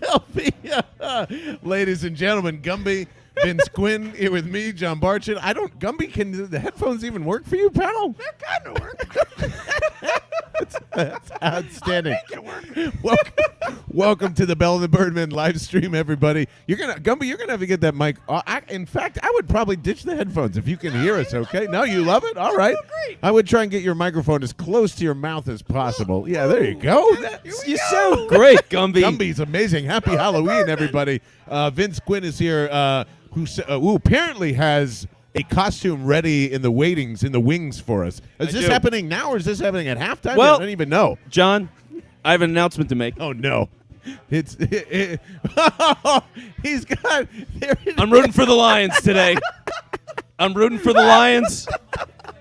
Philadelphia. Ladies and gentlemen, Gumby, Vince Quinn here with me, John Barchin. Gumby, can the headphones even work for you, pal? They're kind of work. That's outstanding. I'll make it work. Welcome to the Bell and the Birdman live stream, everybody. Gumby, you're gonna have to get that mic. In fact, I would probably ditch the headphones if you can hear us. Okay? No, you love it. All right. Great. I would try and get your microphone as close to your mouth as possible. Yeah, there you go. You sound great, Gumby. Gumby's amazing. Happy Halloween, everybody. Vince Quinn is here, who apparently has a costume ready in the wings for us. Is this happening now, or is this happening at halftime? Well, I don't even know. John, I have an announcement to make. Oh, no. He's got... I'm rooting for the Lions today. I'm rooting for the Lions.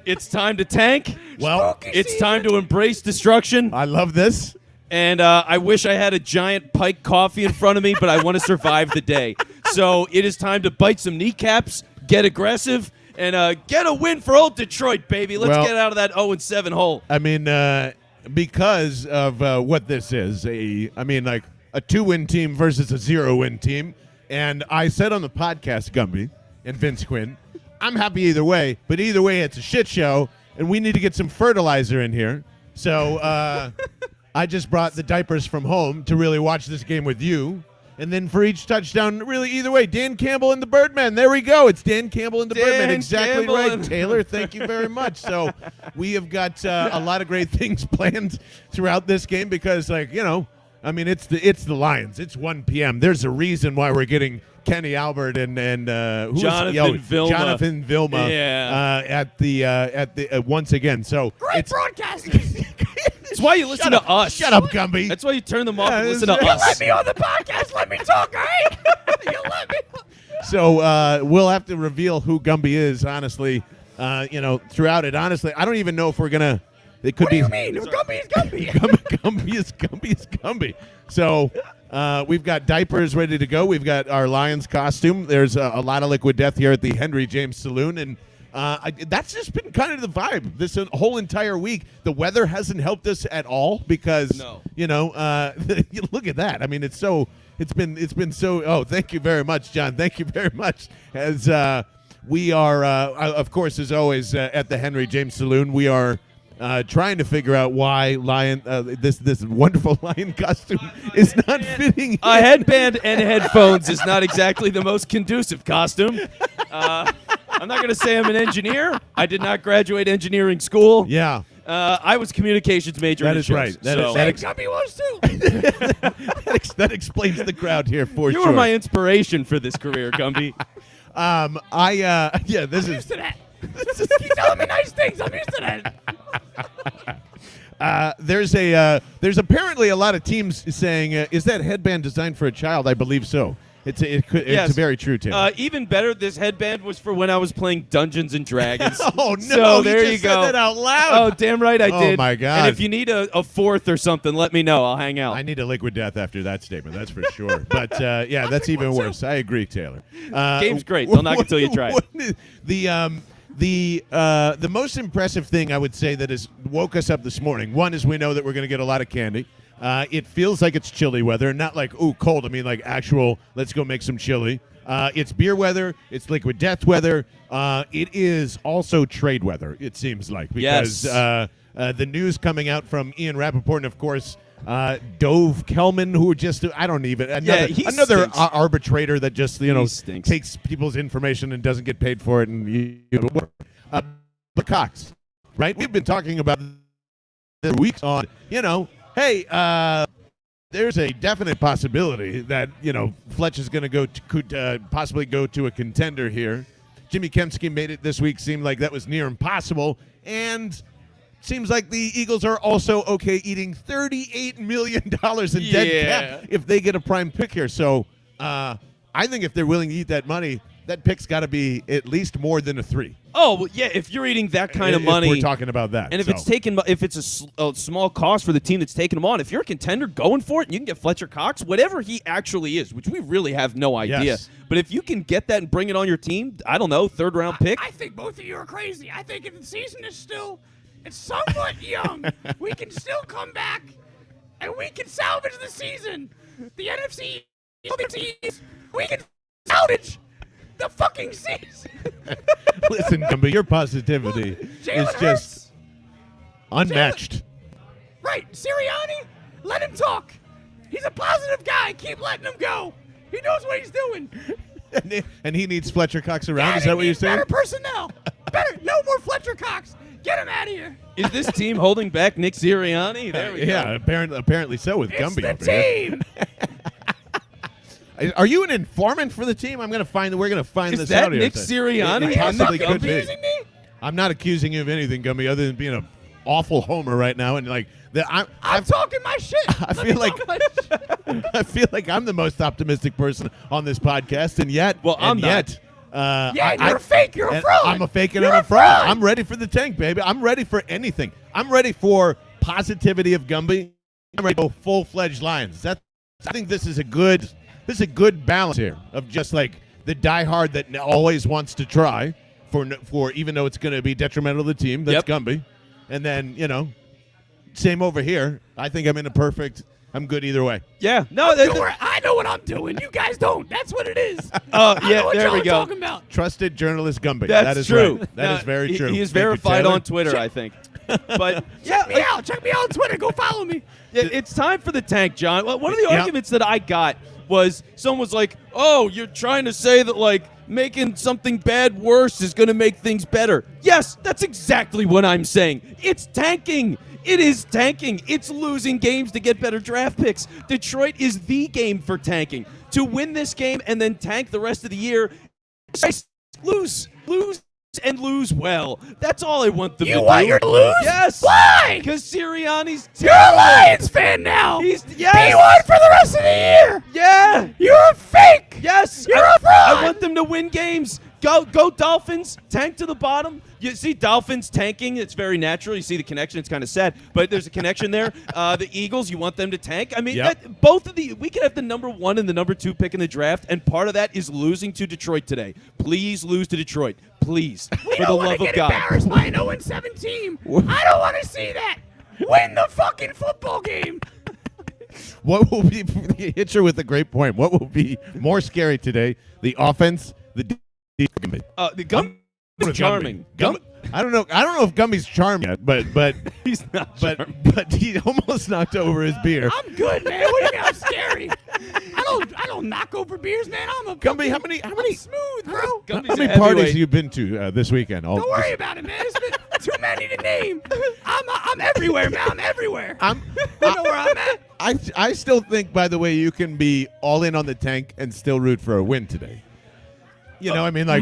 It's time to tank. Well, It's time to embrace destruction. I love this. And I wish I had a giant Pike coffee in front of me, but I want to survive the day. So it is time to bite some kneecaps, get aggressive, and get a win for old Detroit, baby. Let's get out of that 0-7 hole. I mean, because of what this is, a 2-win team versus a 0-win team. And I said on the podcast, Gumby and Vince Quinn, I'm happy either way, but either way, it's a shit show, and we need to get some fertilizer in here. So I just brought the diapers from home to really watch this game with you. And then for each touchdown, really either way, Dan Campbell and the Birdman. There we go. It's Dan Campbell and the Birdman. Exactly right, Taylor. Thank you very much. So we have got a lot of great things planned throughout this game because, it's the Lions. It's 1 p.m. There's a reason why we're getting Kenny Albert and Jonathan Vilma at the once again. So Great broadcasting. That's why you listen to us. Shut up, Gumby. That's why you turn them off and listen to You us. let me on the podcast. Let me talk, all right? You let me. So we'll have to reveal who Gumby is, honestly, throughout it. Honestly, I don't even know if we're going to. It could be. What do you mean? Gumby is Gumby. Gumby is Gumby. So we've got diapers ready to go. We've got our Lions costume. There's a lot of liquid death here at the Henry James Saloon. And that's just been kind of the vibe this whole entire week. The weather hasn't helped us at all because, look at that. I mean, it's been so. Oh, thank you very much, John. Thank you very much. As we are, of course, as always, at the Henry James Saloon, we are trying to figure out why this wonderful lion costume is not fitting. A headband and headphones is not exactly the most conducive costume. I'm not going to say I'm an engineer. I did not graduate engineering school. Yeah. I was communications major. That is right. Gumby was too. That explains the crowd here for you sure. were my inspiration for this career, Gumby. This I'm used to that. Keep telling me nice things. I'm used to that. There's apparently a lot of teams saying, is that headband designed for a child? I believe so. It's very true, Tim. Even better, this headband was for when I was playing Dungeons and Dragons. Oh, no. So there you go. Said that out loud. Oh, damn right I did. Oh, my God. And if you need a fourth or something, let me know. I'll hang out. I need a liquid death after that statement. That's for sure. But, that's even worse. I agree, Taylor. Game's great. Don't knock it till you try it. The most impressive thing I would say that has woke us up this morning, one is we know that we're going to get a lot of candy. It feels like it's chilly weather, not like, ooh, cold. I mean, like actual, let's go make some chili. It's beer weather. It's liquid death weather. It is also trade weather, it seems like, because the news coming out from Ian Rappaport and, of course, Dove Kelman, who just, I don't even, another arbitrator that just, takes people's information and doesn't get paid for it. And the Cox, right? We've been talking about the weeks on, hey, there's a definite possibility that, Fletch is going to could possibly go to a contender here. Jimmy Kempski made it this week seem like that was near impossible. And seems like the Eagles are also okay eating $38 million in dead cap if they get a prime pick here. So I think if they're willing to eat that money, that pick's got to be at least more than a 3. Oh, well, yeah, if you're eating that kind of money. We're talking about that. And if it's a small cost for the team that's taking him on, if you're a contender going for it and you can get Fletcher Cox, whatever he actually is, which we really have no idea. Yes. But if you can get that and bring it on your team, I don't know, third-round pick. I think both of you are crazy. I think if the season is it's somewhat young, we can still come back and we can salvage the season. The NFC other teams, we can salvage the fucking season. Listen, Gumby, your positivity is Jalen just unmatched. Right, Sirianni, let him talk. He's a positive guy. Keep letting him go. He knows what he's doing. And he needs Fletcher Cox around. Yeah, Is that what you're saying? Better personnel. No more Fletcher Cox. Get him out of here. Is this team holding back Nick Sirianni? There we Yeah, go. apparently so with It's Gumby the over here. team. Are you an informant for the team? We're gonna find Is this that out here. Nick Sirianni? It possibly You're could be. accusing me? I'm not accusing you of anything, Gumby, other than being an awful homer right now, and like that. I'm talking my shit. I Let me feel like talk my shit. I feel like I'm the most optimistic person on this podcast, and yet, Well, I'm and not. yet, Yeah, you're a fake. You're a and fraud. I'm a fake and You're I'm a fraud. fraud. I'm ready for the tank, baby. I'm ready for anything. I'm ready for positivity of Gumby. I'm ready to go full-fledged Lions. I think this is a good balance here of just like the diehard that always wants to try for even though it's going to be detrimental to the team. That's Gumby, and then same over here. I think I'm in a perfect. I'm good either way. Yeah. No, I know what I'm doing. You guys don't. That's what it is. Oh, I yeah, know what there y'all we are go. talking about. Trusted journalist Gumby. That's that is true. Right. That is very true. He is Thank you, verified Taylor. on Twitter, I think. But Check me out. Check me out on Twitter. Go follow me. It's time for the tank, John. Well, one of the Yeah. arguments that I got was someone was like, "Oh, you're trying to say that like making something bad worse is going to make things better." Yes, that's exactly what I'm saying. It's tanking. It is tanking. It's losing games to get better draft picks. Detroit is the game for tanking. To win this game and then tank the rest of the year, lose, and lose well. That's all I want them to do. You want your to lose? Yes. Why? Because Sirianni's You're a Lions fan now. Yes. Be one for the rest of the year. Yeah. You're a fake. Yes. You're a fraud. I want them to win games. Go Dolphins. Tank to the bottom. You see Dolphins tanking. It's very natural. You see the connection. It's kind of sad, but there's a connection there. The Eagles, you want them to tank. I mean, Yep. we could have the number 1 and the number 2 pick in the draft, and part of that is losing to Detroit today. Please lose to Detroit. Please. We For the don't want love to of get God. embarrassed by an 0-7 team. I don't want to see that. Win the fucking football game. What will be hit you with a great point? What will be more scary today? The offense, the defense. The Gum is charming. Gum. I don't know if Gumby's charming yet, but He's not but charming. but he almost knocked over his beer. I'm good, man. What do you mean I'm scary? I don't knock over beers, man. I'm a Gumby, how fucking- many I'm smooth, bro. Gumby's how a many parties heavyweight. have you been to this weekend? Don't worry about it, man. It's been too many to name. I'm everywhere, man. I'm everywhere. I'm You know where I'm at. I still think, by the way, you can be all in on the tank and still root for a win today. You know, I mean, like,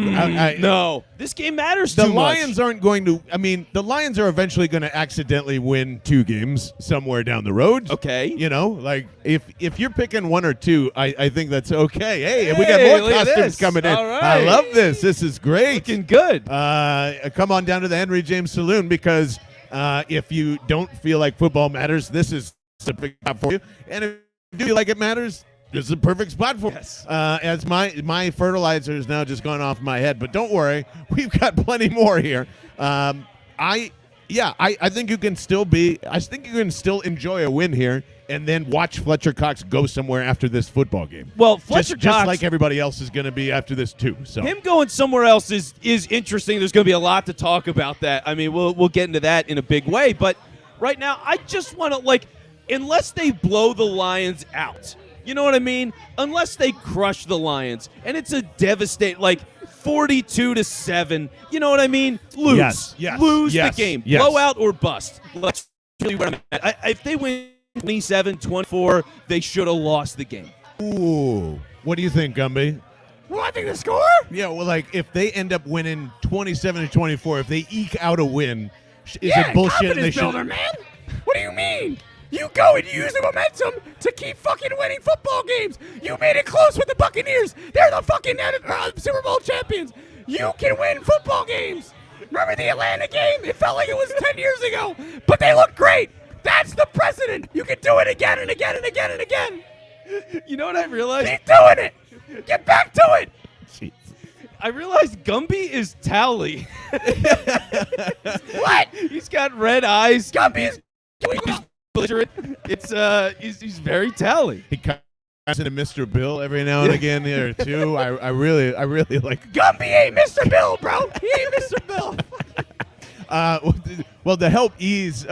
No. This game matters the too much. Lions aren't going to. I mean, the Lions are eventually going to accidentally win 2 games somewhere down the road. Okay. You know, like if you're picking 1 or 2, I think that's okay. Hey, we got more look at costumes this. coming in. All right. I love this. This is great. Looking good. Come on down to the Henry James Saloon because if you don't feel like football matters, this is the big spot for you. And if you do feel like it matters, this is a perfect spot for Yes. as my fertilizer is now just gone off my head. But don't worry, we've got plenty more here. I think you can still enjoy a win here and then watch Fletcher Cox go somewhere after this football game. Well, Fletcher just Cox, like everybody else is going to be after this too. So him going somewhere else is interesting. There's going to be a lot to talk about that. I mean, we'll get into that in a big way. But right now, I just want to, unless they blow the Lions out, you know what I mean? Unless they crush the Lions, and it's a devastating, 42-7. You know what I mean? Lose. Yes, Lose yes, the game. yes. Blowout or bust. That's really where I'm at. If they win 27-24, they should have lost the game. Ooh, what do you think, Gumby? What, I think the score? Yeah, well, if they end up winning 27-24, if they eke out a win, is Yeah, it bullshit? And they confidence builder, should. man. What do you mean? You go and you use the momentum to keep fucking winning football games. You made it close with the Buccaneers. They're the fucking Super Bowl champions. You can win football games. Remember the Atlanta game? It felt like it was 10 years ago, but they look great. That's the precedent. You can do it again and again and again and again. You know what I realized? Keep doing it. Get back to it. Jeez. I realized Gumby is Tally. What? He's got red eyes. Gumby is belligerent. It's he's very Tally. He kind into Mr. Bill every now and again there too. I really like. Gumby ain't Mr. Bill, bro. He ain't Mr. Bill. Well, to help ease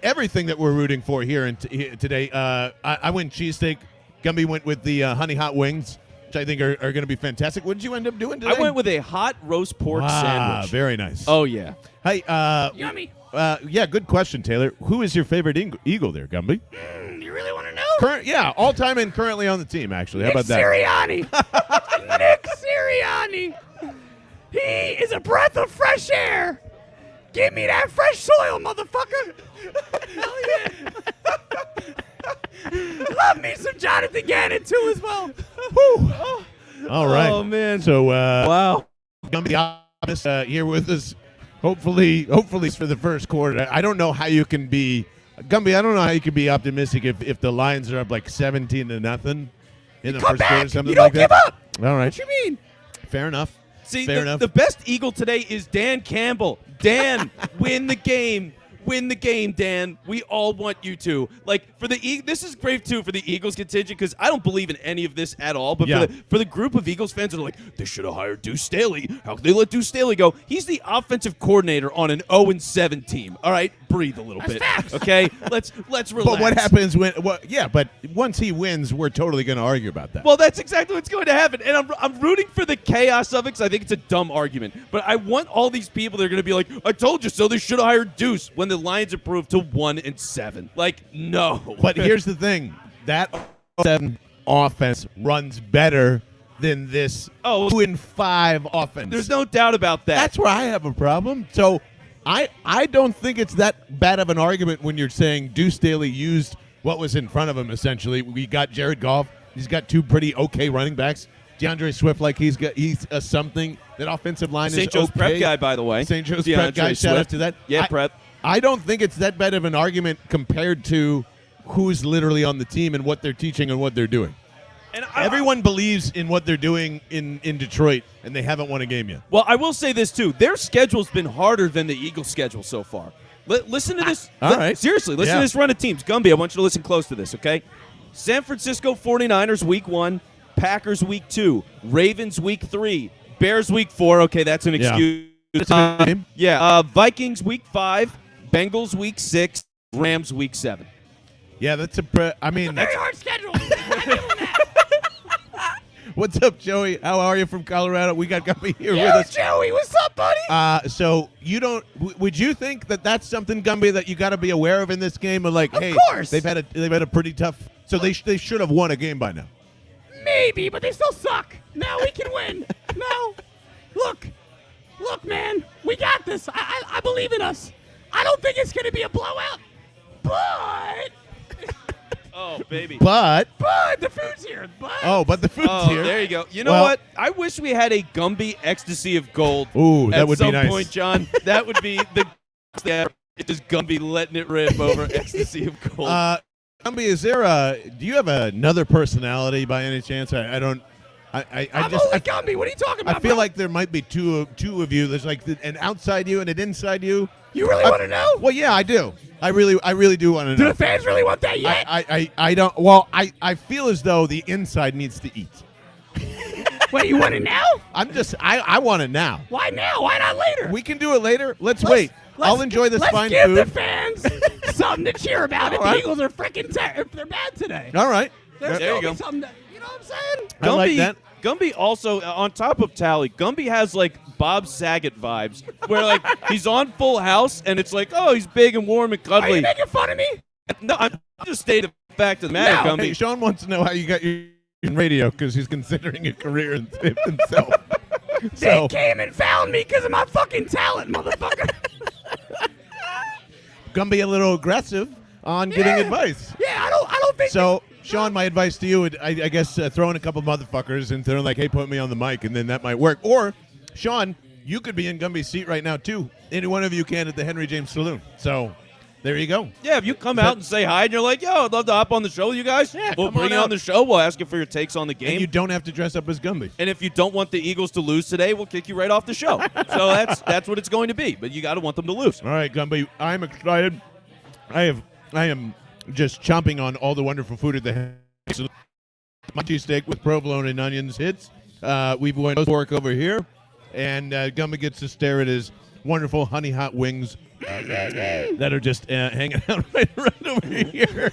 everything that we're rooting for here today, I went cheesesteak. Gumby went with the honey hot wings, which I think are going to be fantastic. What did you end up doing today? I went with a hot roast pork sandwich. Very nice. Oh, yeah. Hey, Yummy. Yeah, good question, Taylor. Who is your favorite Eagle there, Gumby? You really want to know? All time and currently on the team, actually. How about that? Sirianni. Nick Sirianni. He is a breath of fresh air. Give me that fresh soil, motherfucker. Hell yeah. Love me some Jonathan Gannon, too, as well. Whew. All right. Oh, man. So, Wow. Gumby Optimist here with us. Hopefully for the first quarter. I don't know how you can be Gumby. I don't know how you can be optimistic if the Lions are up like 17-0 in the Come first back. quarter or something You don't like give that. up. All right. What you mean? Fair enough. See, Fair enough. the best Eagle today is Dan Campbell. Dan, win the game. Win the game, Dan. We all want you to. Like, for the this is great, too, for the Eagles contingent, because I don't believe in any of this at all. But Yeah. for the group of Eagles fans that are like, they should have hired Deuce Staley. How could they let Deuce Staley go? He's the offensive coordinator on an 0-7 team. All right? Breathe a little bit. facts. Okay? Let's relax. But what happens when? But once he wins, we're totally going to argue about that. Well, that's exactly what's going to happen. And I'm rooting for the chaos of it because I think it's a dumb argument. But I want all these people that are going to be like, I told you so, they should have hired Deuce when the Lions improved to 1-7. Like, no. But here's the thing: that 7 offense runs better than this 2-5 offense. There's no doubt about that. That's where I have a problem. So I don't think it's that bad of an argument when you're saying Deuce Staley used what was in front of him. Essentially, we got Jared Goff. He's got 2 pretty okay running backs. DeAndre Swift, like he's a something. That offensive line is okay. St. Joe's prep guy, by the way. St. Joe's DeAndre prep guy. Shout out Swift. to that. Yeah, prep. I don't think it's that bad of an argument compared to who's literally on the team and what they're teaching and what they're doing. And Everyone believes in what they're doing in Detroit, and they haven't won a game yet. Well, I will say this, too. Their schedule's been harder than the Eagles' schedule so far. Listen to this. All right. Seriously, listen to this run of teams. Gumby, I want you to listen close to this, okay? San Francisco 49ers week 1, Packers week 2, Ravens week 3, Bears week 4. Okay, that's an excuse. Vikings week 5, Bengals week 6, Rams week 7. Yeah, that's a Very hard schedule. What's up, Joey? How are you from Colorado? We got Gumby here with Yo, us. Joey, what's up, buddy? So you don't? Would you think that that's something, Gumby, that you got to be aware of in this game? Or like, Of hey, course. they've had a pretty tough. So they should have won a game by now. Maybe, but they still suck. Now we can win. No. Look, man. We got this. I believe in us. I don't think it's going to be a blowout, but Oh, baby. But the food's here. but the food's here. There you go. You know Well- what? I wish we had a Gumby ecstasy of gold. Ooh, that would be at nice. some point, John. That would be the it is Gumby letting it rip over ecstasy of gold. Gumby, do you have another personality by any chance? I don't. I I'm just. only Gumby. What are you talking about? I feel bro? like there might be two of you. There's like an outside you and an inside you. You really want to know? Well, yeah, I do. I really do want to Do know. the fans really want that yet? I don't. Well, I feel as though the inside needs to eat. Wait, you want it now? I want it now. Why now? Why not later? We can do it later. Let's wait. I'll enjoy this fine Let's give food. the fans something to cheer about. If All right. the Eagles are freaking if they're bad today. All right. There's There you gonna go. be something that, you know what I'm saying? I like that. Gumby also, on top of Tally, Gumby has like Bob Saget vibes, where like he's on Full House and it's like, oh, he's big and warm and Are cuddly. you making fun of me? No, I'm just stating the fact of the matter, No. Gumby. Hey, Sean wants to know how you got your in radio because he's considering a career in himself. They came and found me because of my fucking talent, motherfucker. Gumby a little aggressive on getting advice. Yeah, I don't think So, Sean, my advice to you would, I guess, throw in a couple motherfuckers and they're like, hey, put me on the mic, and then that might work. Or, Sean, you could be in Gumby's seat right now, too. Any one of you can at the Henry James Saloon. So, there you go. Yeah, if you come out and say hi and you're like, yo, I'd love to hop on the show with you guys, Yeah, we'll come bring on you out. on the show. We'll ask you for your takes on the game. And you don't have to dress up as Gumby. And if you don't want the Eagles to lose today, we'll kick you right off the show. So that's what it's going to be. But you got to want them to lose. All right, Gumby, I'm excited. I am just chomping on all the wonderful food at the Henry Saloon. My cheesesteak with provolone and onions hits. We've went pork over here. And Gumby gets to stare at his wonderful honey hot wings that are just hanging out right over here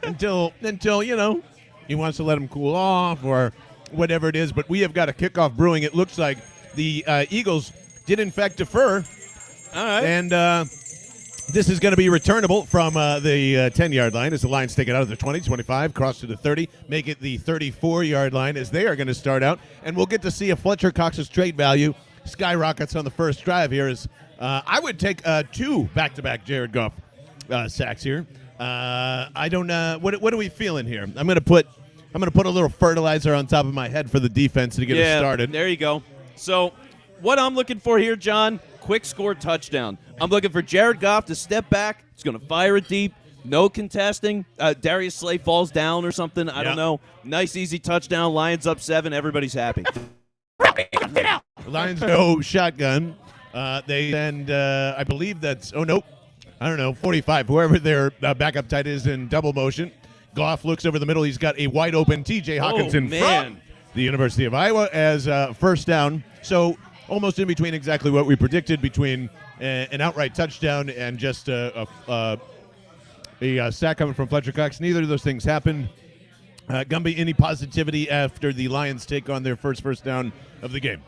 until he wants to let them cool off or whatever it is. But we have got a kickoff brewing. It looks like the Eagles did in fact defer. All right. And this is going to be returnable from the 10-yard line as the Lions take it out of the 20, 25, cross to the 30, make it the 34-yard line as they are going to start out. And we'll get to see if Fletcher Cox's trade value skyrockets on the first drive here. As I would take 2 back-to-back Jared Goff sacks here. I don't what are we feeling here? I'm going to put a little fertilizer on top of my head for the defense to get us started. There you go. So what I'm looking for here, John, quick score touchdown. I'm looking for Jared Goff to step back. He's going to fire it deep. No contesting. Darius Slay falls down or something. I don't know. Nice, easy touchdown. Lions up 7. Everybody's happy. Lions go shotgun. They send, I believe that's, 45. Whoever their backup tight is in double motion. Goff looks over the middle. He's got a wide open T.J. Hawkinson from the University of Iowa as first down. So almost in between exactly what we predicted between an outright touchdown and just a sack coming from Fletcher Cox. Neither of those things happened. Gumby, any positivity after the Lions take on their first down of the game?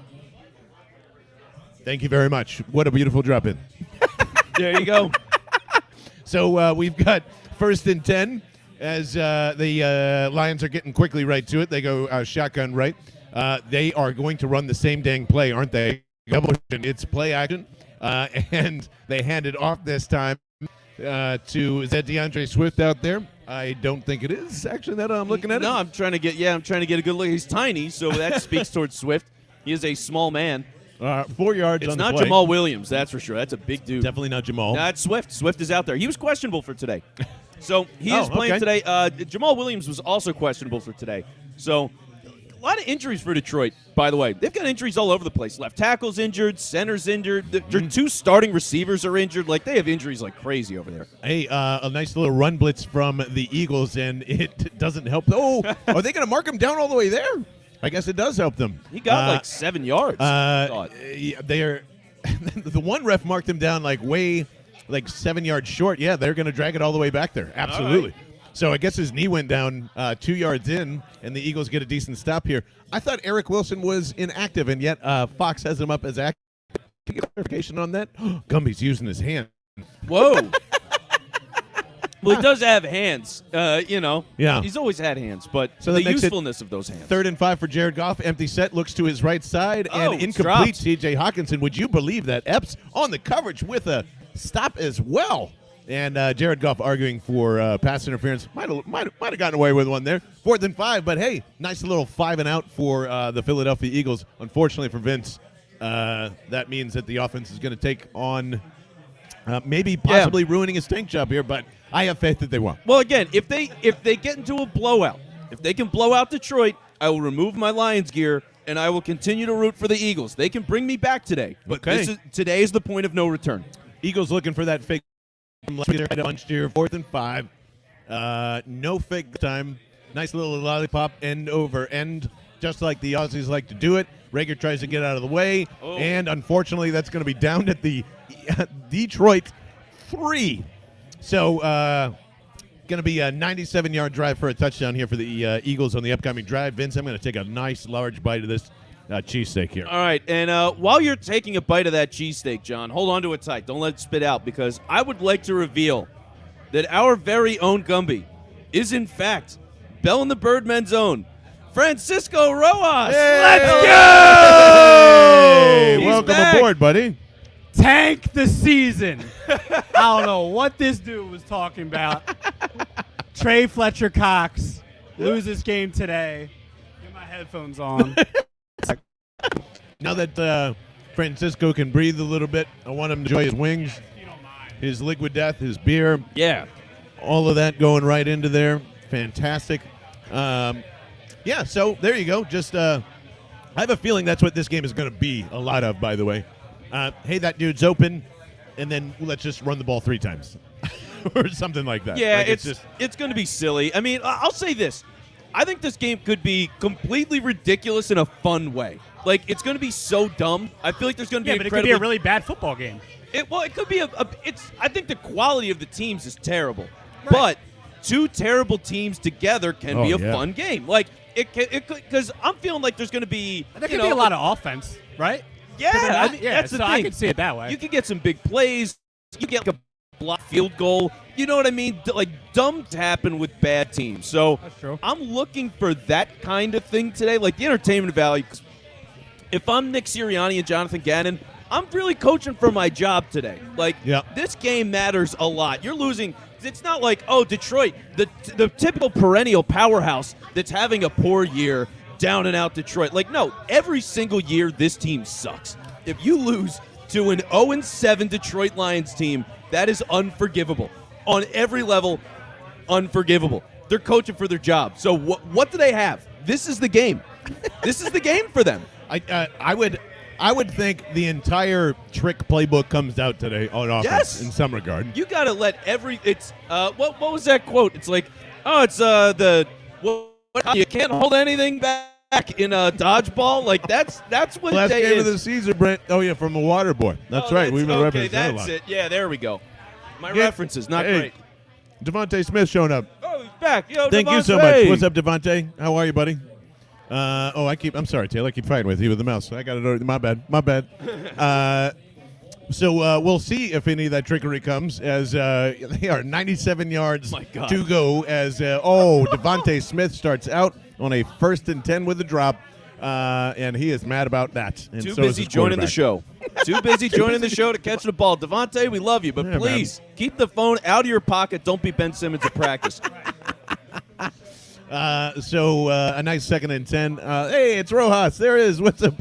Thank you very much. What a beautiful drop-in. There you go. So we've got 1st and 10 as the Lions are getting quickly right to it. They go shotgun right. They are going to run the same dang play, aren't they? It's play action. And they hand it off this time to, is that DeAndre Swift out there? I don't think it is, actually, that I'm looking at it. No, I'm trying to get a good look. He's tiny, so that speaks towards Swift. He is a small man. 4 yards it's on the play. It's not Jamal Williams, that's for sure. That's a big dude. Definitely not Jamal. No, it's Swift. Swift is out there. He was questionable for today. So he is playing today. Jamal Williams was also questionable for today. So a lot of injuries for Detroit, by the way. They've got injuries all over the place. Left tackle's injured, center's injured. Their 2 starting receivers are injured. Like, they have injuries like crazy over there. Hey, a nice little run blitz from the Eagles, and it doesn't help. Oh, are they going to mark him down all the way there? I guess it does help them. He got like 7 yards. They are the one ref marked him down like 7 yards short. Yeah, they're going to drag it all the way back there. Absolutely. Right. So I guess his knee went down 2 yards in, and the Eagles get a decent stop here. I thought Eric Wilson was inactive, and yet Fox has him up as active. Can you get clarification on that? Gumby's using his hand. Whoa. Well, he does have hands, Yeah. He's always had hands, but so the usefulness of those hands. 3rd and 5 for Jared Goff. Empty set, looks to his right side, and incomplete. T.J. Hawkinson, would you believe that? Epps on the coverage with a stop as well. And Jared Goff arguing for pass interference. Might have gotten away with one there. 4th and 5, but hey, nice little 5 and out for the Philadelphia Eagles. Unfortunately for Vince, that means that the offense is going to take on possibly ruining his tank job here, but I have faith that they won't. Well, again, if they get into a blowout, if they can blow out Detroit, I will remove my Lions gear and I will continue to root for the Eagles. They can bring me back today, but today is the point of no return. Eagles looking for that fake punch here. 4th and 5. No fake this time. Nice little lollipop end over end, just like the Aussies like to do it. Rager tries to get out of the way, and unfortunately that's going to be down at the Detroit 3. So going to be a 97-yard drive for a touchdown here for the Eagles on the upcoming drive. Vince, I'm going to take a nice large bite of this cheesesteak here. All right, and while you're taking a bite of that cheesesteak, John, hold on to it tight. Don't let it spit out, because I would like to reveal that our very own Gumby is, in fact, Bell and the Birdmen's own Francisco Rojas. Hey! Let's Hey! go! Welcome back. aboard, buddy. Tank the season. I don't know what this dude was talking about. Trey Fletcher Cox loses game today. Get my headphones on. Now that Francisco can breathe a little bit, I want him to enjoy his wings, his liquid death, his beer. Yeah. All of that going right into there. Fantastic. Yeah, so there you go. Just I have a feeling that's what this game is going to be a lot of, by the way. Hey, that dude's open, and then let's just run the ball 3 times or something like that. Yeah, like it's going to be silly. I mean, I'll say this. I think this game could be completely ridiculous in a fun way. Like, it's going to be so dumb. I feel like there's going to be but it could be a really bad football game. It could be I think the quality of the teams is terrible. Right. But two terrible teams together can be a fun game. Like, it could, because I'm feeling like there's going to be, there could be a lot of offense, right? Yeah, that's the thing. I can see it that way. You can get some big plays. You get like a block field goal. You know what I mean? Like, dumb to happen with bad teams. So that's true. I'm looking for that kind of thing today, like the entertainment value. If I'm Nick Sirianni and Jonathan Gannon, I'm really coaching for my job today. Like, this game matters a lot. You're losing. It's not like, oh, Detroit, the typical perennial powerhouse that's having a poor year, down and out Detroit. Like, no, every single year this team sucks. If you lose to an 0-7 Detroit Lions team, that is unforgivable. On every level, unforgivable. They're coaching for their job. So what do they have? This is the game. This is the game for them. I would think the entire trick playbook comes out today on offense in some regard. You got to let what was that quote? It's like, oh, it's you can't hold anything back in a dodgeball. Like, that's what last day game is. of the season, Brent. Oh yeah, from the Water Boy. That's right. We've been referencing that a lot. That's it. Yeah, there we go. My references not great. Devontae Smith showing up. Oh, he's back. Yo, Thank you so much. What's up, Devontae? How are you, buddy? I'm sorry, Taylor. I keep fighting with you with the mouse. I got it. My bad. So we'll see if any of that trickery comes, as they are 97 yards to go. As Devontae Smith starts out on a 1st and 10 with a drop, and he is mad about that. And Too busy joining the show. Too busy joining the show to catch the ball. Devontae, we love you, but please keep the phone out of your pocket. Don't be Ben Simmons at practice. So a nice 2nd and 10. Hey, it's Rojas. There it is. What's up?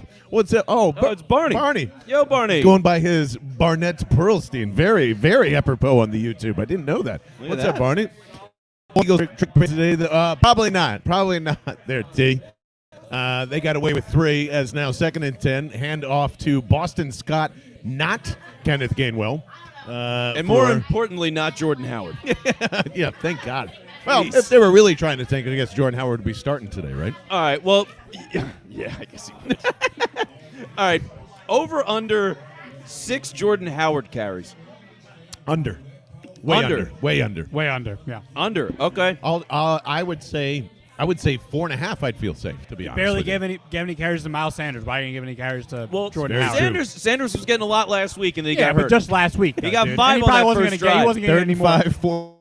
Oh, it's Barney. Barney. Yo, Barney. Going by his Barnett Pearlstein. Very, very apropos on the YouTube. I didn't know that. What's up, Barney? Eagles trick today. Probably not. There, T. They got away with 3 as now 2nd and 10. Hand off to Boston Scott, not Kenneth Gainwell. And more importantly, not Jordan Howard. Yeah, thank God. Well, if they were really trying to tank it, I guess Jordan Howard would be starting today, right? All right. Well, yeah, I guess he would. All right. Over under 6 Jordan Howard carries. Under. Way under. Yeah. Under. Okay. I would say 4.5. I'd feel safe, to be honest. Barely gave any carries to Miles Sanders. Why didn't you give any carries to Jordan Howard? Sanders was getting a lot last week, and then he got hurt. But just last week. He got 5 on that first drive. He wasn't going to get any more. 35-4.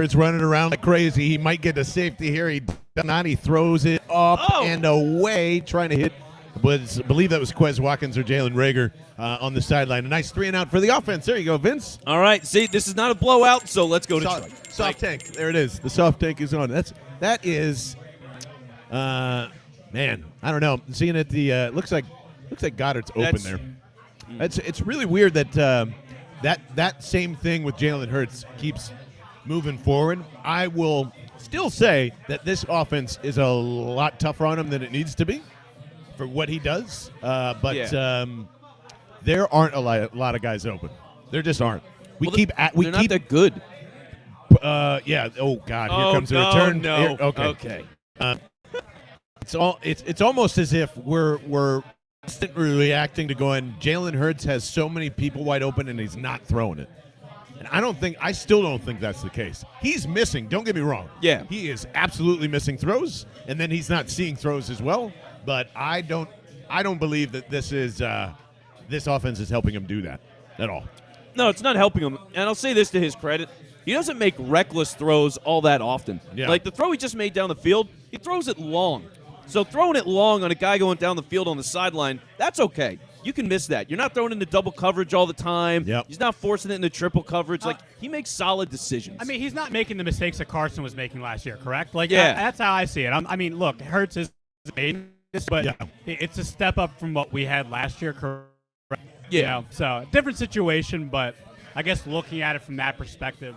It's running around like crazy. He might get to safety here. He does not. He throws it up and away, trying to hit. But I believe that was Quez Watkins or Jalen Reagor on the sideline. A nice 3 and out for the offense. There you go, Vince. All right. See, this is not a blowout, so let's go to soft tank. There it is. The soft tank is on. That is. Man, I don't know. Seeing it, looks like Goddard's open there. It's really weird that that same thing with Jalen Hurts keeps moving forward. I will still say that this offense is a lot tougher on him than it needs to be for what he does. There aren't a lot of guys open. There just aren't. They're not that good. Yeah. Oh God. Here comes the return. No. Okay. It's almost as if we're reacting to going, Jalen Hurts has so many people wide open and he's not throwing it. And I still don't think that's the case. He's missing, don't get me wrong. Yeah. He is absolutely missing throws, and then he's not seeing throws as well. But I don't believe that this offense is helping him do that at all. No, it's not helping him. And I'll say this to his credit. He doesn't make reckless throws all that often. Yeah. Like the throw he just made down the field, he throws it long. So throwing it long on a guy going down the field on the sideline, that's okay. You can miss that. You're not throwing into double coverage all the time. Yep. He's not forcing it into triple coverage. Like, he makes solid decisions. I mean, he's not making the mistakes that Carson was making last year, correct? Like, yeah. That's how I see it. I mean, look, Hurts is made this, but it's a step up from what we had last year, correct? Yeah. You know, so, different situation, but I guess looking at it from that perspective,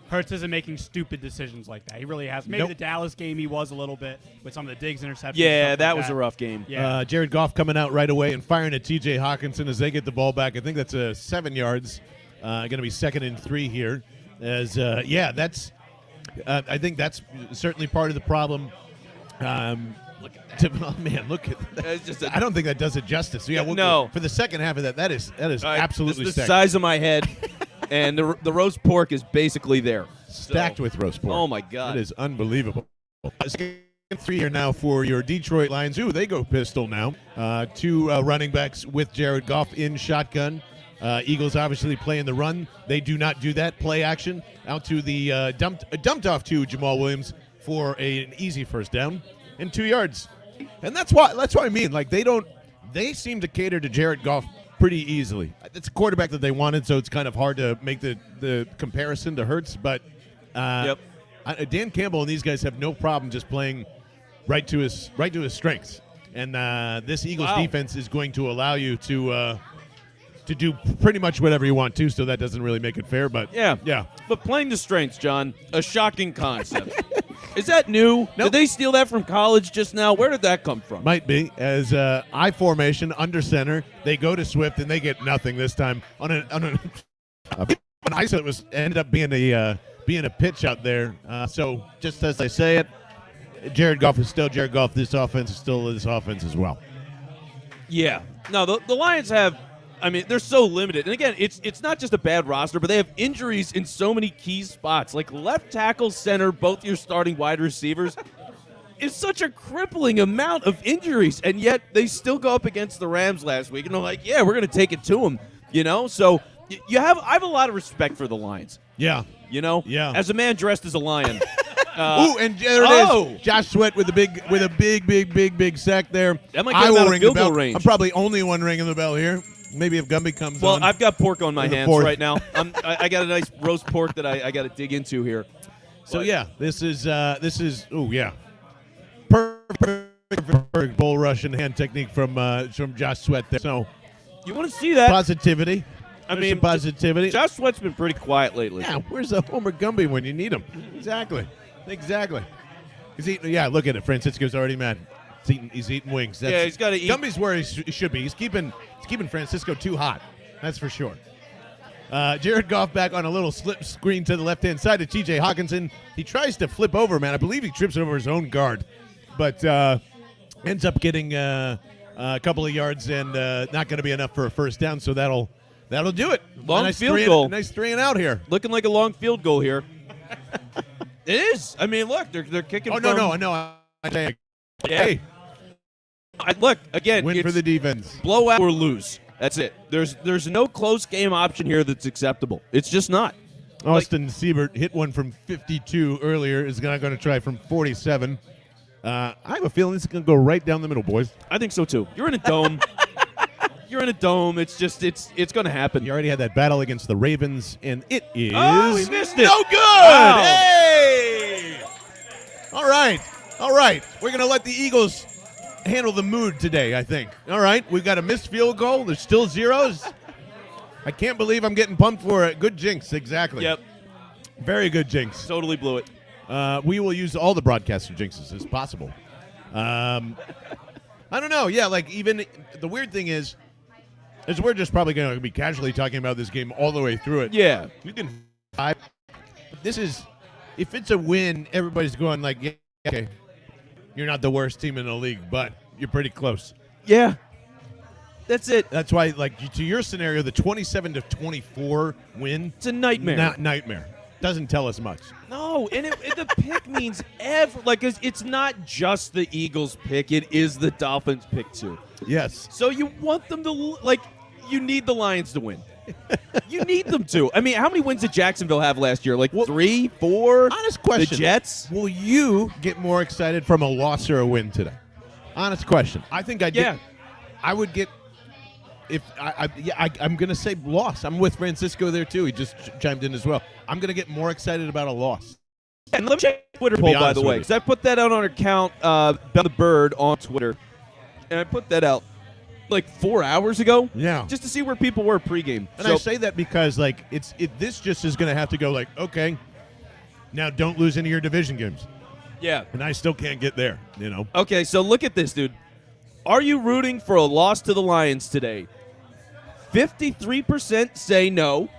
Hurts isn't making stupid decisions like that. He really has. Maybe the Dallas game he was a little bit with some of the Diggs interceptions. Yeah, that was a rough game. Yeah. Jared Goff coming out right away and firing at T.J. Hawkinson as they get the ball back. I think that's 7 yards. Going to be 2nd and 3 here. As that's I think that's certainly part of the problem. Look at that. It's just I don't think that does it justice. So, yeah, No. For the second half of that is absolutely the stacked. size of my head, and the roast pork is basically there. Stacked So- with roast pork. Oh, my God. It is unbelievable. Second 3 here now for your Detroit Lions. Ooh, they go pistol now. 2 running backs with Jared Goff in shotgun. Eagles obviously playing the run. They do not do that. Play action out to the dumped off to Jamal Williams for an easy first down and 2 yards. And that's why I mean, like, they seem to cater to Jared Goff pretty easily. It's a quarterback that they wanted, so it's kind of hard to make the comparison to Hurts. But Dan Campbell and these guys have no problem just playing right to his strengths. And this Eagles defense is going to allow you to do pretty much whatever you want to, so that doesn't really make it fair. But yeah. But playing the strengths, John, a shocking concept. Is that new? Nope. Did they steal that from college just now? Where did that come from? Might be. As I formation under center, they go to Swift and they get nothing this time on an ISO. It was ended up being a pitch out there. So just as I say it, Jared Goff is still Jared Goff. This offense is still this offense as well. Yeah. No, the Lions have. I mean, they're so limited. And again, it's not just a bad roster, but they have injuries in so many key spots. Like left tackle, center, both your starting wide receivers. It's such a crippling amount of injuries, and yet they still go up against the Rams last week, and they're like, yeah, we're going to take it to them, you know? So I have a lot of respect for the Lions. Yeah. You know? Yeah. As a man dressed as a lion. Ooh, and there it is. Josh Sweat with a big sack there. That might get him out of ring field the bell. goal range. I'm probably only one ringing the bell here. Maybe if Gumby comes on. Well, I've got pork on my the hands fourth. right now. I got a nice roast pork that I got to dig into here. So yeah, this is perfect bull rush and hand technique from Josh Sweat there. So You want to see that? positivity. I There's mean, some positivity. Josh Sweat's been pretty quiet lately. Yeah, where's the Homer Gumby when you need him? Exactly. He's eating. Yeah, look at it. Francisco's already mad. He's eating wings. Yeah, he's got to eat. Gumby's where he should be. He's keeping Francisco too hot. That's for sure. Jared Goff back on a little slip screen to the left-hand side to T.J. Hawkinson. He tries to flip over, man. I believe he trips over his own guard, but ends up getting a couple of yards and not going to be enough for a first down. So that'll do it. Long field goal. Nice 3 and out here. Looking like a long field goal here. It is. I mean, look, they're kicking. Oh from, no. Yeah. Hey, Look again. win it's for the defense. blowout or lose. That's it. There's no close game option here that's acceptable. It's just not. Austin Siebert hit one from 52 earlier. Is not going to try from 47. I have a feeling this is going to go right down the middle, boys. I think so too. You're in a dome. You're in a dome. It's just it's going to happen. You already had that battle against the Ravens, and it is Oh, we missed it. no good. Wow. Hey! All right. We're going to let the Eagles handle the mood today, I think. All right, we've got a missed field goal. There's still zeros. I can't believe I'm getting pumped for it. Good jinx, exactly. Yep. Very good jinx. Totally blew it. We will use all the broadcaster jinxes as possible. I don't know. Yeah, like even the weird thing is we're just probably going to be casually talking about this game all the way through it. Yeah. You can. This is, if it's a win, everybody's going like, yeah, okay, you're not the worst team in the league, but you're pretty close. Yeah. That's it. That's why, like, to your scenario, the 27-24 win, It's a nightmare. nightmare. Doesn't tell us much. No, and the pick means it's not just the Eagles pick. It is the Dolphins pick too. Yes. So you want them to you need the Lions to win. You need them to. I mean, how many wins did Jacksonville have last year? Like 3, 4? Honest question. The Jets? Will you get more excited from a loss or a win today? Honest question. I think I'd Yeah. get. I would get. If I'm going to say loss. I'm with Francisco there too. He just chimed in as well. I'm going to get more excited about a loss. And let me check Twitter To poll, be by honest the way, with because I put that out on our account, Bell the Bird on Twitter, and I put that out like 4 hours ago. Yeah. Just to see where people were pregame. And I say that because this just is going to have to go like, okay, now don't lose any of your division games. Yeah. And I still can't get there, Okay, so look at this, dude. Are you rooting for a loss to the Lions today? 53% say no.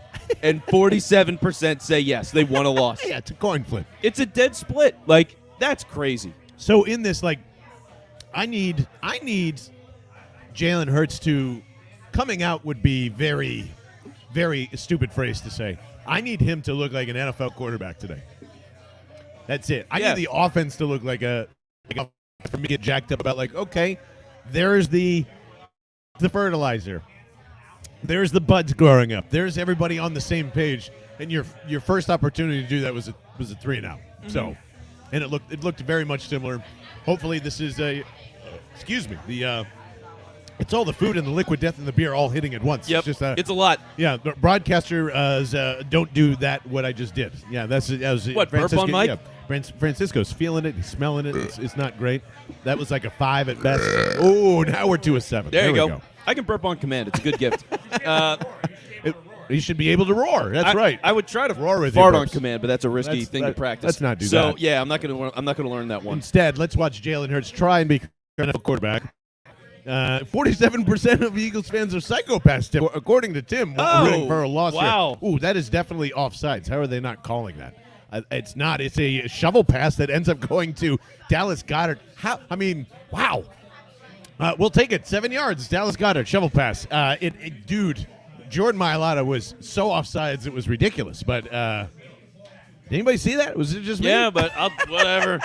and 47% say yes, they want a loss. Yeah, it's a coin flip. It's a dead split. Like, that's crazy. So in this, like, I need Jalen Hurts to coming out would be very, very stupid phrase to say. I need him to look like an NFL quarterback today. That's it. I need the offense to look like for me to get jacked up about like, okay, there's the fertilizer. There's the buds growing up. There's everybody on the same page. And your first opportunity to do that was a 3-and-out. Mm-hmm. So, and it looked very much similar. Hopefully this is it's all the food and the liquid death and the beer all hitting at once. Yep. It's a lot. Yeah, the broadcaster don't do that. What I just did. Yeah, that was what burp on Mike. Yeah, Francisco's feeling it. He's smelling it. It's not great. That was like a 5 at best. Oh, now we're to a 7. There you go. I can burp on command. It's a good gift. You should be able to roar. That's right. I would try to roar with fart on command, but that's a risky thing to practice. Let's not do that. So yeah, I'm not going to learn that one. Instead, let's watch Jalen Hurts try and be an NFL quarterback. 47% of Eagles fans are psychopaths, Tim, according to Tim, rooting for a loss. Wow. Here. Ooh, that is definitely offsides. How are they not calling that? It's not. It's a shovel pass that ends up going to Dallas Goedert. How? I mean, wow. We'll take it. 7 yards. Dallas Goedert, shovel pass. Dude, Jordan Mailata was so offsides it was ridiculous. But did anybody see that? Was it just me? Yeah, but whatever.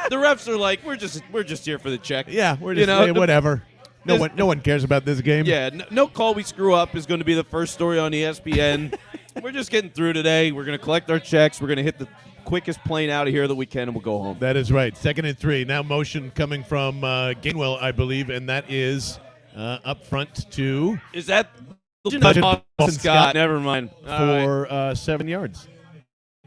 The refs are like, we're just here for the check. Yeah, we're just whatever. No one cares about this game. Yeah, no call we screw up is going to be the first story on ESPN. We're just getting through today. We're going to collect our checks. We're going to hit the quickest plane out of here that we can, and we'll go home. That is right. 2nd and 3. Now motion coming from Gainwell, I believe, and that is up front to... Is that Boston Scott? Never mind. For 7 yards.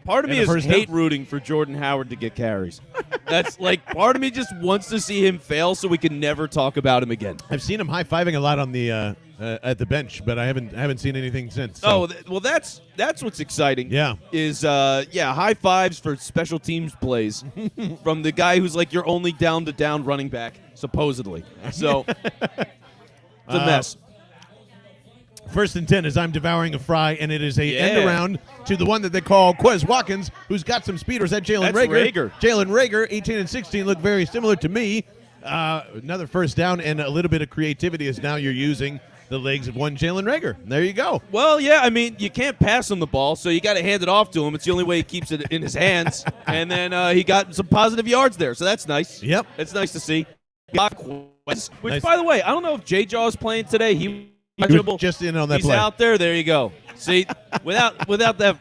Part of me is hate rooting for Jordan Howard to get carries. That's like part of me just wants to see him fail so we can never talk about him again. I've seen him high-fiving a lot on the at the bench, but I haven't seen anything since. So. Oh, well, that's what's exciting. Yeah, is high fives for special teams plays from the guy who's like your only down running back supposedly. So it's a mess. 1st and 10 as I'm devouring a fry, and it is a end around to the one that they call Quez Watkins, who's got some speed. Or is that Jalen Reagor? Jalen Reagor, 18 and 16, look very similar to me. Another first down and a little bit of creativity as now you're using the legs of one Jalen Reagor. There you go. Well, yeah, I mean, you can't pass him the ball, so you got to hand it off to him. It's the only way he keeps it in his hands. And then he got some positive yards there, so that's nice. Yep. It's nice to see. Which, nice. By the way, I don't know if J-Jaw is playing today. He just in on that He's play. out there. There you go. See, without that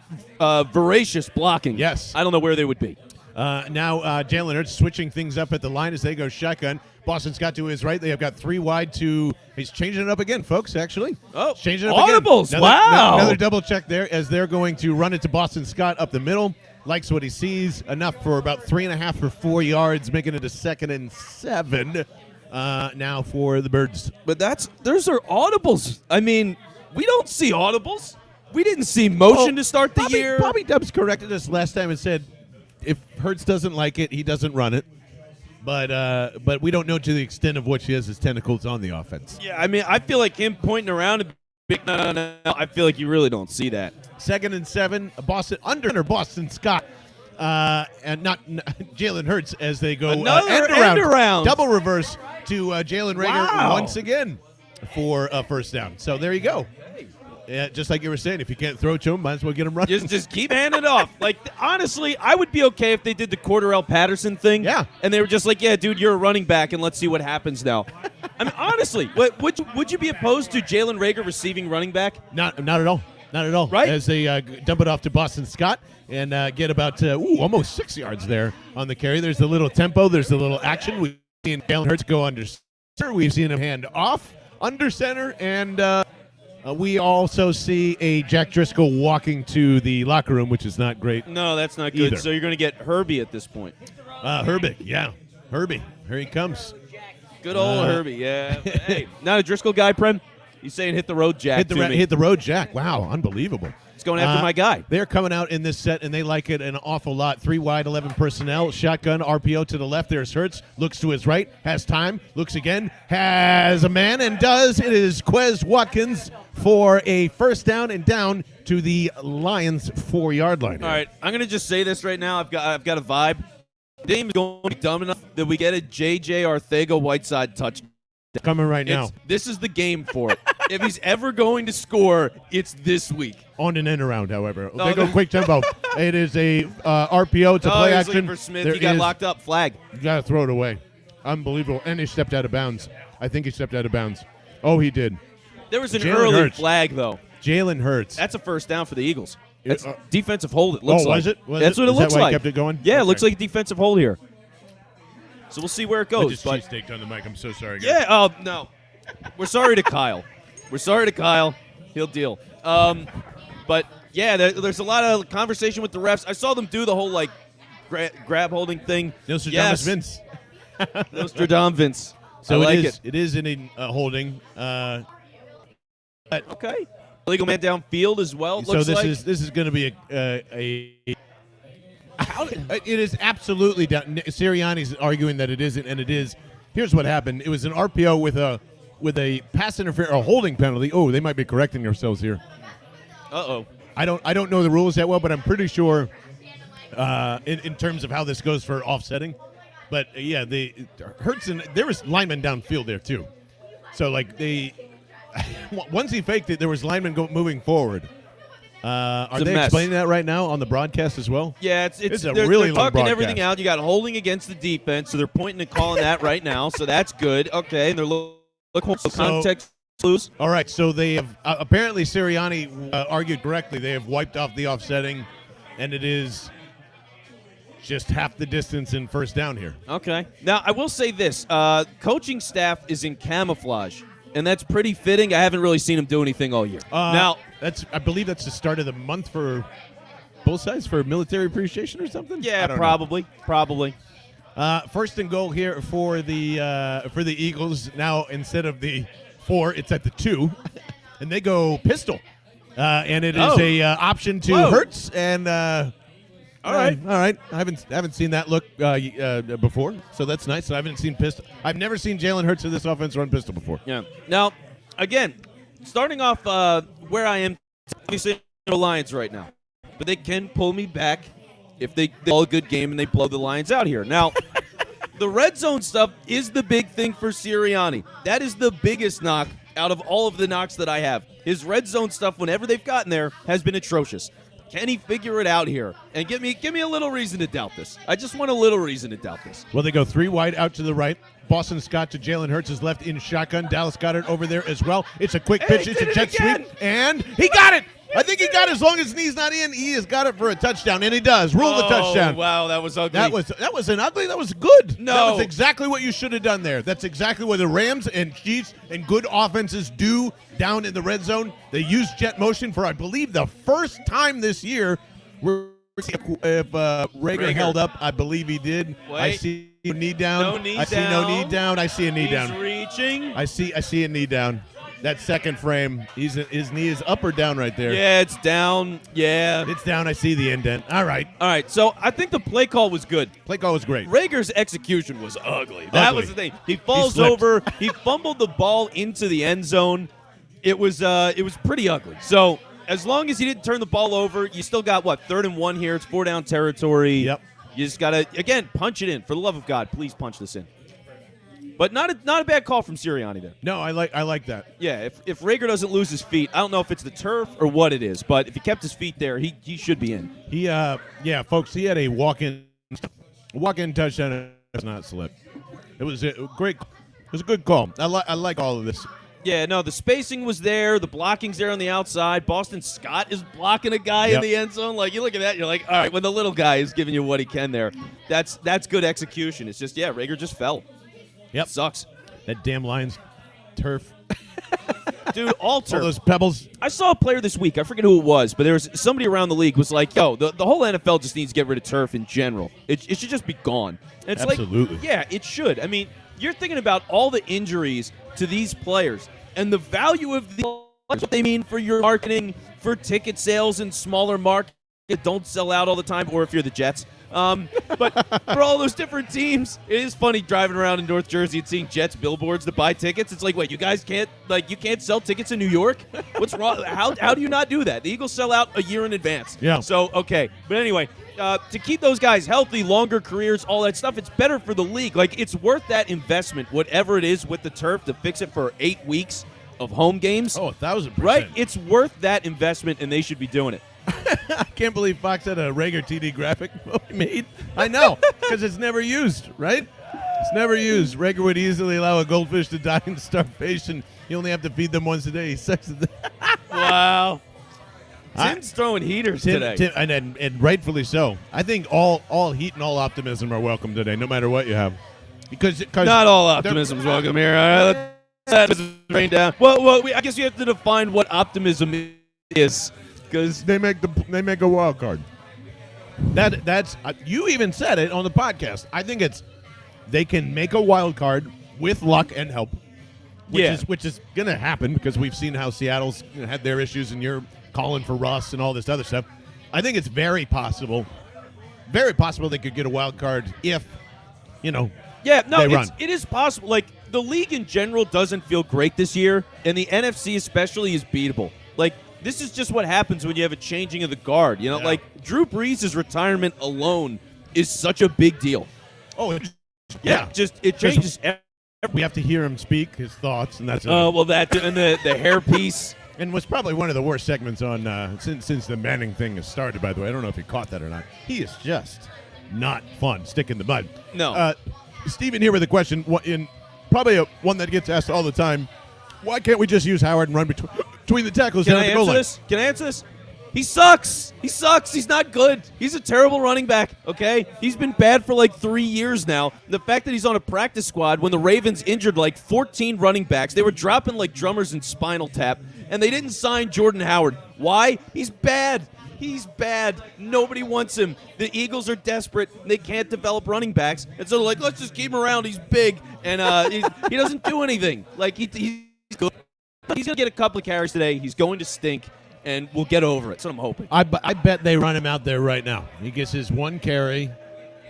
voracious blocking, yes, I don't know where they would be. Now Jalen Hurts switching things up at the line as they go shotgun. Boston Scott to his right. They have got 3 wide to. He's changing it up again, folks. Actually, changing it up audibles. Again. Wow. Another double check there as they're going to run it to Boston Scott up the middle. Likes what he sees. Enough for about 3.5 for 4 yards, making it a 2nd and 7. Now for the Birds. But those are audibles. I mean, we don't see audibles. We didn't see motion to start the year. Bobby Dubs corrected us last time and said if Hurts doesn't like it, he doesn't run it. But we don't know to the extent of what she has his tentacles on the offense. Yeah, I mean, I feel like him pointing around and no, I feel like you really don't see that. 2nd and 7, Boston Scott. And not Jalen Hurts as they go end around. Double reverse to Jalen Reagor once again for a first down. So there you go. Yeah, just like you were saying, if you can't throw to him, might as well get him running. Just keep handing it off. Like, honestly, I would be okay if they did the Cordarrelle Patterson thing. Yeah. And they were just like, yeah, dude, you're a running back, and let's see what happens now. I mean, honestly, would you be opposed to Jalen Reagor receiving running back? Not at all. Not at all. Right? As they dump it off to Boston Scott and get about almost 6 yards there on the carry. There's the little tempo. There's the little action. We've seen Jalen Hurts go under center. We've seen him hand off under center. And we also see a Jack Driscoll walking to the locker room, which is not great. No, that's not good. Either. So you're going to get Herbie at this point. Herbie, yeah. Herbie. Here he comes. Good old Herbie, yeah. Hey, not a Driscoll guy, Prem? He's saying hit the road, Jack. Hit the road, Jack. Wow, unbelievable. He's going after my guy. They're coming out in this set, and they like it an awful lot. 3 wide, 11 personnel. Shotgun, RPO to the left. There's Hurts. Looks to his right. Has time. Looks again. Has a man and does. It is Quez Watkins for a first down and down to the Lions 4-yard line. All right, I'm gonna just say this right now. I've got a vibe. Game is going to be dumb enough that we get a J.J. Arcega-Whiteside touch. Coming right now. This is the game for it. If he's ever going to score, it's this week. On an end around, however. No, They go quick tempo. It is a RPO. It's a play he was action. looking for Smith. There He got is- locked up. Flag. You got to throw it away. Unbelievable. And he stepped out of bounds. I think he stepped out of bounds. Oh, he did. There was an Jalen early Hurts. flag, though. Jalen Hurts. That's a first down for the Eagles. That's Uh, defensive hold, it looks oh, like. was it? Was That's it? what it Is that looks why he like. kept it going? Yeah, it Okay. looks like a defensive hold here. So we'll see where it I goes. just But cheesesteaked on the mic. I'm so sorry, guys. yeah, oh, no. We're sorry to Kyle. We're sorry to Kyle. He'll deal. But, yeah, there's a lot of conversation with the refs. I saw them do the whole, like, grab holding thing. Nostradamus Vince. Nostradamus Vince. So I like it is in a holding. Okay. Illegal man downfield as well, it So looks this like. is going to be it is absolutely down. Sirianni's arguing that it isn't, and it is. Here's what happened. It was an RPO with a pass interference, a holding penalty. Oh, they might be correcting themselves here. Uh-oh. I don't know the rules that well, but I'm pretty sure in terms of how this goes for offsetting. But yeah, Hurts and there was linemen downfield there too. So like once he faked it, there was linemen moving forward. Are a they mess. explaining that right now on the broadcast as well? Yeah, it's a they're, really they're long talking everything broadcast. out. You got holding against the defense, so they're pointing and calling that right now. So that's good. Okay, and they're looking for context clues. All right, so they have apparently Sirianni argued correctly. They have wiped off the offsetting, and it is just half the distance in first down here. Okay. Now I will say this: coaching staff is in camouflage, and that's pretty fitting. I haven't really seen them do anything all year. Now I believe that's the start of the month for both sides for military appreciation or something. yeah, I don't probably. know. First and goal here for the Eagles. Now instead of the 4, it's at the 2, and they go pistol, and it is a option to Whoa. Hurts. And All right. all right. I haven't seen that look before, so that's nice. I haven't seen pistol. I've never seen Jalen Hurts in this offense run pistol before. Yeah. Now, again, starting off where I am, obviously the Lions right now, but they can pull me back if they play a good game and they blow the Lions out here. Now, the red zone stuff is the big thing for Sirianni. That is the biggest knock out of all of the knocks that I have. His red zone stuff, whenever they've gotten there, has been atrocious. Can he figure it out here? And give me a little reason to doubt this. I just want a little reason to doubt this. Well, they go 3 wide out to the right. Boston Scott to Jalen Hurts' left in shotgun. Dallas Goedert over there as well. It's a quick pitch. he It's a did it jet again. sweep. And he got it. I think he got it as long as his knee's not in. He has got it for a touchdown, and he does. Rule the touchdown. Wow, that was ugly. That wasn't ugly. That was good. No. That was exactly what you should have done there. That's exactly what the Rams and Chiefs and good offenses do down in the red zone. They use jet motion for, I believe, the first time this year. If Rager held up, I believe he did. Wait. I see a knee down. No knee I see down. no knee down. I see a knee He's down. reaching. I see a knee down. That second frame, his knee is up or down right there. Yeah, it's down. Yeah. It's down. I see the indent. All right. All right, so I think the play call was good. Play call was great. Rager's execution was ugly. That Ugly. was the thing. He falls slipped. over. He fumbled the ball into the end zone. It was pretty ugly. So as long as he didn't turn the ball over, you still got, 3rd and 1 here. It's 4-down territory. Yep. You just got to, again, punch it in. For the love of God, please punch this in. But not a bad call from Sirianni there. No, I like that. Yeah, if Rager doesn't lose his feet, I don't know if it's the turf or what it is, but if he kept his feet there, he should be in. He folks, he had a walk-in touchdown. It does not slip. It was a great. It was a good call. I like all of this. Yeah, no, the spacing was there. The blocking's there on the outside. Boston Scott is blocking a guy in Yep. the end zone. Like, you look at that, you're like, all right, when the little guy is giving you what he can there, that's good execution. It's just, Rager just fell. Yep. Sucks. That damn Lions turf. Dude, all All turf. those pebbles. I saw a player this week. I forget who it was, but there was somebody around the league was like, yo, the whole NFL just needs to get rid of turf in general. It should just be gone. And it's Absolutely. like, yeah, it should. I mean, you're thinking about all the injuries to these players and the value of what they mean for your marketing, for ticket sales in smaller markets that don't sell out all the time, or if you're the Jets. But for all those different teams, it is funny driving around in North Jersey and seeing Jets billboards to buy tickets. It's like, wait, you guys can't sell tickets in New York? What's wrong? How do you not do that? The Eagles sell out a year in advance. Yeah. So, okay. But anyway, to keep those guys healthy, longer careers, all that stuff, it's better for the league. Like, it's worth that investment, whatever it is with the turf, to fix it for 8 weeks of home games. Oh, 1,000%. Right? It's worth that investment, and they should be doing it. I can't believe Fox had a Rager TD graphic made. I know, because it's never used, right? It's never used. Rager would easily allow a goldfish to die in starvation. You only have to feed them once a day. He sucks at that. Wow. Tim's throwing heaters today. And rightfully so. I think all heat and all optimism are welcome today, no matter what you have. Because not all optimism's welcome here. All right, let's rain down. Well, I guess you have to define what optimism is, because they make a wild card. That's you even said it on the podcast. I think they can make a wild card with luck and help, which is gonna happen because we've seen how Seattle's had their issues, and you're calling for Russ and all this other stuff. I think it's very possible they could get a wild card if, they run. It is possible. Like, the league in general doesn't feel great this year, and the NFC especially is beatable. Like, this is just what happens when you have a changing of the guard. Like, Drew Brees' retirement alone is such a big deal. Oh, it changes. We have to hear him speak his thoughts, and that's it. That and the hairpiece. And was probably one of the worst segments on since the Manning thing has started, by the way. I don't know if you caught that or not. He is just not fun, stick in the mud. No. Steven here with a question, probably one that gets asked all the time. Why can't we just use Howard and run between the tackles down the goal line? Can I answer this? He sucks. He's not good. He's a terrible running back, okay? He's been bad for like 3 years now. The fact that he's on a practice squad when the Ravens injured like 14 running backs, they were dropping like drummers in Spinal Tap, and they didn't sign Jordan Howard. Why? He's bad. He's bad. Nobody wants him. The Eagles are desperate. They can't develop running backs. And so they're like, let's just keep him around. He's big, and he doesn't do anything. Like, he's good. He's going to get a couple of carries today. He's going to stink, and we'll get over it. That's what I'm hoping. I bet they run him out there right now. He gets his one carry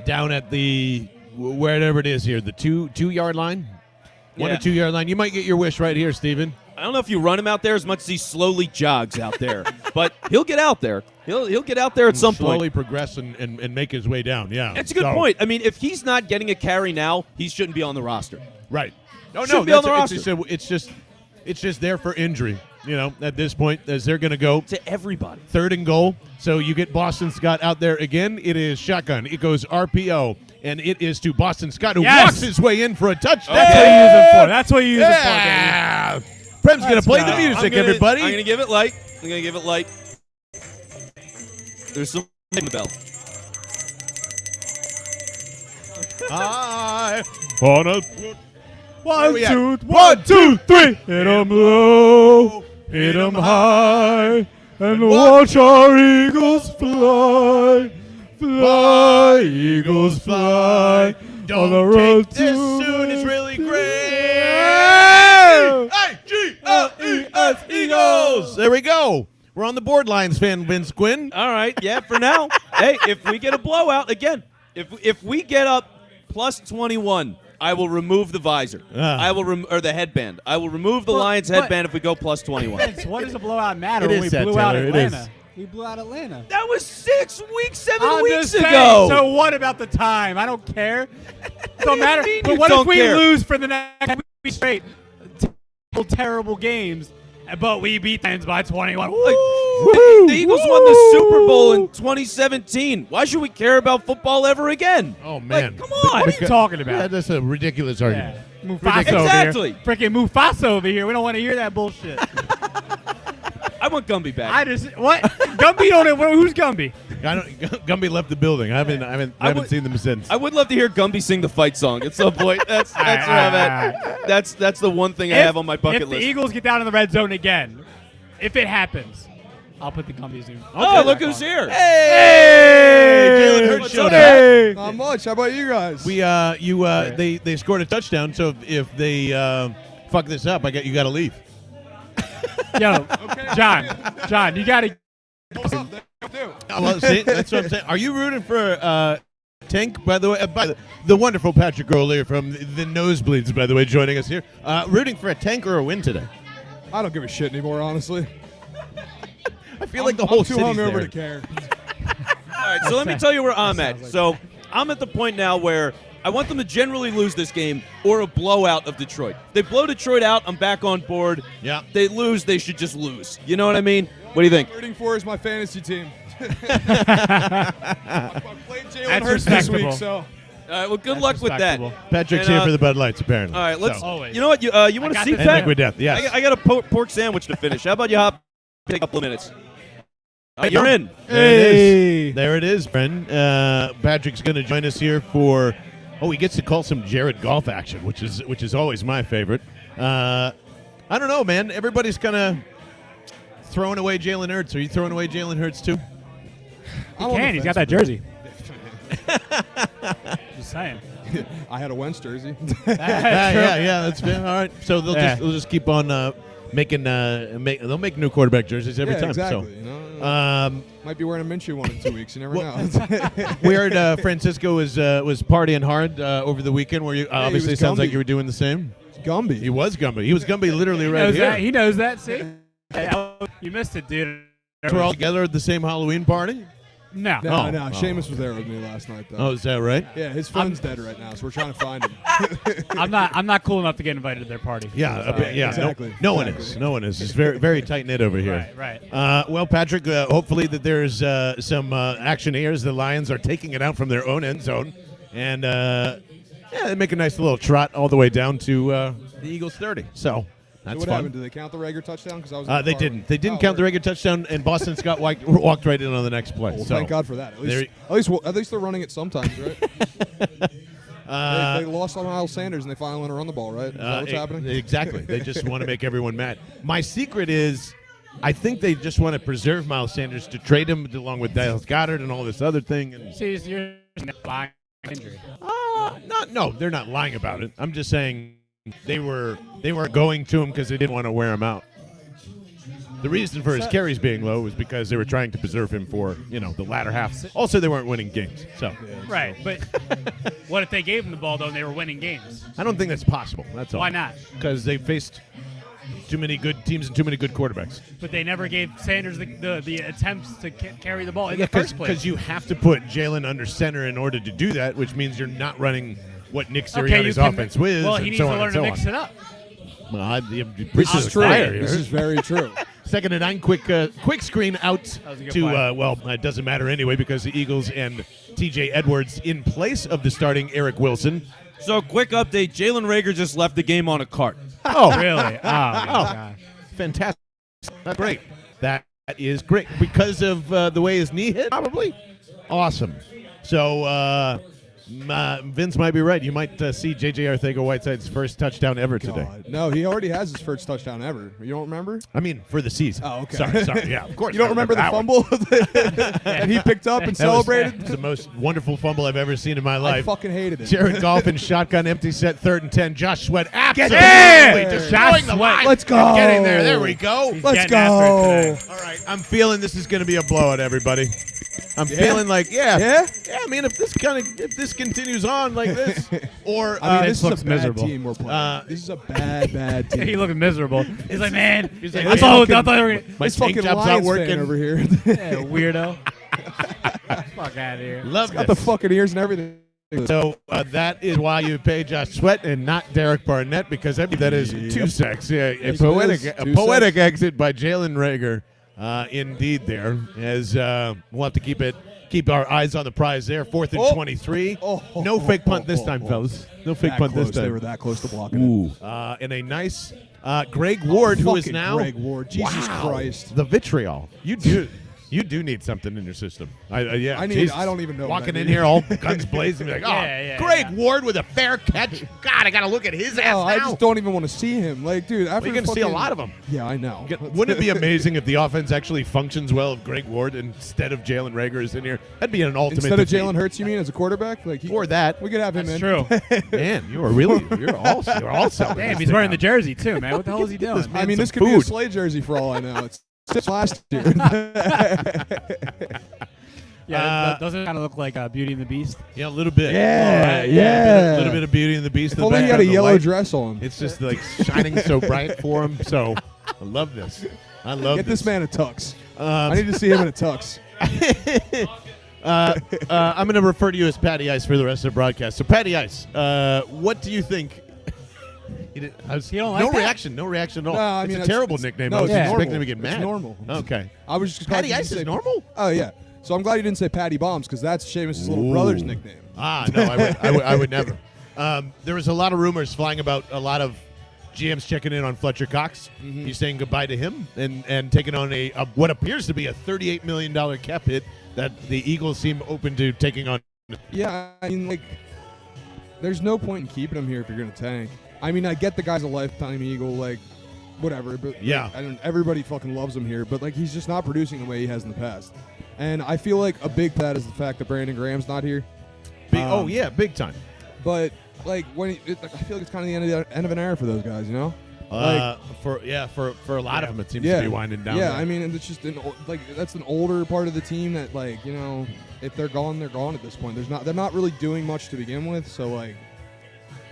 down at the, wherever it is here, the 2-yard line. 1 or 2 yard line. You might get your wish right here, Steven. I don't know if you run him out there as much as he slowly jogs out there, but he'll get out there. He'll get out there at some point. Slowly progress and make his way down. Yeah, that's a good point. I mean, if he's not getting a carry now, he shouldn't be on the roster. Right. Shouldn't be on the roster. It's just there for injury. At this point, as they're going to go to everybody. 3rd and goal. So you get Boston Scott out there again. It is shotgun. It goes RPO, and it is to Boston Scott, who walks his way in for a touchdown. That's what you use it for. That's what you use it for, baby. Prem's going to play the music, everybody. I'm going to give it light. There's some in the bell. I wanna put 1, 2, 3. Hit 'em low, hit 'em high, and watch our Eagles fly. Fly, Eagles fly. Don't on the road take this to soon. It's really great. Eagles. Eagles. There we go. We're on the board lines, fan Vince Quinn. All right, yeah, for now. Hey, if we get a blowout, again, if we get up plus 21, I will remove the visor. Or the headband. I will remove the Lions headband if we go plus 21. Vince, what does a blowout matter when we blew out Atlanta? We blew out Atlanta. That was 7 weeks ago. So what about the time? I don't care. Don't matter. But what don't if we care? lose for the next week straight? Terrible games, but we beat them by 21. The Eagles won the Super Bowl in 2017. Why should we care about football ever again? Oh, man. Come on. What are you talking about? Yeah, that's a ridiculous argument. Yeah. Mufasa Exactly. over here. Freaking Mufasa over here. We don't want to hear that bullshit. I want Gumby back. What? Gumby don't. Who's Gumby? Gumby left the building. I haven't seen them since. I would love to hear Gumby sing the fight song at some point. That's where I'm at. That's the one thing I have on my bucket list. If the Eagles get down in the red zone again, if it happens, I'll put the Gumby zoom. Oh, look who's here! Hey, Jalen Hurts showed up. Not much. How about you guys? They scored a touchdown. So if they fuck this up, you got to leave. Yo, John, you got to. Well, see, that's what I'm saying. Are you rooting for tank, by the way, by the wonderful Patrick O'Leary from the Nosebleeds, by the way, joining us here. Rooting for a tank or a win today? I don't give a shit anymore, honestly. I feel like the whole I'm too city's hungover there. to care. All right, so let me tell you where I'm at. So I'm at the point now where I want them to generally lose this game or a blowout of Detroit. They blow Detroit out, I'm back on board. Yeah. They lose, they should just lose. You know what I mean? What do you think? Rooting for is my fantasy team. I played Jalen That's Hurts this week, respectable. so All right, well, good luck with that. respectable. Patrick's And, here for the Bud Lights, apparently. All right, let's. So. Always. You know what? You want to got see this. And Liquid Death, yes. I got a pork sandwich to finish. How about you hop? Take a couple of minutes. All right, you're in. There it is, friend. Patrick's going to join us here for. Oh, he gets to call some Jared golf action, which is always my favorite. I don't know, man. Everybody's kind of throwing away Jalen Hurts. Are you throwing away Jalen Hurts too? He can. He's got that jersey. Just saying. I had a Wentz jersey. Yeah, that's fair. All right. So they'll just keep on making they'll make new quarterback jerseys every Yeah, time. exactly. So. You know? Might be wearing a Minshew one in 2 weeks. You never know. We heard Francisco was partying hard over the weekend. Where you obviously was sounds like Gumby. you were doing the same. Gumby. He was Gumby. He was Gumby literally right knows here. that. He knows that. See, you missed it, dude. We're all together at the same Halloween party. No. No, Oh. no. Oh. Seamus was there with me last night, though. Oh, is that right? Yeah, his phone's dead right now, so we're trying to find him. I'm not cool enough to get invited to their party. Yeah, a bit, yeah. Exactly. No one Exactly. is. No one is. It's very, very tight knit over here. Right. Well, Patrick, hopefully that there's some action here as the Lions are taking it out from their own end zone, and they make a nice little trot all the way down to the Eagles 30. So that's So what fun. happened? Did they count the regular touchdown? Because I was. in the They car. didn't. They didn't Oh, count the right. regular touchdown, and Boston Scott walked right in on the next play. Well, so thank God for that. there- At least they're running it sometimes, right? They lost on Miles Sanders and they finally want to run the ball, right? Is that what's happening? Exactly. They just want to make everyone mad. My secret is, I think they just want to preserve Miles Sanders to trade him along with Dallas Goddard and all this other thing. And See, you're lying injury. no, they're not lying about it. I'm just saying they were going to him because they didn't want to wear him out. The reason for his carries being low was because they were trying to preserve him for the latter half. Also, they weren't winning games. So Right, but what if they gave him the ball though and they were winning games? I don't think that's possible. That's all. Why not? Because they faced too many good teams and too many good quarterbacks. But they never gave Sanders the attempts to carry the ball in the first place. Because you have to put Jalen under center in order to do that, which means you're not running what Nick Sirianni's offense with. Well, and he needs so to on learn and to so mix on. it up. Well, This is true. fire This here. is very true. Second and 9, quick screen out was a good to play. it doesn't matter anyway because the Eagles and T.J. Edwards in place of the starting Eric Wilson. So, quick update: Jalen Reagor just left the game on a cart. Oh, Really? Oh, my God. fantastic! That's great. That is great because of the way his knee hit. Probably awesome. So Vince might be right. You might see J.J. Arcega-Whiteside's first touchdown ever today. God. No, he already has his first touchdown ever. You don't remember? I mean, for the season. Oh, okay. Sorry. Yeah, of course. You don't I remember the that one. fumble that he picked up and That was celebrated? the most wonderful fumble I've ever seen in my I life. fucking hated it. Jared Goff in shotgun empty set, 3rd and 10. Josh Sweat absolutely there! destroying Josh the Sweat. line. Let's go. Getting there. There we go. He's Let's getting after it go. today. All right, I'm feeling this is going to be a blowout, everybody. I'm Yeah? feeling like, Yeah? I mean, if this continues on like this, or I mean, Vince this is looks a bad miserable. team we're playing. This is a bad team. He looked miserable. He's like, man. He's I like, thought "Man, they were gonna. my This tank fucking top's Lions not fan working over here. Yeah, weirdo. Fuck out of here. Love Got the this. fucking ears and everything. So that is why you pay Josh Sweat and not Derek Barnett because that is 2 sacks. Yeah, a Yes, poetic, it is. a 2 poetic sacks. exit by Jalen Reagor. Indeed, there as we'll have to keep our eyes on the prize there. 4th and 23. No fake punt this time, fellas. No fake punt this They time. were that close to blocking it. And a nice Greg Ward, who is Fucking now Greg Ward. Jesus Wow. Christ. The vitriol. You do need something in your system. Yeah, I need- Jesus. I don't even know what Walking I in need. here all guns blazing, be like, oh, Yeah, Greg yeah. Ward with a fair catch. God, I got to look at his ass Oh, I now. just don't even want to see him. Like, dude, after We're going to see a fucking- lot of them. Yeah, I know. Wouldn't it be amazing if the offense actually functions well if Greg Ward instead of Jalen Reagor is in here? That'd be an ultimate Instead of defeat. Jalen Hurts, you mean, as a quarterback? Like Or that. We could have him That's in. true. Man, you're all selling Damn, this he's thing wearing the out. jersey too, man. What the hell is he doing? I mean, some this could be a food. Slay jersey for all I know. It's since last year. Yeah, doesn't it kind of look like Beauty and the Beast? Yeah, a little bit. Yeah, A little bit of Beauty and the Beast. If in the only he had a background, the yellow light. dress on. It's just like shining so bright for him. So I love this. I love Get this man a tux. Um, I need to see him in a tux. I'm going to refer to you as Patty Ice for the rest of the broadcast. So, Patty Ice, what do you think? You don't like no that? reaction. No reaction at all. No, I mean, it's a terrible nickname. I was it's expecting normal. him to get mad. It's normal. Okay. I was just glad Patty you didn't Ice is say- normal? Oh yeah. So I'm glad you didn't say Patty Bombs because that's Sheamus' little brother's nickname. Ah, no, I would never. There was a lot of rumors flying about a lot of GMs checking in on Fletcher Cox. He's saying goodbye to him and taking on a what appears to be a $38 million cap hit that the Eagles seem open to taking on. Yeah, I mean, like, there's no point in keeping him here if you're gonna tank. I mean, I get the guy's a lifetime Eagle, like, whatever. But Yeah. like, and everybody fucking loves him here. But like, he's just not producing the way he has in the past. And I feel like a big part is the fact that Brandon Graham's not here. Oh yeah, big time. But like when I feel like it's kind of the end of an era for those guys, you know? For a lot of them, it seems Yeah, to be winding down. Yeah, there. I mean, and it's just that's an older part of the team that, like, you know, if they're gone, they're gone at this point. They're not really doing much to begin with. So like,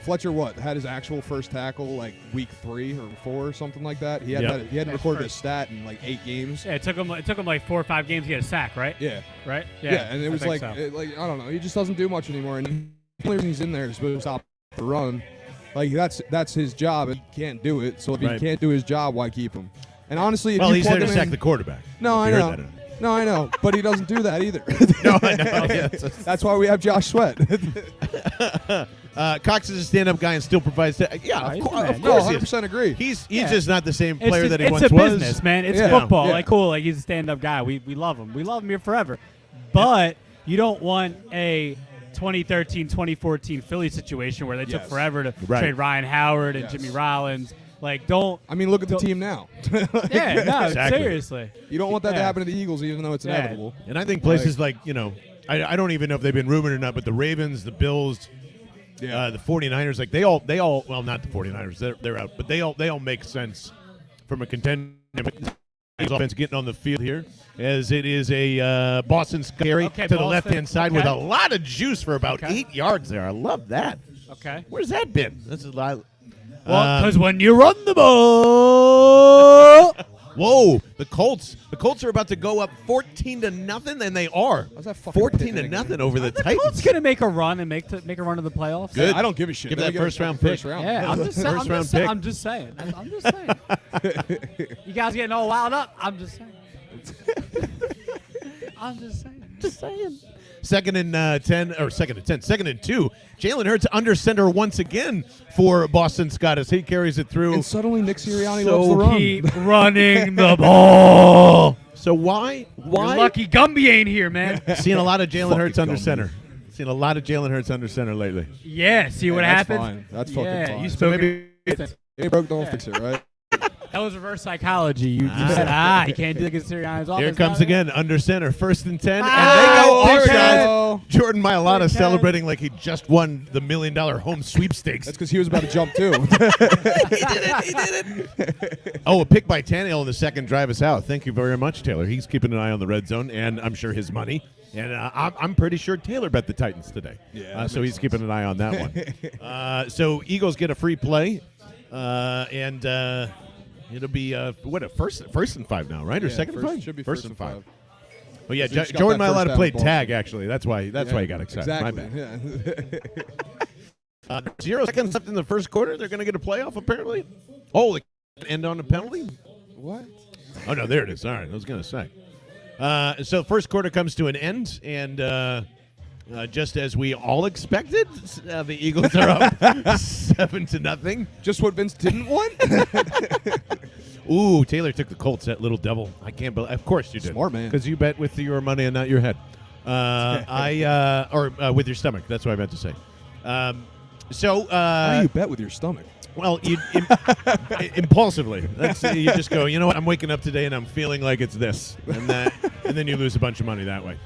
Fletcher had his actual first tackle like week 3 or 4 or something like that. He hadn't recorded a stat in like 8 games. Yeah, it took him like 4 or 5 games to get a sack, right? Yeah, Right? yeah, and it was I like think so. I don't know. He just doesn't do much anymore. And the only reason he's in there is to stop the run. Like that's his job, and he can't do it. So if Right. he can't do his job, why keep him? And honestly, if well, you he's plug there to him sack in, the quarterback. No, I You heard know. that. No, I know, but he doesn't do that either. No, I know. Yeah. That's why we have Josh Sweat. Cox is a stand-up guy and still provides. Yeah, he's of the man. course No, he is. 100% agree. He's Yeah. just not the same It's player just- that he it's once a was. business, man. It's Yeah. football. Yeah. Like, cool. Like, he's a stand-up guy. We love him. We love him here forever. But you don't want a 2013, 2014 Philly situation where they took Yes. forever to Right. trade Ryan Howard and Yes. Jimmy Rollins. Like, don't. I mean, look at the team now. Yeah, no, Exactly. seriously. You don't want that to Yeah. happen to the Eagles, even though it's Yeah. inevitable. And I think places like, I don't even know if they've been rumored or not, but the Ravens, the Bills, the 49ers, like they all well, not the 49ers, they're out, but they all make sense from a contender. Offense getting on the field here, as it is a Boston scary Okay, to the Boston. left-hand side Okay. with a lot of juice for about Okay. 8 yards there. I love that. Okay. Where's that been? This is Well, because when you run the ball. whoa, the Colts are about to go up 14-0, and they are How's that fucking 14-0 over the The Titans. Colts going to make a run and make a run to the playoffs? Good. I don't give a shit. Give They that get a first-round first pick. round. Yeah, I'm just saying. First round pick. I'm just saying. I'm just saying. You guys getting all wound up? I'm just saying. I'm just saying. Just saying. Second and 10, or second and 10, second and 2. Jalen Hurts under center once again for Boston Scott as he carries it through. And suddenly Nick Sirianni So loves the run. Keep running the ball. So why? You're lucky Gumby ain't here, man. Seeing a lot of Jalen Hurts under Gumby. center. Seen a lot of Jalen Hurts under center lately. Yeah, see what that's happens? fine. That's fucking yeah, fine. You So spoke maybe Hey, broke, don't fix it, right? that was reverse psychology. You said, he can't do it against Sirianni's offense. Here comes now. again under center, first and 10, Ah, and they go Big offside. Oh, Jordan Mailata Big celebrating like he just won the $1 million home sweepstakes. that's because he was about to jump too. He did it. Oh, a pick by Tannehill in the second drive us out. Thank you very much, Taylor. He's keeping an eye on the red zone, and I'm sure his money. And I'm pretty sure Taylor bet the Titans today. Yeah, So that he's makes keeping an eye on that one. So Eagles get a free play, and it'll be first and 5 now, right? Or Yeah, second first- and 5? should be first first and and 5. Oh yeah, So he just got Jordan that first Mailata down played ball. tag actually. That's why he got excited. Exactly. My bad. Yeah. 0 seconds left in the first quarter. They're going to get a playoff apparently. Oh, they end on a penalty. What? Oh no, there it is. All right, I was going to say. So first quarter comes to an end, and just as we all expected, the Eagles are up 7-0. Just what Vince didn't want? Ooh, Taylor took the Colts. That little devil. I can't believe. Of course you did. Smart man. Because you bet with your money and not your head. With your stomach. That's what I meant to say. How do you bet with your stomach? Well, you impulsively. You just go, you know what? I'm waking up today and I'm feeling like it's this, and then you lose a bunch of money that way.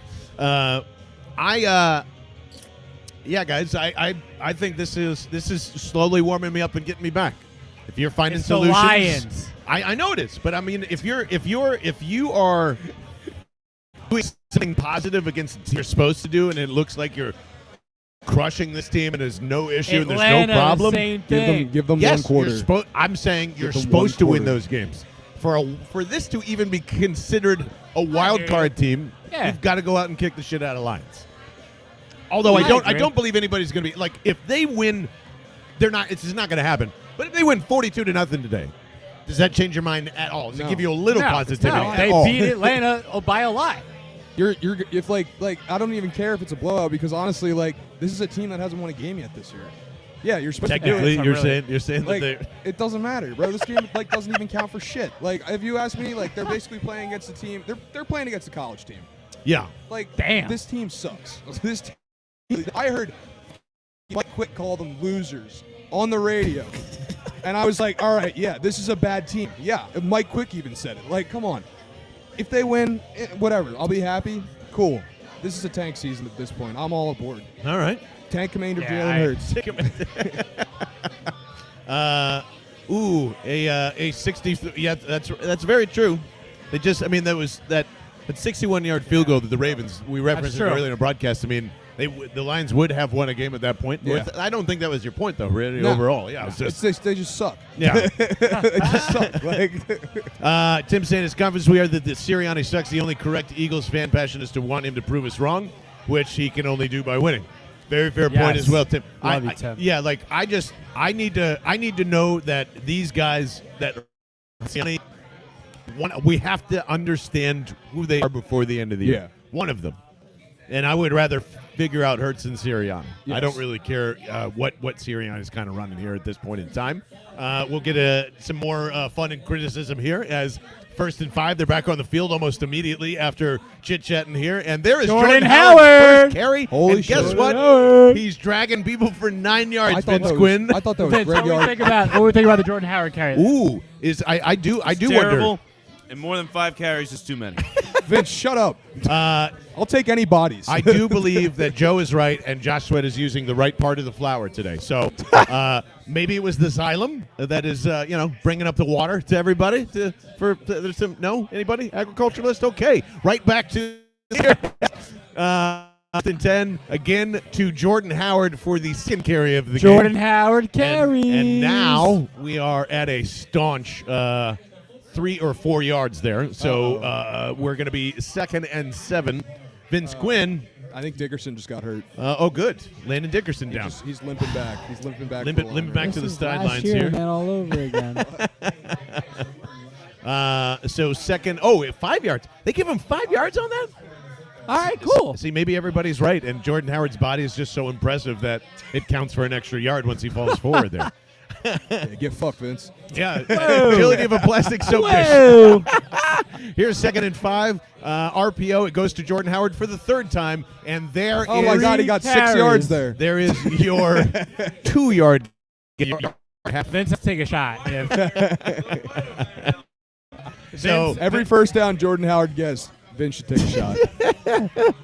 Yeah, guys, I think this is slowly warming me up and getting me back. If you're finding It's the solutions, Lions. I know it is, but I mean, if you are doing something positive against what you're supposed to do, and it looks like you're crushing this team and there's no issue and there's no Atlanta, problem. the same thing. Give them Yes, one quarter. I'm saying you're Give them supposed to one win quarter. those games. For this to even be considered a wild card team, Yeah. you've got to go out and kick the shit out of Lions. Although I I agree. don't believe anybody's going to be like, if they win, it's just not going to happen. But if they win 42-0 today, does that change your mind at all? Does it No. give you a little positivity? No, at they all? beat Atlanta by a lot. You're if like I don't even care if it's a blowout because honestly, like this is a team that hasn't won a game yet this year. Yeah, you're supposed to do Technically, it. you're saying Like that it doesn't matter, bro. This game like doesn't even count for shit. Like if you ask me, like they're basically playing against the team. They're playing against the college team. yeah. Like Damn. this team sucks. This team, I heard Mike Quick call them losers on the radio, and I was like, all right, yeah, this is a bad team. Yeah, Mike Quick even said it. Like, come on. If they win, whatever, I'll be happy. Cool. This is a tank season at this point. I'm all aboard. All right. Tank Commander Yeah, Jalen Hurts. A 60. Yeah, that's very true. They just, I mean, that 61-yard field goal that the Ravens, we referenced it true. earlier in the broadcast. I mean, the Lions would have won a game at that point. Yeah. I don't think that was your point, though, really, No. overall. Yeah, it was just, They just suck. yeah. They just suck. Like, Tim saying his conference we are that the Sirianni sucks. The only correct Eagles fan passion is to want him to prove us wrong, which he can only do by winning. Very fair point Yes. as well, Tim. Love you, Tim. Yeah, like I need to know that these guys that we have to understand who they are before the end of the year. Yeah. One of them. And I would rather figure out Hurts and Sirianni. Yes. I don't really care what Sirianni is kind of running here at this point in time. We'll get some more fun and criticism here as 1st and 5. They're back on the field almost immediately after chit-chatting here. And there is Jordan Howard's Howard. first carry. Holy and guess shit. what? Howard. He's dragging people for 9 yards, I thought Vince that was- Quinn. I thought that was Vince, Greg what do we Yard. think about the Jordan Howard carry? Ooh, I do Terrible. wonder. And more than 5 carries is too many. Vince, shut up. I'll take any bodies. I do believe that Joe is right and Josh Sweat is using the right part of the flour today. So maybe it was the xylem that is, bringing up the water to everybody. There's some anybody agriculturalist? Okay, right back to here. 10 again to Jordan Howard for the second carry of the Jordan game. Howard carries. And now we are at a staunch 3 or 4 yards there. So we're going to be 2nd and 7. Vince Quinn. I think Dickerson just got hurt. Good. Landon Dickerson down. He's limping back. He's limping back. Limping back to the sidelines year, here. man, all over again. So second. 5 yards. They give him 5 yards on that? All right, cool. See, maybe everybody's right, and Jordan Howard's body is just so impressive that it counts for an extra yard once he falls forward there. Yeah, get fucked, Vince. Yeah, agility of a plastic soap dish. Whoa. Here's 2nd and 5. RPO. It goes to Jordan Howard for the 3rd time, and there Oh my is God, he got 6 carries. yards there. there is your 2-yard. Vince, let's take a shot. So Every first down Jordan Howard gets, Vince should take a shot.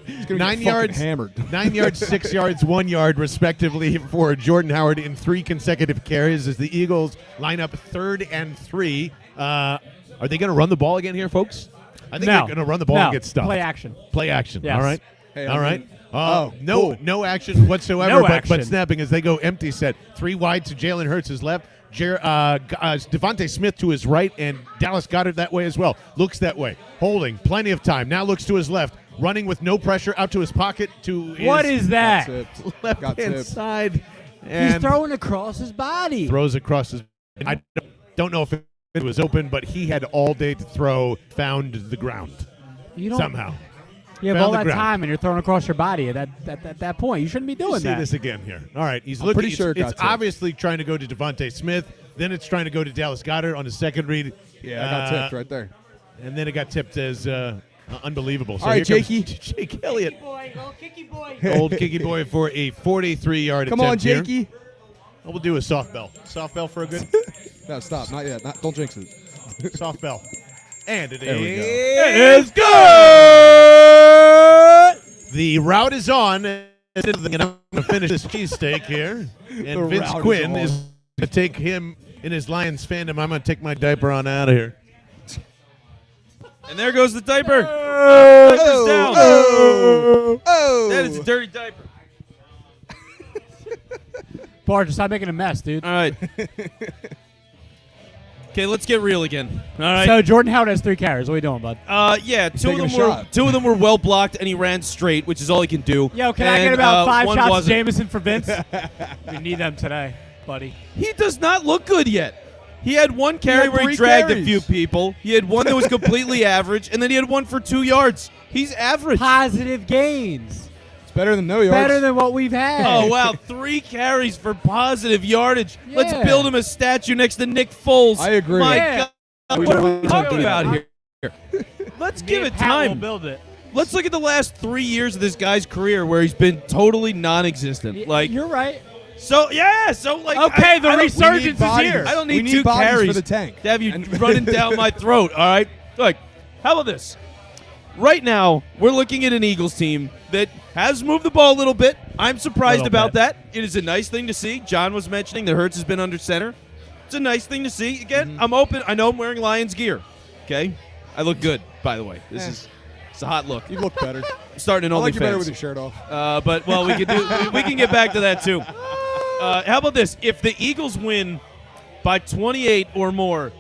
He's gonna 9 get yards, fucking hammered. 9 yards, 6 yards, 1 yard, respectively, for Jordan Howard in 3 consecutive carries as the Eagles line up 3rd and 3. Are they going to run the ball again here, folks? I think they're going to run the ball and get stuffed. Play action. Play action. Yes. All right. Hey, All right. cool. No action whatsoever, No but action. snapping as they go empty set. 3 wide to Jalen Hurts his left. Devontae Smith to his right, and Dallas Goedert that way as well. Looks that way. Holding. Plenty of time. Now looks to his left. Running with no pressure out to his pocket to What his is that? Tipped. left Got hand tipped. side. He's And throwing across his body. throws across his. I don't know if it was open, but he had all day to throw. Found the ground You don't. somehow. You have Found all the that ground. time, and you're throwing across your body at that point. You shouldn't be doing See that. this again here. All right, he's I'm looking. pretty sure it got it's tipped. obviously trying to go to Devontae Smith. Then it's trying to go to Dallas Goedert on his second read. Yeah, I got tipped right there. And then it got tipped as unbelievable. So All right, here comes Jakey. Jake Elliott, Boy, go kicky boy. old kicky boy for a 43-yard Come on, attempt here. Jakey. Well, we'll do a soft bell. Soft bell for a good No, stop. Not yet. Don't jinx it. soft bell. And it There we go. is good. The route is on. And I'm going to finish this cheesesteak here. The And Vince route is Quinn on. is going to take him in his Lions fandom. I'm going to take my diaper on out of here. And there goes the diaper. this down. That is a dirty diaper. Bart, stop making a mess, dude. All right. Okay, let's get real again. All right. So Jordan Howard has 3 carries. What are we doing, bud? Yeah, taking a shot. two of them were well blocked, and he ran straight, which is all he can do. Yo, can I And, get about 5 one shots wasn't. Jameson for Vince? We need them today, buddy. He does not look good yet. He had one carry had where he 3 dragged a carries. few people. He had one that was completely average, and then he had one for 2 yards. He's average. Positive gains. It's better than no yards. Better than what we've had. Oh, wow. 3 carries for positive yardage. Let's Yeah. build him a statue next to Nick Foles. I agree. My Yeah. God. We What are don't we talking do about that. here? Let's Me give and it Pat will time. build it. Let's look at the last 3 years of this guy's career where he's been totally non-existent. Like, You're right. so yeah, so like, Okay, the I don't- resurgence we need is bodies. here. I don't We need need 2 bodies for carries the tank. to have you And- running down my throat. All right, look, how about this? Right now, we're looking at an Eagles team that has moved the ball a little bit. I'm surprised Little about bit. that. It is a nice thing to see. John was mentioning that Hurts has been under center. It's a nice thing to see. Again, I'm open. I know I'm wearing Lions gear. Okay, I look good, by the way. It's a hot look. You look better. I'm starting an I like you better OnlyFans. with your shirt off. But well, we can do. we can get back to that too. How about this? If the Eagles win by 28 or more,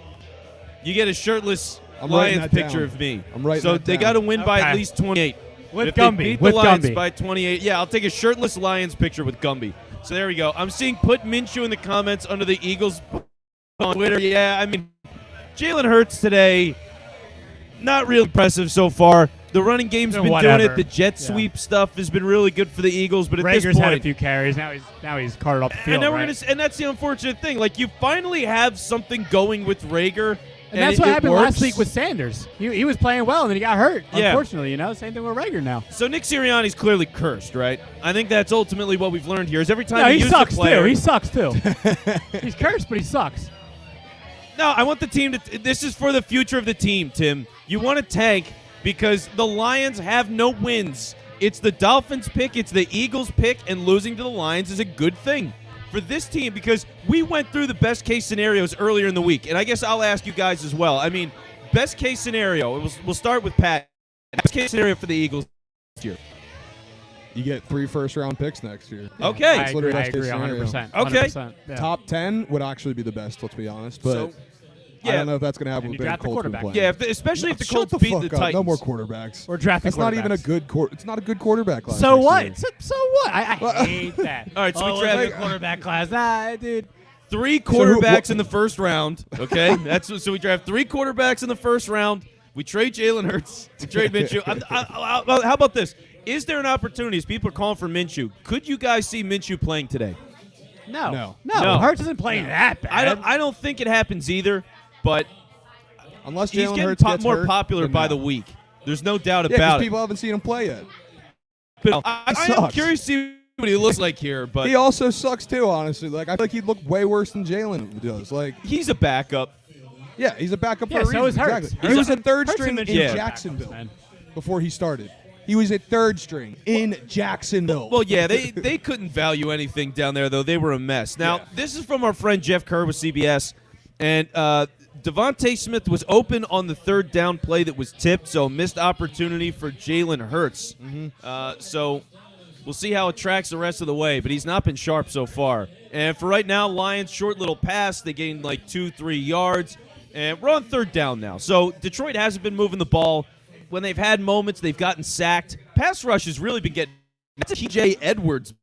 you get a shirtless I'm writing Lions that picture down. of me. I'm writing So that they down. got to win by Okay. at least 28. With if Gumby. They beat With the Lions Gumby. by 28. Yeah, I'll take a shirtless Lions picture with Gumby. So there we go. I'm seeing put Minshew in the comments under the Eagles on Twitter. Yeah, I mean, Jalen Hurts today, not real impressive so far. The running game's been doing Whatever. it. The jet sweep stuff has been really good for the Eagles, but at Rager's this point, had a few carries. Now he's carted up the field. and then we're right? and that's the unfortunate thing. Like, you finally have something going with Rager, And that's it- what it happened works. last week with Sanders. He was playing well, and then he got hurt. Yeah. Unfortunately, same thing with Rager now. So Nick Sirianni's clearly cursed, right? I think that's ultimately what we've learned here. Is every time No, you he use sucks a player, too. He sucks too. He's cursed, but he sucks. No, I want the team to. This is for the future of the team, Tim. You want to tank because the Lions have no wins. It's the Dolphins' pick, it's the Eagles' pick, and losing to the Lions is a good thing for this team because we went through the best case scenarios earlier in the week, and I guess I'll ask you guys as well. I mean, best case scenario. We'll start with Pat. Best case scenario for the Eagles this year. You get 3 first-round picks next year. Okay. I That's literally agree best case 100%. Okay. 100%, yeah. Top 10 would actually be the best, let's be honest. But So, I don't know if that's going to happen And with you Ben draft the Colts been quarterback. playing. Yeah, especially if the Shut Colts the beat fuck the up. Titans. No more quarterbacks. We're drafting That's not even a quarterbacks. good It's not a good quarterback class. So next what? year. So what? I hate that. All right, so we oh, draft- it's a quarterback class. Nah, dude. 3 who- quarterbacks in the first round. Okay, so we draft 3 quarterbacks in the first round. We trade Jalen Hurts. We trade Minshew. How about this? Is there an opportunity? As people are calling for Minshew, could you guys see Minshew playing today? No. No. Hurts isn't playing that bad. I don't think it happens either. But Unless he's Jalen getting Hurts gets more hurt, popular then by no. the week. There's no doubt Yeah, about because it. people haven't seen him play yet. But I am sucks. curious to see what he looks like here. But He also sucks too, honestly. Like I feel like he'd look way worse than Jalen does. Like, he's a backup. yeah, he's a backup Yeah, for a so reason. is Hurts. Exactly. He was a third Hurts string and in Minshew are Jacksonville backups, man. before he started. He was a third string in Jacksonville. Well, yeah, they couldn't value anything down there, though. They were a mess. Now, Yeah. this is from our friend Jeff Kerr with CBS. And Devontae Smith was open on the third down play that was tipped, so missed opportunity for Jalen Hurts. So we'll see how it tracks the rest of the way, but he's not been sharp so far. And for right now, Lions, short little pass. They gained like 2-3 yards. And we're on third down now. So Detroit hasn't been moving the ball. When they've had moments, they've gotten sacked. Pass rush has really been getting. That's a TJ Edwards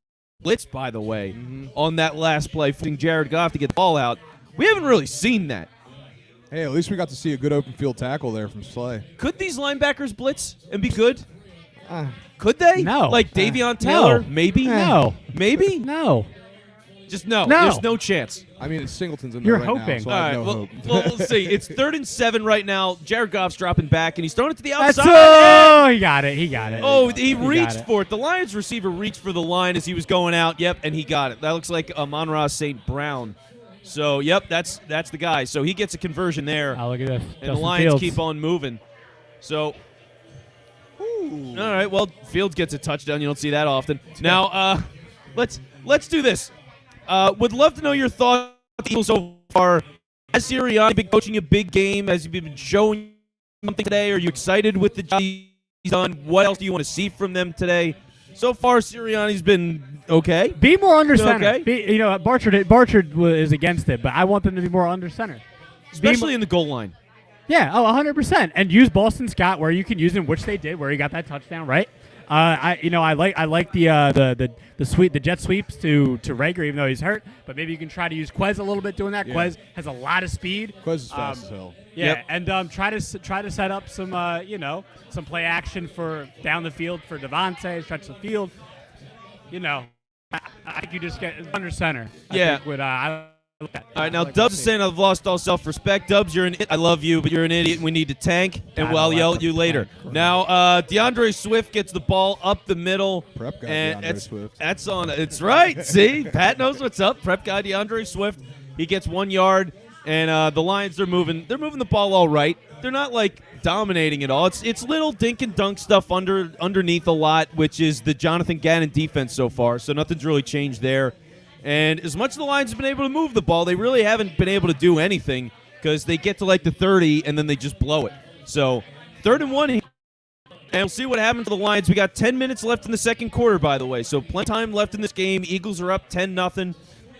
blitz, by the way, on that last play, forcing Jared Goff to get the ball out. We haven't really seen that. Hey, at least we got to see a good open field tackle there from Slay. Could these linebackers blitz and be good? Uh, Could they? No. Like Davion Taylor? No. Maybe? No. Maybe? No. Just no. No. There's no chance. I mean, it's Singleton's in You're there right hoping. now, so All I right, have no hope. well, we'll see. It's 3rd and 7 right now. Jared Goff's dropping back, and he's throwing it to the That's outside. he got it. He got it. Oh, he got reached it. for it. The Lions receiver reached for the line as he was going out. Yep, and he got it. That looks like Amon-Ra St. Brown. So, yep, that's the guy. So he gets a conversion there, Oh, look at this. and Justin the Lions Fields. keep on moving. So, all right, well, Fields gets a touchdown. You don't see that often. Now, let's do this. Would love to know your thoughts on the Eagles so far. Has Sirianni been coaching a big game? Has he been showing something today? Are you excited with the job done. What else do you want to see from them today? So far, Sirianni's been okay. Be more under Been center. okay. Barchard is against it, but I want them to be more under center. Especially in the goal line. Yeah, 100%. And use Boston Scott where you can use him, which they did, where he got that touchdown, right? I like the jet sweeps to Rager, even though he's hurt. But maybe you can try to use Quez a little bit doing that. Yeah. Quez has a lot of speed. Quez is fast as hell. Yeah, Yep. and try to set up some some play action for down the field for Devontae, stretch the field. I think you just get under center. Yeah. All right, now Dubs is saying I've lost all self-respect. Dubs, you're an idiot. I love you, but you're an idiot. We need to tank, and I'll yell at you later. Now, DeAndre Swift gets the ball up the middle. Prep guy and DeAndre Swift. That's on. It's right. See, Pat knows what's up. Prep guy DeAndre Swift. He gets 1 yard, and the Lions are moving. They're moving the ball all right. They're not like dominating it all. It's little dink and dunk stuff underneath a lot, which is the Jonathan Gannon defense so far. So nothing's really changed there. And as much as the Lions have been able to move the ball, they really haven't been able to do anything because they get to like the 30 and then they just blow it. So 3rd and 1 here. And we'll see what happens to the Lions. We got 10 minutes left in the second quarter, by the way. So plenty of time left in this game. Eagles are up 10-0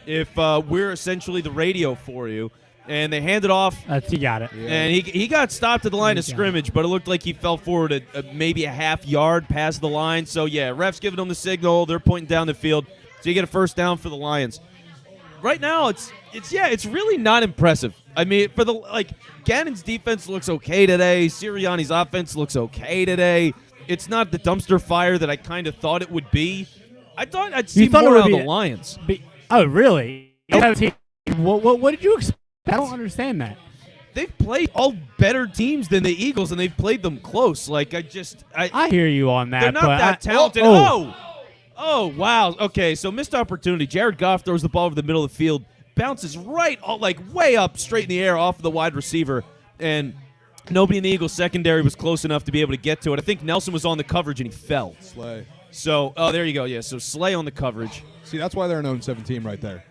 if we're essentially the radio for you. And they hand it off. He got it. Yeah. And he got stopped at the line of scrimmage, but it looked like he fell forward maybe a half yard past the line. So, yeah, refs giving them the signal. They're pointing down the field. So you get a first down for the Lions. Right now, it's really not impressive. I mean, Gannon's defense looks okay today. Sirianni's offense looks okay today. It's not the dumpster fire that I kind of thought it would be. I thought I'd see more out of the Lions. Oh, really? What did you expect? I don't understand that. They've played all better teams than the Eagles, and they've played them close. I hear you on that. They're not but that talented. Oh, wow. Okay, so missed opportunity. Jared Goff throws the ball over the middle of the field, bounces right, way up, straight in the air off of the wide receiver, and nobody in the Eagles secondary was close enough to be able to get to it. I think Nelson was on the coverage, and he fell. Slay. So, there you go. Yeah, so Slay on the coverage. See, that's why they're an 0-7 team right there.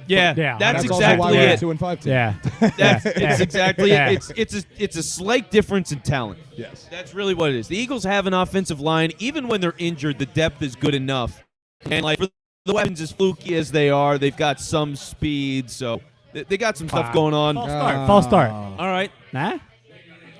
Yeah, Yeah, that's also why exactly we're a it. 2-5 team. Yeah. It's exactly Yeah. it. It's a slight difference in talent. Yes. That's really what it is. The Eagles have an offensive line. Even when they're injured, the depth is good enough. And for the weapons, as fluky as they are, they've got some speed. So they got some stuff going on. False start. All right. Nah?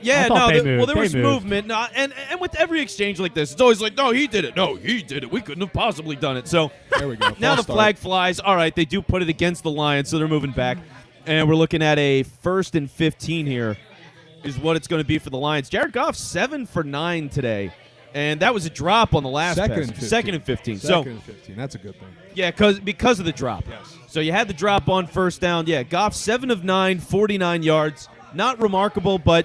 Yeah, I thought no. they moved. There was They moved. movement. No, and with every exchange like this, it's always like, no, he did it. No, he did it. We couldn't have possibly done it. So There we go. now the False start. flag flies. All right, they do put it against the Lions, so they're moving back. And we're looking at a 1st and 15 here is what it's going to be for the Lions. Jared Goff, 7 for 9 today. And that was a drop on the last Second pass. and 15. Second and 15. Second and 15. That's a good thing. Yeah, because of the drop. Yes. So you had the drop on first down. Yeah, Goff 7 of 9, 49 yards. Not remarkable, but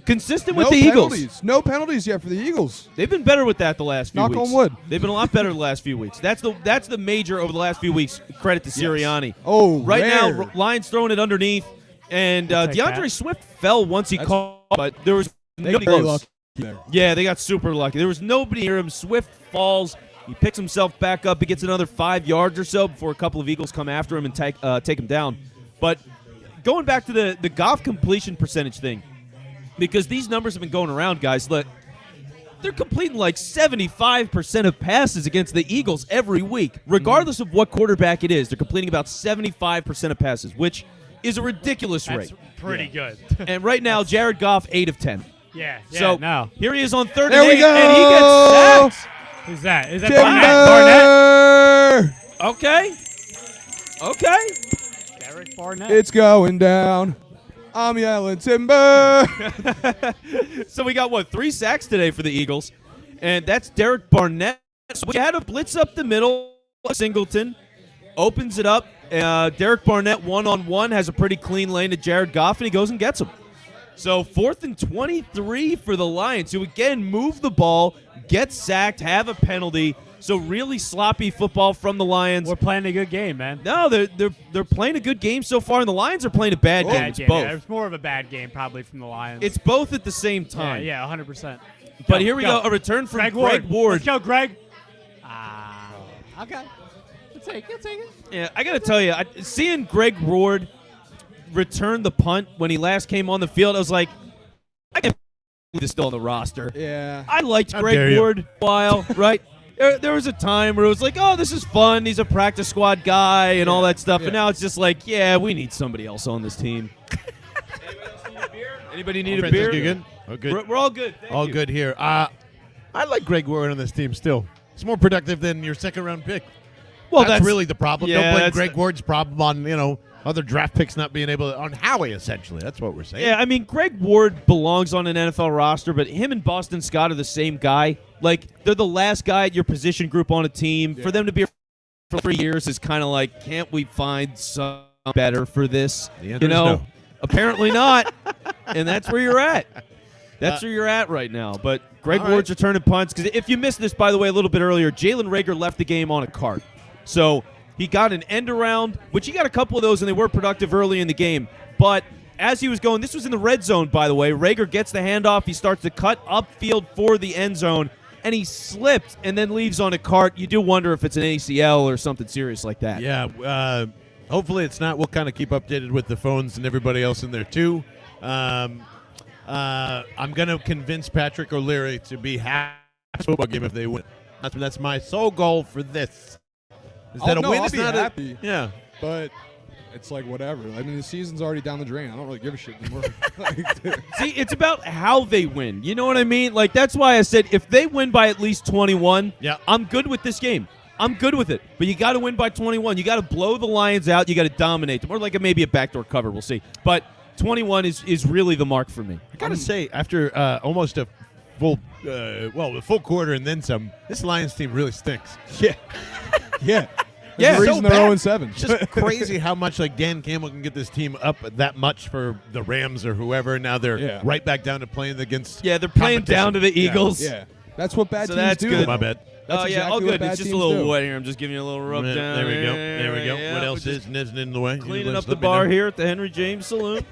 consistent with the penalties. Eagles. No penalties yet for the Eagles. They've been better with that the last few Knock weeks. on wood. They've been a lot better the last few weeks. That's the major over the last few weeks. Credit to Sirianni. Oh, right rare. now, Lions throwing it underneath, and I'll take DeAndre that. Swift fell once he caught, but there was They nobody got very close. lucky there. Yeah, they got super lucky. There was nobody near him. Swift falls. He picks himself back up. He gets another 5 yards or so before a couple of Eagles come after him and take him down. But going back to the Goff completion percentage thing, because these numbers have been going around, guys. Look, they're completing like 75% of passes against the Eagles every week. Regardless of what quarterback it is, they're completing about 75% of passes, which is a ridiculous That's rate. pretty good. And right now, Jared Goff, 8 of 10. Yeah. So no. here he is on 3rd There and we 8, go. and he gets sacked. Who's that? Is that Timber! Barnett? Okay. Derek Barnett. It's going down. I'm yelling timber. So we got, 3 sacks today for the Eagles, and that's Derek Barnett. So we had a blitz up the middle. Singleton opens it up. Derek Barnett one-on-one has a pretty clean lane to Jared Goff, and he goes and gets him. So 4th and 23 for the Lions, who again move the ball, get sacked, have a penalty. So really sloppy football from the Lions. We're playing a good game, man. No, they're playing a good game so far, and the Lions are playing a bad game. Bad It's game. both. Yeah, it's more of a bad game probably from the Lions. It's both at the same yeah, time. yeah, 100%. But here we go. A return from Greg Ward. Let's go, Greg. Okay. You'll take it. Yeah, I got to tell you, seeing Greg Ward return the punt when he last came on the field, I was like, I can is still on the roster. Yeah. I liked How Greg dare you. Ward a while, right? There was a time where it was like, oh, this is fun. He's a practice squad guy and all that stuff. Yeah. And now it's just like, yeah, we need somebody else on this team. Anybody need a beer? You good? Oh, good. We're all good. Thank All you. good here. I like Greg Ward on this team still. He's more productive than your second-round pick. Well, that's really the problem. yeah, Don't blame that's- Greg Ward's problem on, other draft picks not being able to, on Howie, essentially. That's what we're saying. Yeah, I mean, Greg Ward belongs on an NFL roster, but him and Boston Scott are the same guy. Like, they're the last guy at your position group on a team. For them to be for 3 years is kind of like, can't we find some better for this? The answer is no. Apparently not. And that's where you're at. That's where you're at right now. But Greg all Ward's returning punts. Because if you missed this, by the way, a little bit earlier, Jalen Reagor left the game on a cart. So he got an end around, which he got a couple of those, and they were productive early in the game. But as he was going, this was in the red zone, by the way. Reagor gets the handoff. He starts to cut upfield for the end zone, and he slipped and then leaves on a cart. You do wonder if it's an ACL or something serious like that. Yeah. Hopefully it's not. We'll kind of keep updated with the phones and everybody else in there, too. I'm going to convince Patrick O'Leary to be half the football game if they win. That's my sole goal for this. Is that a win? I'll It's be not happy. Yeah. But it's like whatever. I mean, the season's already down the drain. I don't really give a shit anymore. See, it's about how they win. You know what I mean? Like, that's why I said if they win by at least 21, Yeah. I'm good with this game. I'm good with it. But you got to win by 21. You got to blow the Lions out. You got to dominate them. Or like maybe a backdoor cover. We'll see. But 21 is really the mark for me. I got to say, after almost a full quarter and then some, this Lions team really stinks. yeah. Yeah. Yeah. There's a reason So they're bad. 0-7. It's just crazy how much like Dan Campbell can get this team up that much for the Rams or whoever. Now they're right back down to playing against. Yeah, they're playing competition. down to the Yeah. Eagles. Yeah. That's what bad So teams that's do. good. My bad. That's Oh, yeah, exactly all what good. bad It's just a teams little do. wet here. I'm just giving you a little rub down. There we go. There we go. Yeah, What we're else just isn't in the way? cleaning Anyone up the let me bar know? here at the Henry James Saloon.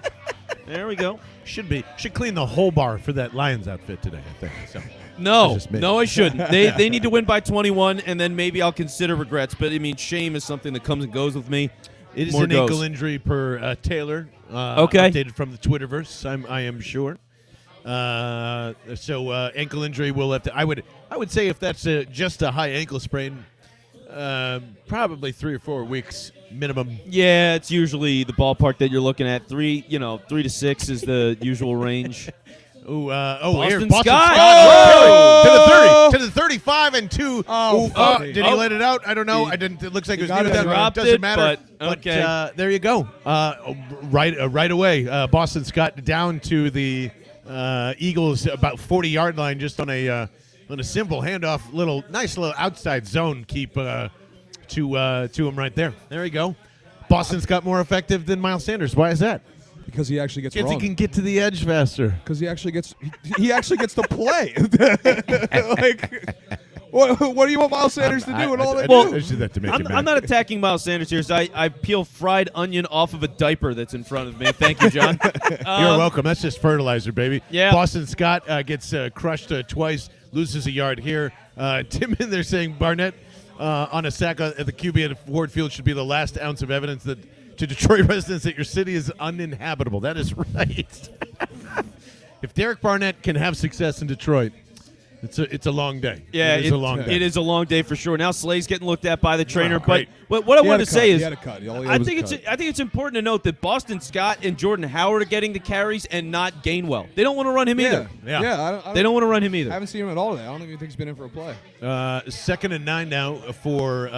There we go. Should clean the whole bar for that Lions outfit today, I think. So. No, That's just me. no, I shouldn't. They need to win by 21, and then maybe I'll consider regrets. But, I mean, shame is something that comes and goes with me. It is More an goes. ankle injury per Taylor. Okay. Updated from the Twitterverse, I am sure. So ankle injury will have to. I would say if that's just a high ankle sprain, probably 3 or 4 weeks minimum. Yeah, it's usually the ballpark that you're looking at. 3 to 6 is the usual range. Ooh, Boston here, Boston Scott. Scott to the 30 to the 35 and 2. Did he let it out? I don't know. I didn't. It looks like it was got near it. that. Dropped Doesn't it, matter. but okay. There you go. Right away. Boston Scott down to the Eagles about 40-yard line, just on a simple handoff, nice little outside zone keep to him right there. There you go. Boston Scott more effective than Miles Sanders. Why is that? Because he actually gets Because he run. can get to the edge faster. Because he actually gets to play. Like, what do you want Miles Sanders to do? And all they do. I did that to make you mad. I'm not attacking Miles Sanders here. So I peel fried onion off of a diaper that's in front of me. Thank you, John. You're welcome. That's just fertilizer, baby. Yeah. Boston Scott gets crushed twice, loses a yard here. Tim in there saying Barnett on a sack at the QB at Ford Field should be the last ounce of evidence that to Detroit residents that your city is uninhabitable. That is right. If Derek Barnett can have success in Detroit, it's a long day. Yeah, it is a long day. It is a long day for sure. Now Slay's getting looked at by the trainer. great. But what I He want had to a say cut. is, He had a cut. All he had I was think a cut. it's important to note that Boston Scott and Jordan Howard are getting the carries and not Gainwell. They don't want to run him either. Yeah. I They don't want to run him I either. haven't seen him at all today. I don't even think he's been in for a play. 2nd and 9 now for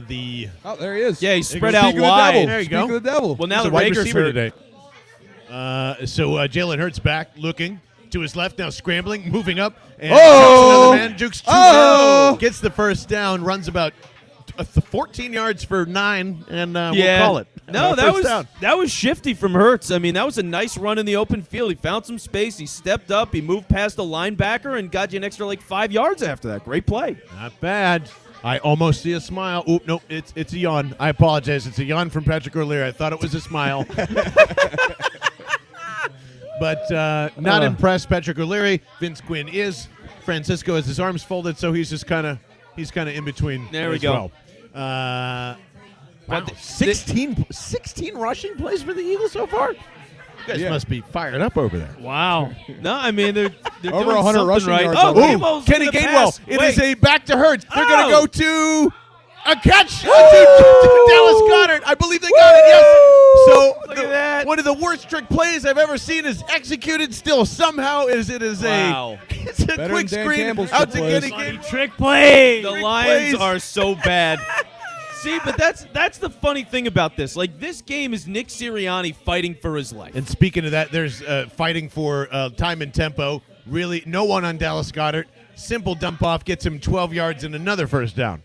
the Oh, there he is. Yeah, he's spread Speak out of the wide. devil. There you Speak go. of the devil. Well, now He's the a wide Rager's receiver hurt. today. So Jalen Hurts back, looking to his left, now scrambling, moving up, and Oh! another man, Jukes Oh! gets the first down, runs about 14 yards for 9, and we'll Yeah. call it. No, First down. that was shifty from Hurts. I mean, that was a nice run in the open field. He found some space. He stepped up. He moved past the linebacker and got you an extra 5 yards after that. Great play. Not bad. I almost see a smile. Oop, nope, it's a yawn. I apologize. It's a yawn from Patrick O'Leary. I thought it was a smile. But not impressed. Patrick O'Leary. Vince Quinn is. Francisco has his arms folded, so he's just kind of in between. There we as go. Well. Wow, But 16 rushing plays for the Eagles so far. You guys must be fired up over there. Wow. No, I mean they're Over doing 100 something rushing right. yards Oh, already. Gainwell's Kenny gonna Gainwell. pass. It Wait. is a back to Hurts. They're going to Oh. go to a catch to Dallas Goedert. I believe they got it. Yes. So Look at that. one of the worst trick plays I've ever seen is executed. Still somehow it is Wow. it's a Better quick than Dan screen Campbell's out to trick Kenny plays. Gainwell. Trick play. The Trick Lions plays. are so bad. See, but that's the funny thing about this. Like, this game is Nick Sirianni fighting for his life. And speaking of that, there's fighting for time and tempo. Really, no one on Dallas Goedert. Simple dump off gets him 12 yards and another first down.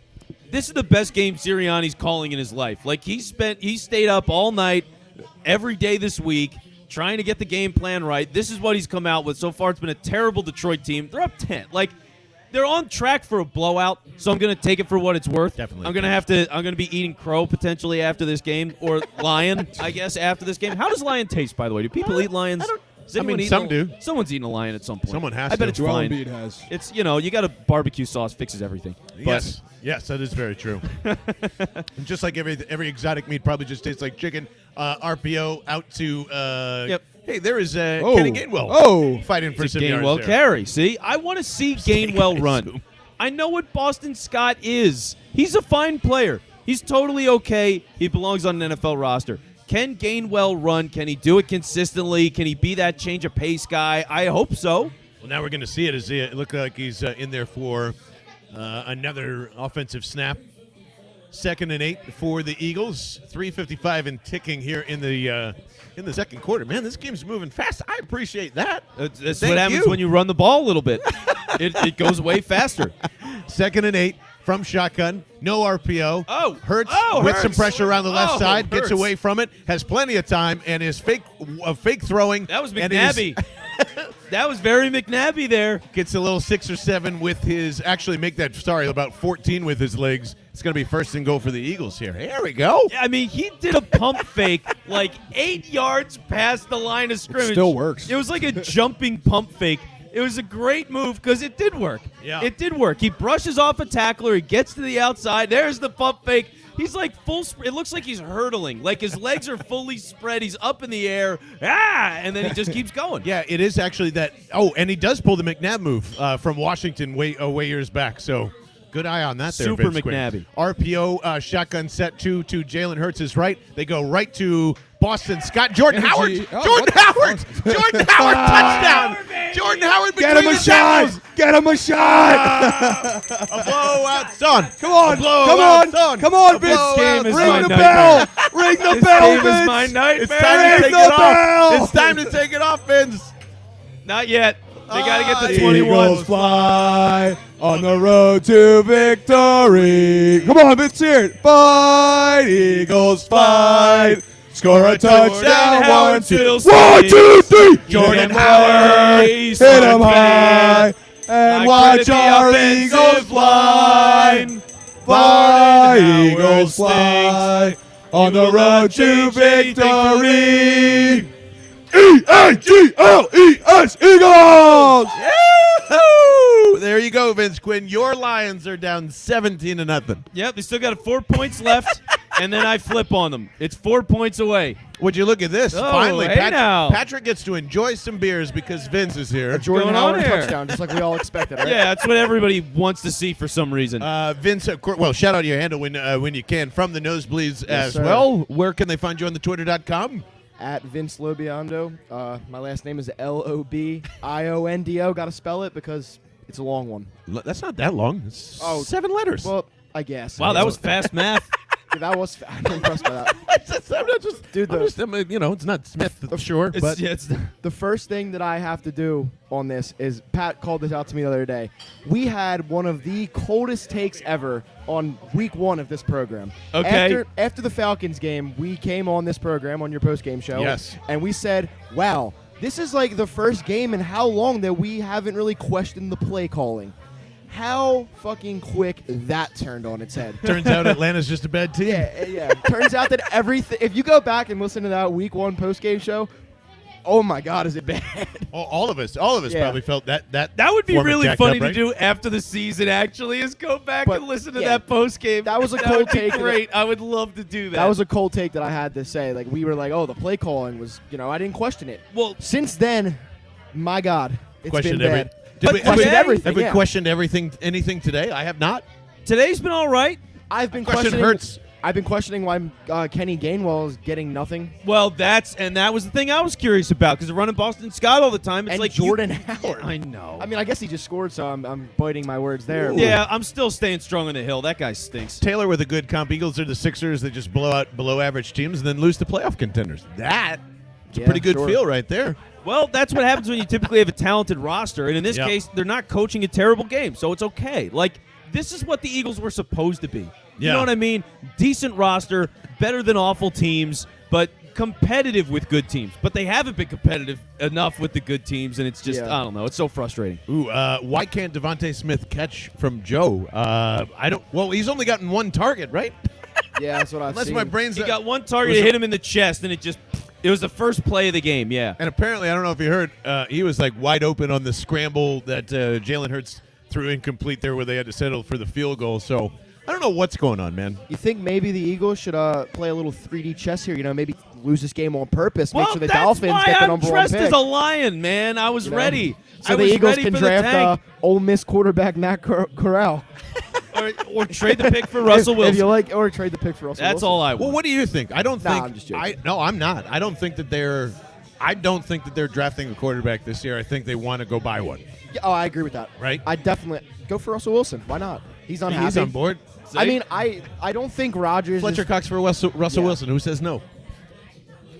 This is the best game Sirianni's calling in his life. Like, he stayed up all night, every day this week, trying to get the game plan right. This is what he's come out with. So far, it's been a terrible Detroit team. They're up 10. Like, they're on track for a blowout, so I'm going to take it for what it's worth. Definitely. I'm going to be eating crow potentially after this game, or lion, I guess, after this game. How does lion taste, by the way? Do people eat lions? Does anyone eat some do. Someone's eating a lion at some point. Someone has I bet to. it's Joel fine. Embiid has. It's, you got a barbecue sauce fixes everything. But Yes, that is very true. And just like every exotic meat probably just tastes like chicken. RPO out to Yep. Hey, there is Kenny Gainwell. Oh. Fighting for It's a some yards Gainwell there. carry. See, I want to see Gainwell run. I know what Boston Scott is. He's a fine player. He's totally okay. He belongs on an NFL roster. Can Gainwell run? Can he do it consistently? Can he be that change of pace guy? I hope so. Well, now we're going to see it. It look like he's in there for another offensive snap. 2nd and 8 for the Eagles. 3:55 and ticking here in the second quarter. Man, this game's moving fast. I appreciate that. That's Thank what happens you. when you run the ball a little bit. It goes way faster. 2nd and 8 from shotgun. No RPO. Oh. Hurts Oh, with some Hurts. pressure around the left Oh, side. Gets Hurts. away from it. Has plenty of time and is fake throwing. That was and is- McNabbie. That was very McNabbie there. Gets a little 6 or 7 with his. Actually, make that. Sorry, about 14 with his legs. It's going to be 1st and goal for the Eagles here. There we go. I mean, he did a pump fake like 8 yards past the line of scrimmage. still works. It was like a jumping pump fake. It was a great move because it did work. Yeah. It did work. He brushes off a tackler. He gets to the outside. There's the pump fake. He's like it looks like he's hurtling. Like his legs are fully spread. He's up in the air. And then he just keeps going. Yeah, it is actually that. Oh, and he does pull the McNabb move from Washington way years back. So good eye on that there, Super Vince Quinn. McNabbie. RPO shotgun set to Jalen Hurts' right. They go right to Boston Scott. Jordan Howard. Energy. Oh, Jordan what? Howard. Jordan Howard touchdown. Jordan Howard Get between him a the shot! tackles. Get him a shot! A blowout, son. Come on! A blowout, Come on! son. Come on, A Vince! blowout, game is son. my Ring the nightmare. bell! Ring the This bell, game Vince! is my nightmare. It's time to Ring take the it off. bell. It's time to take it off, Vince. Not yet. They got to get to Eagles 21. Eagles fly on the road to victory. Come on, Vince, hear it. Fight, Eagles, fight. Score a touchdown. Howard 1, 2, still 1, 2, 3. Jordan Howard, Howard, hit him high. smart And I watch credit the our offensive Eagles fly. line. Fly, Howard Eagles, fly. On the road to victory. E-A-G-L-E-S, Eagles! Yahoo! There you go, Vince Quinn. Your Lions are down 17-0. Yep, they still got 4 points left, and then I flip on them. It's 4 points away. Would you look at this? Oh, Finally, hey now. Patrick gets to enjoy some beers because Vince is here. Jordan going on Howard here? touchdown, just like we all expected, right? Yeah, that's what everybody wants to see for some reason. Vince, well, shout out your handle when you can from the Nosebleeds as sir. well. Where can they find you on the Twitter.com? At Vince Lobiondo. My last name is Lobiondo. Got to spell it because it's a long one. That's not that long. It's Oh, 7 letters. Well, I guess. Wow, that was fast math. Dude, that was. I'm impressed by that. I'm not just, Dude, it's not Smith, sure, but It's The first thing that I have to do on this is Pat called this out to me the other day. We had one of the coldest takes ever on week 1 of this program. Okay. After the Falcons game, we came on this program on your post-game show. Yes. And we said, wow, this is like the first game in how long that we haven't really questioned the play calling. How fucking quick that turned on its head. turns out Atlanta's just a bad team. Yeah. Turns out that everything. If you go back and listen to that week 1 post-game show, Oh my God, is it bad? All of us Yeah. probably felt that. That would be form of really jacked funny up, to right? do after the season. Actually, is go back But, and listen to yeah, that post game. that was a that cold would be take. Great. I would love to do that. That was a cold take that I had to say. Like, we were like, oh, the play calling was, I didn't question it. well. Since then, my God, it's Questioned been every. bad. Did we, questioned everything, Have we yeah. questioned anything today? I have not. Today's been all right. I've been Question questioning. hurts. I've been questioning why Kenny Gainwell is getting nothing. Well, that was the thing I was curious about because running Boston Scott all the time. It's And like Jordan Howard. I know. I mean, I guess he just scored, so I'm biting my words there. yeah, I'm still staying strong on the hill. That guy stinks. Taylor with a good comp. Eagles are the Sixers that just blow out below average teams and then lose to playoff contenders. That's a Yeah, pretty good sure. feel right there. Well, that's what happens when you typically have a talented roster, and in this Yep. case, they're not coaching a terrible game, so it's okay. Like, this is what the Eagles were supposed to be. You Yeah. know what I mean? Decent roster, better than awful teams, but competitive with good teams. But they haven't been competitive enough with the good teams, and it's just, Yeah. I don't know, it's so frustrating. Ooh, why can't Devontae Smith catch from Joe? I don't. Well, he's only gotten one target, right? Yeah, that's what I've Unless seen. my brain's. He got one target, was it a- hit him in the chest, and it was the first play of the game, yeah. And apparently, I don't know if you heard, he was like wide open on the scramble that Jalen Hurts threw incomplete there, where they had to settle for the field goal. So I don't know what's going on, man. You think maybe the Eagles should play a little 3D chess here? Maybe lose this game on purpose. Well, make sure the that's Dolphins why get the I'm number one dressed pick. as a lion, man. I was ready. So I the was Eagles ready can for the draft tank. Ole Miss quarterback Matt Corral. or trade the pick for Russell if Wilson. you like, or trade the pick for Russell That's Wilson. all I want. Well, what do you think? I don't Nah, think. I'm just joking. No, I'm not. I don't think that they're. I don't think that they're drafting a quarterback this year. I think they want to go buy one. Yeah, oh, I agree with that. Right? I definitely go for Russell Wilson. Why not? He's I mean, unhappy. he's on board. See? I mean, I don't think Rodgers. Fletcher is, Cox for Russell Yeah. Wilson. Who says no?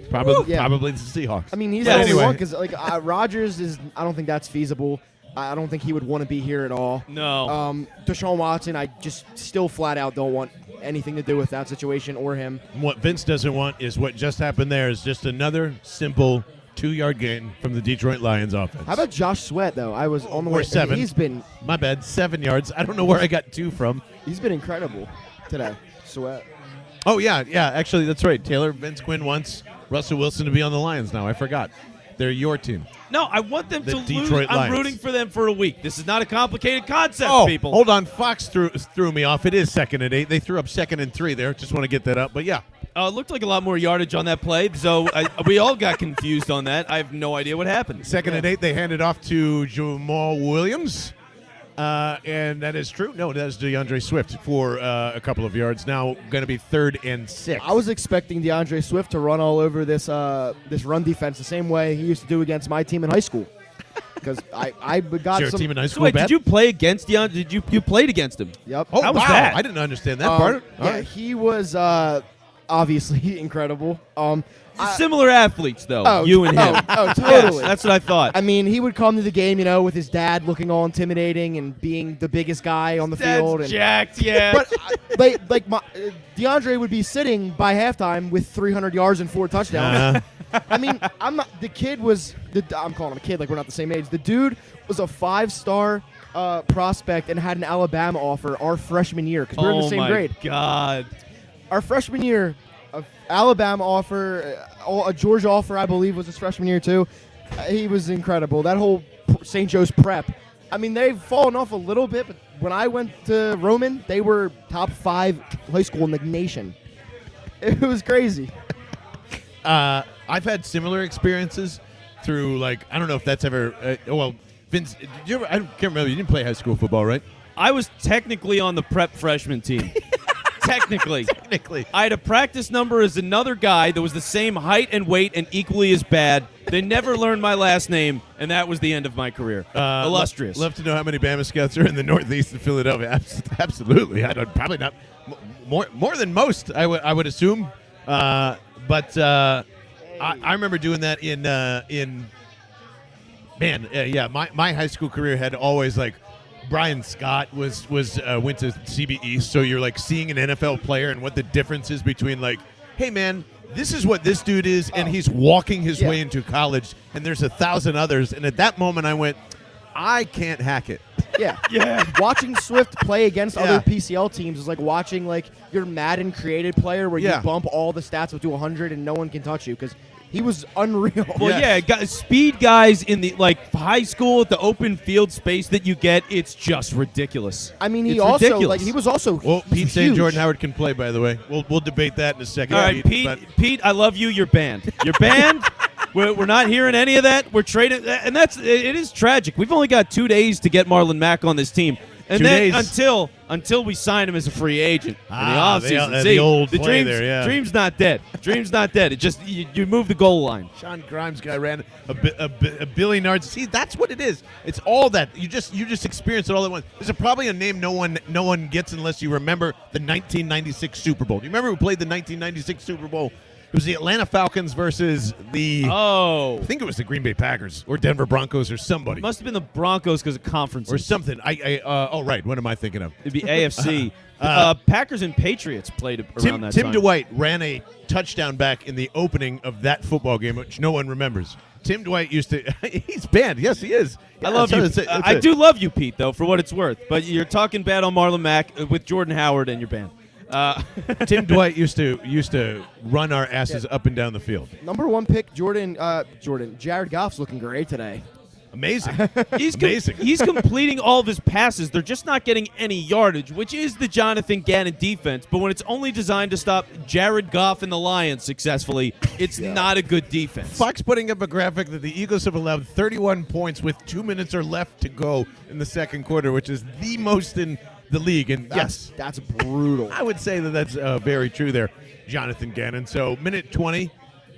Probably, Yeah. probably the Seahawks. I mean, he's Yeah, the only anyway. one because Rodgers is. I don't think that's feasible. I don't think he would want to be here at all. No. Deshaun Watson, I just still flat out don't want anything to do with that situation or him. What Vince doesn't want is what just happened there is just another simple 2-yard gain from the Detroit Lions offense. How about Josh Sweat though? I was on the Or way. 7. He's been My bad, 7 yards. I don't know where I got 2 from. incredible today. Sweat. Oh, yeah. Actually, that's right. Taylor, Vince Quinn wants Russell Wilson to be on the Lions now. I forgot. They're your team. No, I want them The to lose. Detroit I'm Lions. rooting for them for a week. This is not a complicated concept, Oh, people. hold on. Fox threw me off. It is 2nd and 8. They threw up 2nd and 3 there. Just want to get that up. But, yeah. It looked like a lot more yardage on that play, so we all got confused on that. I have no idea what happened. 2nd and 8, they handed off to Jamal Williams. And that is true. No, that is DeAndre Swift for a couple of yards. Now going to be 3rd and 6. I was expecting DeAndre Swift to run all over this run defense the same way he used to do against my team in high school. Because I got Your some. team in high So school wait, bad? did you play against DeAndre? You played against him? Yep. Oh, How was wow. that? I didn't understand that part. All Yeah, right. he was obviously incredible. Similar athletes, though. Oh, you and him. Oh, Yes, totally. that's what I thought. I mean, he would come to the game, with his dad looking all intimidating and being the biggest guy on the field. That's And, jacked, yeah. but DeAndre would be sitting by halftime with 300 yards and 4 touchdowns. I mean, I'm not. The kid was. I'm calling him a kid like we're not the same age. The dude was a 5-star prospect and had an Alabama offer our freshman year because we were in the same my grade. God. Our freshman year, a Alabama offer, a Georgia offer, I believe, was his freshman year too. He was incredible. That whole St. Joe's prep. I mean, they've fallen off a little bit, but when I went to Roman, they were top 5 high school in the nation. It was crazy. I've had similar experiences through, I don't know if that's ever. Vince, did you ever? I can't remember. You didn't play high school football, right? I was technically on the prep freshman team. Technically. I had a practice number as another guy that was the same height and weight and equally as bad. They never learned my last name, and that was the end of my career. Illustrious. Love to know how many Bama Scouts are in the Northeast of Philadelphia. Absolutely. I don't, probably not. More than most, I would assume. But I remember doing that in my high school career had always Brian Scott went to CBE, so you're seeing an NFL player and what the difference is between hey man, this is what this dude is, and he's walking his way into college, and there's 1,000 others, and at that moment I went, I can't hack it. Yeah. Yeah. Watching Swift play against Yeah. other PCL teams is like watching your Madden created player where Yeah. you bump all the stats up to 100 and no one can touch you because He was unreal. Well, speed guys in the high school at the open field space that you get, it's just ridiculous. I mean, It's he also ridiculous. he was also Well, Pete's saying huge. Jordan Howard can play, by the way. We'll debate that in a second. All right, but- Pete, I love you. You're banned. You're banned. We're not hearing any of that. We're trading, and it is tragic. We've only got 2 days to get Marlon Mack on this team. And 2 then days. until we sign him as a free agent in the offseason. the old play dream's, there, yeah. dream's not dead. Dream's not dead. It just you move the goal line. Sean Grimes guy ran a billion yards. See, that's what it is. It's all that you just experience it all at once. There's probably a name no one gets unless you remember the 1996 Super Bowl. Do you remember who played the 1996 Super Bowl? It was the Atlanta Falcons versus the I think it was the Green Bay Packers or Denver Broncos or somebody. It must have been the Broncos because of conferences. Or something. Right. What am I thinking of? It'd be AFC. Packers and Patriots played around that Tim time. Dwight ran a touchdown back in the opening of that football game, which no one remembers. Tim Dwight used to. He's banned. Yes, he is. I love you. I do love you, Pete, though, for what it's worth. But you're talking bad on Marlon Mack with Jordan Howard and your band. Tim Dwight used to run our asses up and down the field. Number 1 pick, Jared Goff's looking great today. Amazing. He's Amazing. He's completing all of his passes. They're just not getting any yardage, which is the Jonathan Gannon defense. But when it's only designed to stop Jared Goff and the Lions successfully, it's not a good defense. Fox putting up a graphic that the Eagles have allowed 31 points with 2 minutes or left to go in the second quarter, which is the most in the league. And That's brutal. I would say that's very true there, Jonathan Gannon. So minute 20,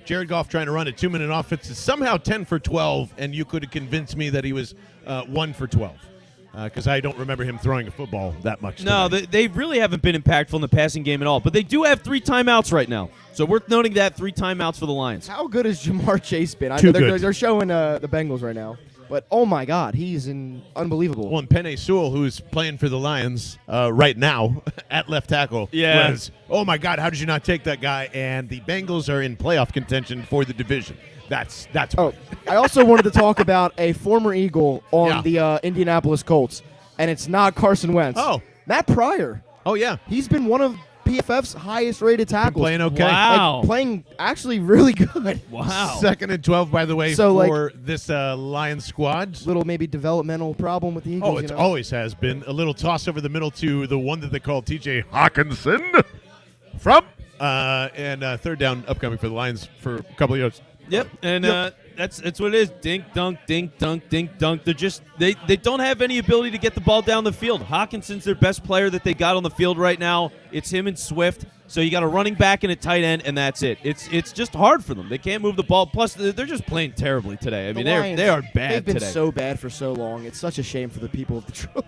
Jared Goff trying to run a 2-minute offense is somehow 10 for 12, and you could have convinced me that he was 1 for 12 because I don't remember him throwing a football that much. No, they really haven't been impactful in the passing game at all. But they do have 3 timeouts right now. So worth noting that 3 timeouts for the Lions. How good has Jamar Chase been? I Too know good. they're showing the Bengals right now. But, oh, my God, he's unbelievable. Well, and Penei Sewell, who's playing for the Lions right now at left tackle, was, oh, my God, how did you not take that guy? And the Bengals are in playoff contention for the division. That's I also wanted to talk about a former Eagle on the Indianapolis Colts, and it's not Carson Wentz. Oh. Matt Pryor. Oh, yeah. He's been one of PFF's highest-rated tackles. Playing okay. Wow. Playing actually really good. Wow. 2nd and 12, by the way, So, for this Lions squad. Little maybe developmental problem with the Eagles. Oh, it always has been. A little toss over the middle to the one that they call T.J. Hawkinson from. And 3rd down upcoming for the Lions for a couple of yards. Yep, and that's what it is. Dink dunk, dink dunk, dink dunk. They're just they don't have any ability to get the ball down the field. Hawkinson's their best player that they got on the field right now. It's him and Swift. So you got a running back and a tight end, and that's it. It's just hard for them. They can't move the ball. Plus, they're just playing terribly today. I mean, they are bad They've been today. so bad for so long. It's such a shame for the people of Detroit.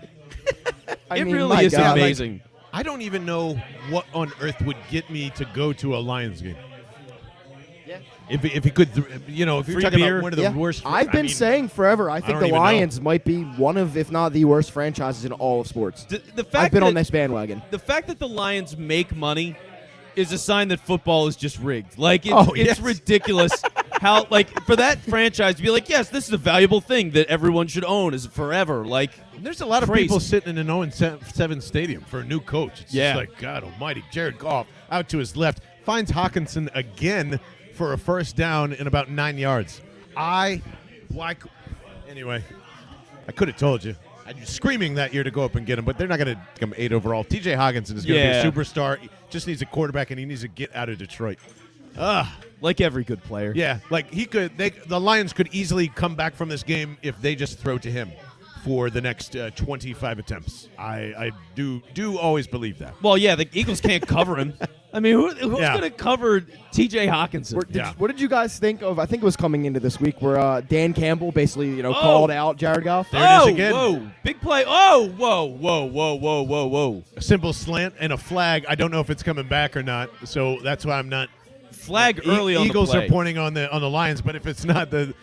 It mean, really my is God. amazing. I don't even know what on earth would get me to go to a Lions game. Yeah. If he could, if you're Free talking beer. about one of the worst. I've been saying forever, I think don't the even know. Lions might be one of, if not the worst franchises in all of sports. The fact I've been on that- this bandwagon. The fact that the Lions make money is a sign that football is just rigged. Like, it's, Oh, it's yes. ridiculous how, like, for that franchise to be like, yes, this is a valuable thing that everyone should own is forever. Like, There's a lot of crazy. people sitting in an 0-7 stadium for a new coach. It's Yeah. just like, God almighty. Jared Goff out to his left finds Hawkinson again for a 1st down in about 9 yards. Anyway, I could have told you. I'd be screaming that year to go up and get him, but they're not going to come 8 overall. TJ Hawkinson is going to Yeah. be a superstar. He just needs a quarterback, and he needs to get out of Detroit. like every good player. Yeah, like the Lions could easily come back from this game if they just throw to him for the next 25 attempts. I do always believe that. Well, yeah, the Eagles can't cover him. I mean, who's Yeah. going to cover T.J. Hawkinson? What did you guys think of? I think it was coming into this week where Dan Campbell basically, called out Jared Goff. There it is again. Whoa, big play. Oh, whoa. A simple slant and a flag. I don't know if it's coming back or not, so that's why I'm not. Flag early on the Eagles play. are pointing on the Lions, but if it's not the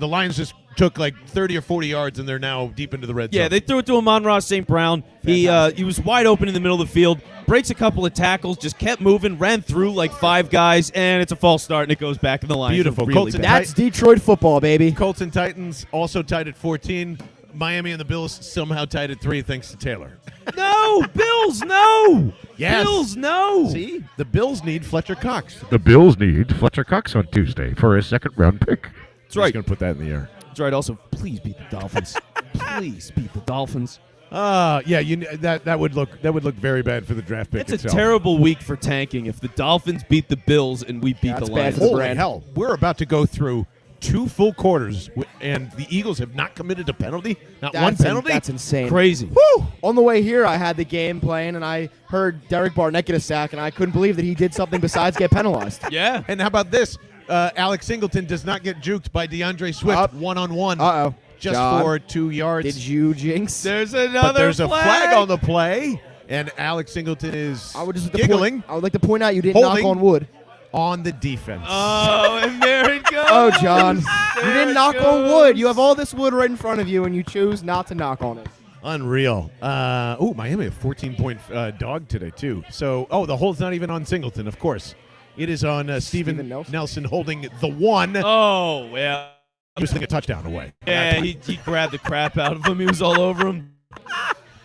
Lions just took like 30 or 40 yards and they're now deep into the red zone. Yeah, they threw it to Amon-Ra St. Brown. He was wide open in the middle of the field, breaks a couple of tackles, just kept moving, ran through like 5 guys, and it's a false start, and it goes back to the Lions. Beautiful. Really Colts bad. and That's Detroit football, baby. Colts and Titans also tied at 14. Miami and the Bills somehow tied at 3 thanks to Taylor. No, Bills, no. Yes. Bills, no. See, the Bills need Fletcher Cox. The Bills need Fletcher Cox on Tuesday for a second-round pick. That's right. Just gonna put that in the air. That's right. Also, please beat the Dolphins. Please beat the Dolphins. Yeah, that would look very bad for the draft pick. It's a itself. terrible week for tanking if the Dolphins beat the Bills and we beat That's the bad Lions. for the Holy brand. hell, we're about to go through 2 full quarters, and the Eagles have not committed a penalty, not one penalty. That's insane. Crazy. Woo! On the way here, I had the game playing, and I heard Derek Barnett get a sack, and I couldn't believe that he did something besides get penalized. Yeah. And how about this? Alex Singleton does not get juked by DeAndre Swift one-on-one. Uh-oh. Just John, for 2 yards. Did you jinx? There's but another there's a flag on the play, and Alex Singleton is I would just like to giggling I would like to point out you didn't knock Holding. on wood. on the defense. Oh, and there it goes. Oh, John. You There didn't it knock on goes. wood. You have all this wood right in front of you, and you choose not to knock on it. Unreal. Miami a 14-point dog today, too. So, the hold's not even on Singleton, of course. It is on Steven Steven Nelson holding the one. Oh, yeah. He was thinking a touchdown away. Yeah, he grabbed the crap out of him. He was all over him.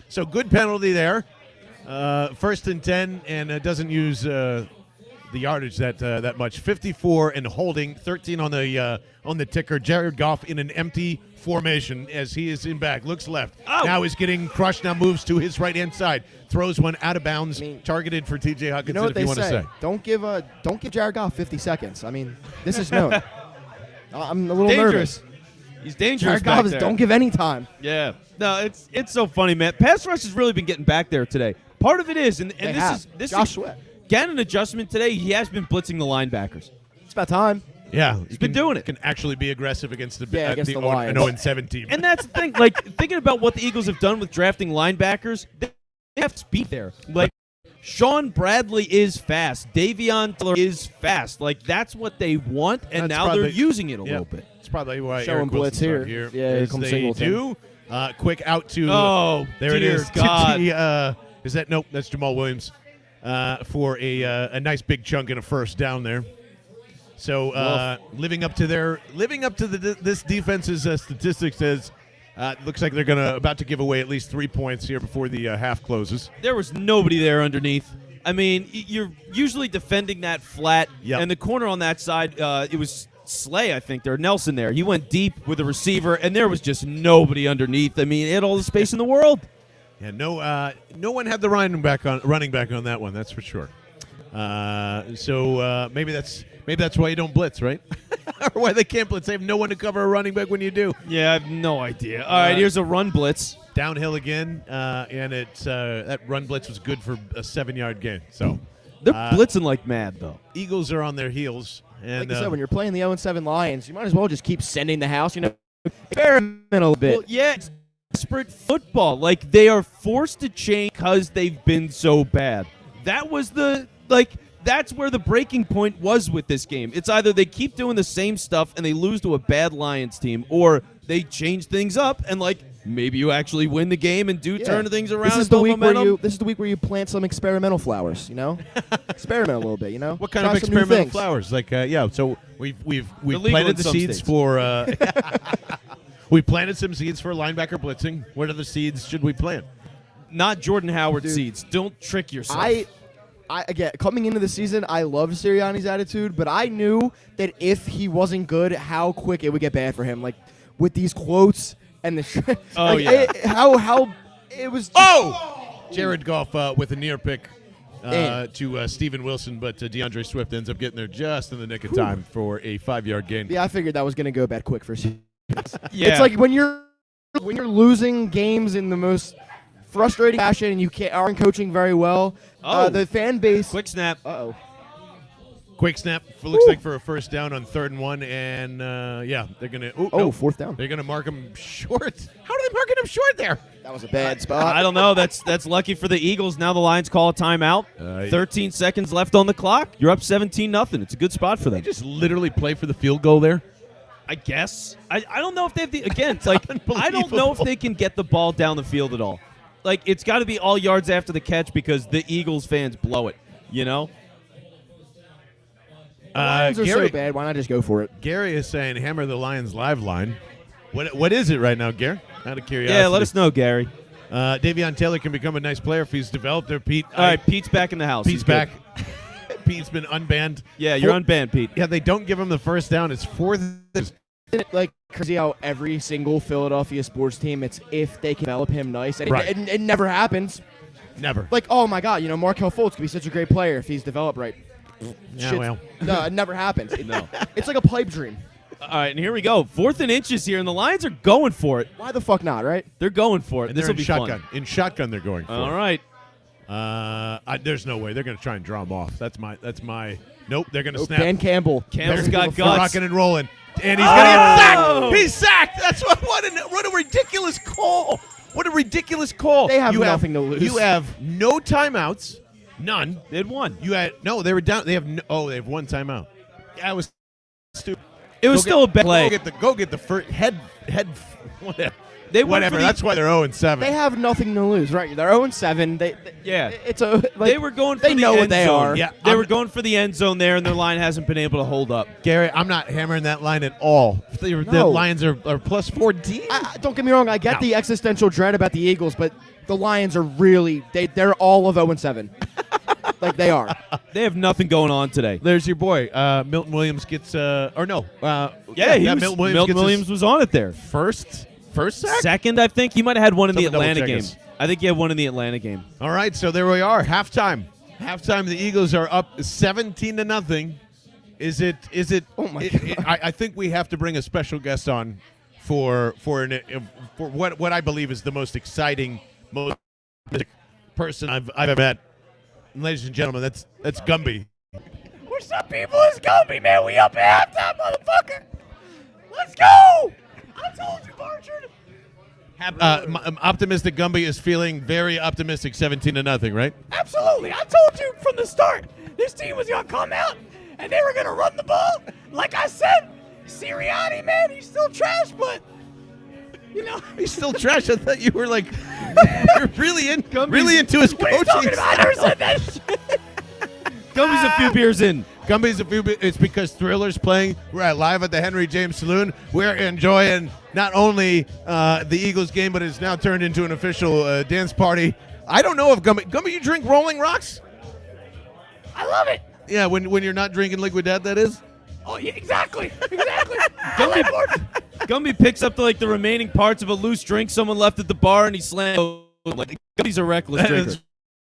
So good penalty there. 1st and 10, and doesn't use the yardage that much. 54 and holding, 13 on the ticker. Jared Goff in an empty formation as he is in back. Looks left. Oh. Now he's getting crushed. Now moves to his right-hand side. Throws one out of bounds. I mean, Targeted for T.J. You Hawkinson, know what if they you want to say. say. Don't give Jared Goff 50 seconds. I mean, this is known. I'm a little Dangerous. nervous. He's dangerous Jared back Goff is there. don't give any time. Yeah. No, it's so funny, man. Pass rush has really been getting back there today. Part of it is, and They this have. is this Josh is Sweat. getting an adjustment today. He has been blitzing the linebackers. It's about time. Yeah, He's been doing it. Can actually be aggressive against the against the Lions. an 0-7 team. And that's the thing. Like, thinking about what the Eagles have done with drafting linebackers, they have speed there. Like, Sean Bradley is fast. Davion Taylor is fast. Like, that's what they want, and That's now they're probably- using it a little bit. It's probably why Showing Eric blitz Wilson's here. not Yeah, here as comes they Singleton. do. Quick out to Oh, there it dear is. God. Is that nope? That's Jamal Williams for a nice big chunk and a first down there. So living up to this defense's statistics says looks like they're about to give away at least 3 points here before the half closes. There was nobody there underneath. I mean, you're usually defending that flat, Yep. and the corner on that side, it was Slay, I think, there, Nelson there. He went deep with the receiver, and there was just nobody underneath. I mean, it had all the space in the world. Yeah, no one had the running back on that one. That's for sure. So maybe that's why you don't blitz, right? Or why they can't blitz. They have no one to cover a running back when you do. Yeah, I have no idea. All right, here's a run blitz. Downhill again, and that run blitz was good for a 7-yard gain. So They're blitzing like mad, though. Eagles are on their heels, and Like I said, when you're playing the 0-7 Lions, you might as well just keep sending the house. Experiment a little bit. Well, yeah, it's desperate football. Like, they are forced to change because they've been so bad. That was that's where the breaking point was with this game. It's either they keep doing the same stuff and they lose to a bad Lions team, or they change things up and, maybe you actually win the game and turn things around. This is and the build week momentum. this is the week where you plant some experimental flowers. Experiment a little bit. what kind Try of some new experimental things. flowers? So we've legal planted in the some seeds states. for. We planted some seeds for linebacker blitzing. What other seeds should we plant? Not Jordan Howard Dude. seeds. Don't trick yourself. I again coming into the season, I loved Sirianni's attitude, but I knew that if he wasn't good, how quick it would get bad for him. Like with these quotes and the Oh, yeah. how it was. Jared Goff with a near pick In. to Steven Wilson, but DeAndre Swift ends up getting there just in the nick of time for a 5-yard gain. Yeah, I figured that was gonna go bad quick for Sirianni. yeah. It's like when you're losing games in the most frustrating fashion and you aren't coaching very well. Oh. The fan base. quick snap. Uh-oh. Quick snap looks like for a first down on 3rd and 1, and they're gonna. Oh, 4th down. They're gonna mark him short. How are they marking him short there? That was a bad spot. I don't know. That's lucky for the Eagles. Now the Lions call a timeout. 13 seconds left on the clock. You're up 17-0. It's a good spot for They them. just literally play for the field goal there. I guess. I don't know if they have the again. It's like I don't know if they can get the ball down the field at all. Like it's got to be all yards after the catch because the Eagles fans blow it. The Lions are Gary, so bad. Why not just go for it? Gary is saying hammer the Lions live line. What is it right now, Gary? Out of curiosity. Yeah, let us know, Gary. Davion Taylor can become a nice player if he's developed there, Pete. All right, Pete's back in the house. Pete's He's good. back. Pete's been unbanned. Yeah, you're unbanned, Pete. Yeah, they don't give him the first down. It's fourth. Isn't it like crazy how every single Philadelphia sports team, it's if they can develop him nice, and Right. it never happens. Never. Like, oh my God, Markelle Fultz could be such a great player if he's developed right. Yeah, Shit. well. No, it never happens. No. It's like a pipe dream. All right, and here we go. 4th and inches here, and the Lions are going for it. Why the fuck not, right? They're going for it. And This they're will in be shotgun. fun. In shotgun, they're going for All it. right. There's no way they're going to try and draw him off. That's my. Nope, they're going to snap. Dan Campbell. Campbell's They're got they're guts. rocking and rolling, and he's going to get Oh! sacked. He's sacked. That's what a ridiculous call. What a ridiculous call. They have nothing to lose. You have no timeouts, none. They had one. You had no. They were down. They have they have one timeout. Yeah, it was stupid. It was still a bad play. Go get the first head. Whatever. They went Whatever. for the- That's why they're 0-7. They have nothing to lose, right? They're 0-7. Yeah. It's a. Like, They were going for They the know end what they zone. are. Yeah, They I'm- were going for the end zone there, and their line hasn't been able to hold up. Gary, I'm not hammering that line at all. The No. Lions are plus 14. Don't get me wrong. I get No. the existential dread about the Eagles, but the Lions are really. They're all of 0-7. Like they are. They have nothing going on today. There's your boy. Milton Williams gets or no. Milton Williams was on it there. First sack. Second, I think. He might have had one in the Someone Atlanta double game. check us. I think he had one in the Atlanta game. All right, so there we are. Halftime. The Eagles are up 17-0. Is it? Oh my God. I think we have to bring a special guest on for what I believe is the most exciting, most person I've ever met. And ladies and gentlemen, that's Gumby. What's up, people? It's Gumby, man. We up at halftime, motherfucker. Let's go. I told you, Barchard. Optimistic Gumby is feeling very optimistic. 17-0, right? Absolutely. I told you from the start this team was going to come out and they were going to run the ball. Like I said, Sirianni, man, he's still trash, but, He's still trash. I thought you were like, you're really into his what are you coaching. talking about? I never said that shit. Gumby's a few beers in. Gumby's it's because Thriller's playing. We're live at the Henry James Saloon. We're enjoying not only the Eagles game, but it's now turned into an official dance party. I don't know if Gumby, you drink Rolling Rocks? I love it. Yeah, when you're not drinking Liquid Death, that is. Oh, yeah, exactly. I like Barchard. Gumby picks up the remaining parts of a loose drink someone left at the bar, and he slams. Like Gumby's a reckless drinker.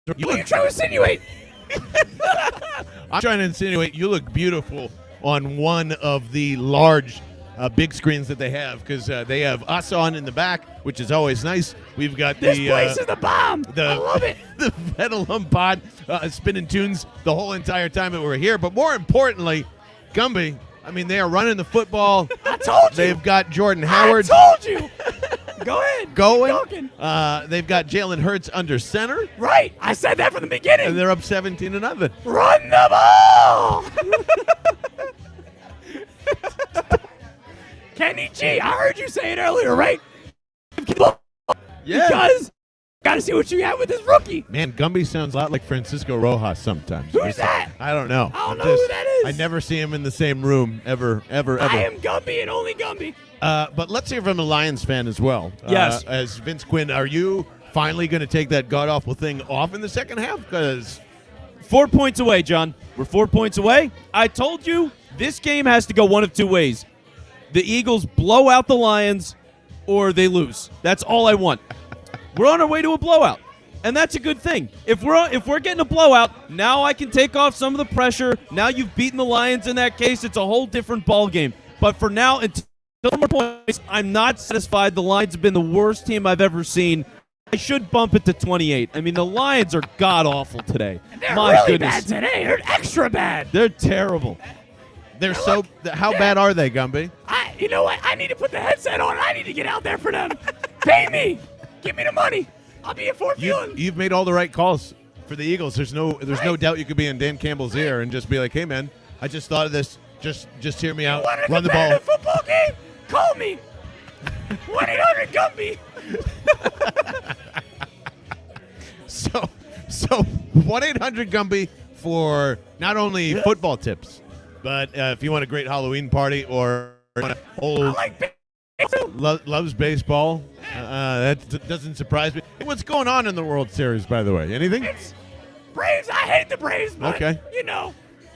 What are you trying to insinuate? I'm trying to insinuate you look beautiful on one of the large big screens that they have, because they have us on in the back, which is always nice. We've got This place is the bomb. I love it. The Bedlam Pod spinning tunes the whole entire time that we're here. But more importantly, Gumby, I mean, they are running the football. I told you. They've got Jordan Howard I told you. Go ahead. going. Keep talking. They've got Jalen Hurts under center, Right. I said that from the beginning. and they're up 17-0. Run the ball. Kenny G, I heard you say it earlier, right? Yeah. Because got to see what you have with this rookie. Man, Gumby sounds a lot like Francisco Rojas sometimes. Who's that? I don't know. I don't know who that is. I never see him in the same room ever. I am Gumby and only Gumby. But let's hear from a Lions fan as well. Yes. As Vince Quinn, are you finally going to take that god-awful thing off in the second half? Because 4 points away, John. We're 4 points away. I told you this game has to go one of two ways. The Eagles blow out the Lions or they lose. That's all I want. We're on our way to a blowout, and that's a good thing. If we're getting a blowout, now I can take off some of the pressure. Now you've beaten the Lions in that case. It's a whole different ball game. But for now, until more points, I'm not satisfied. The Lions have been the worst team I've ever seen. I should bump it to 28. I mean, the Lions are god-awful today. They're My really goodness. bad today. They're extra bad. They're terrible. they're so. How bad are they, Gumby? You know what? I need to put the headset on. I need to get out there for them. Pay me. Give me the money. I'll be at Fort Field. You've made all the right calls for the Eagles. There's no doubt you could be in Dan Campbell's ear and just be like, "Hey, man, I just thought of this. Just hear me out. Want a Run the ball." competitive football game? Call me. 1-800-GUMBY. So 1-800-GUMBY for not only football tips, but if you want a great Halloween party or I old like Loves baseball. That doesn't surprise me. Hey, what's going on in the World Series, by the way? Anything? It's Braves. I hate the Braves, but Okay.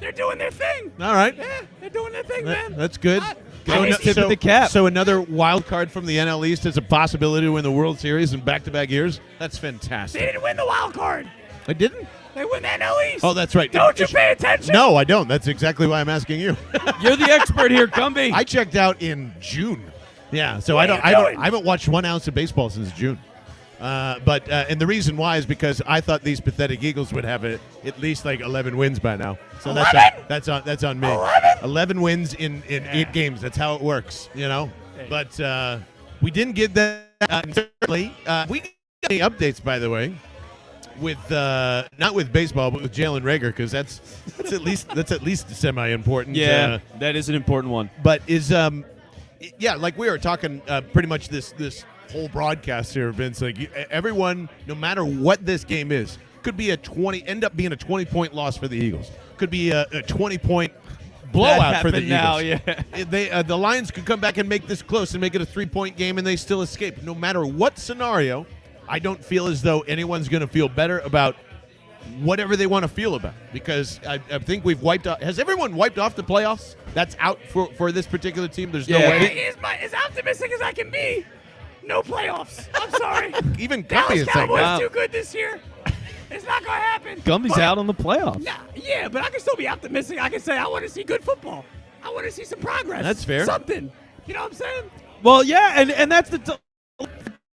they're doing their thing. All right. Yeah, they're doing their thing, man. That's good. Nice tip of the cap. So another wild card from the NL East has a possibility to win the World Series in back-to-back years. That's They fantastic. didn't win the wild card. I didn't? They win the NL East. Oh, that's right. Don't you pay attention? No, I don't. That's exactly why I'm asking you. You're the expert here, Gumby. I checked out in June. Yeah, so What are you doing? I haven't watched 1 ounce of baseball since June. And the reason why is because I thought these pathetic Eagles would have at least like 11 wins by now. So 11? that's on me. 11 wins in 8 games. That's how it works, But we didn't get that. Certainly, we got any updates, by the way, with not with baseball, but with Jalen Reagor, because that's at least semi-important. Yeah, that is an important one. But is like we were talking pretty much this whole broadcast here, Vince. Like everyone, no matter what this game is, could be end up being a 20-point loss for the Eagles. Could be a 20-point blowout for the Eagles. Now, yeah. The Lions could come back and make this close and make it a 3-point game, and they still escape. No matter what scenario, I don't feel as though anyone's going to feel better about whatever they want to feel about, because I think we've wiped off. Has everyone wiped off the playoffs? That's out for this particular team. There's no way. As optimistic as I can be, no playoffs. I'm sorry. Even Guppy Dallas is saying Cowboys that. too good this year. It's not going to happen. Gumby's But- out on the playoffs. Nah, yeah, but I can still be optimistic. I can say I want to see good football. I want to see some progress. That's fair. Something. You know what I'm saying? Well, yeah, and that's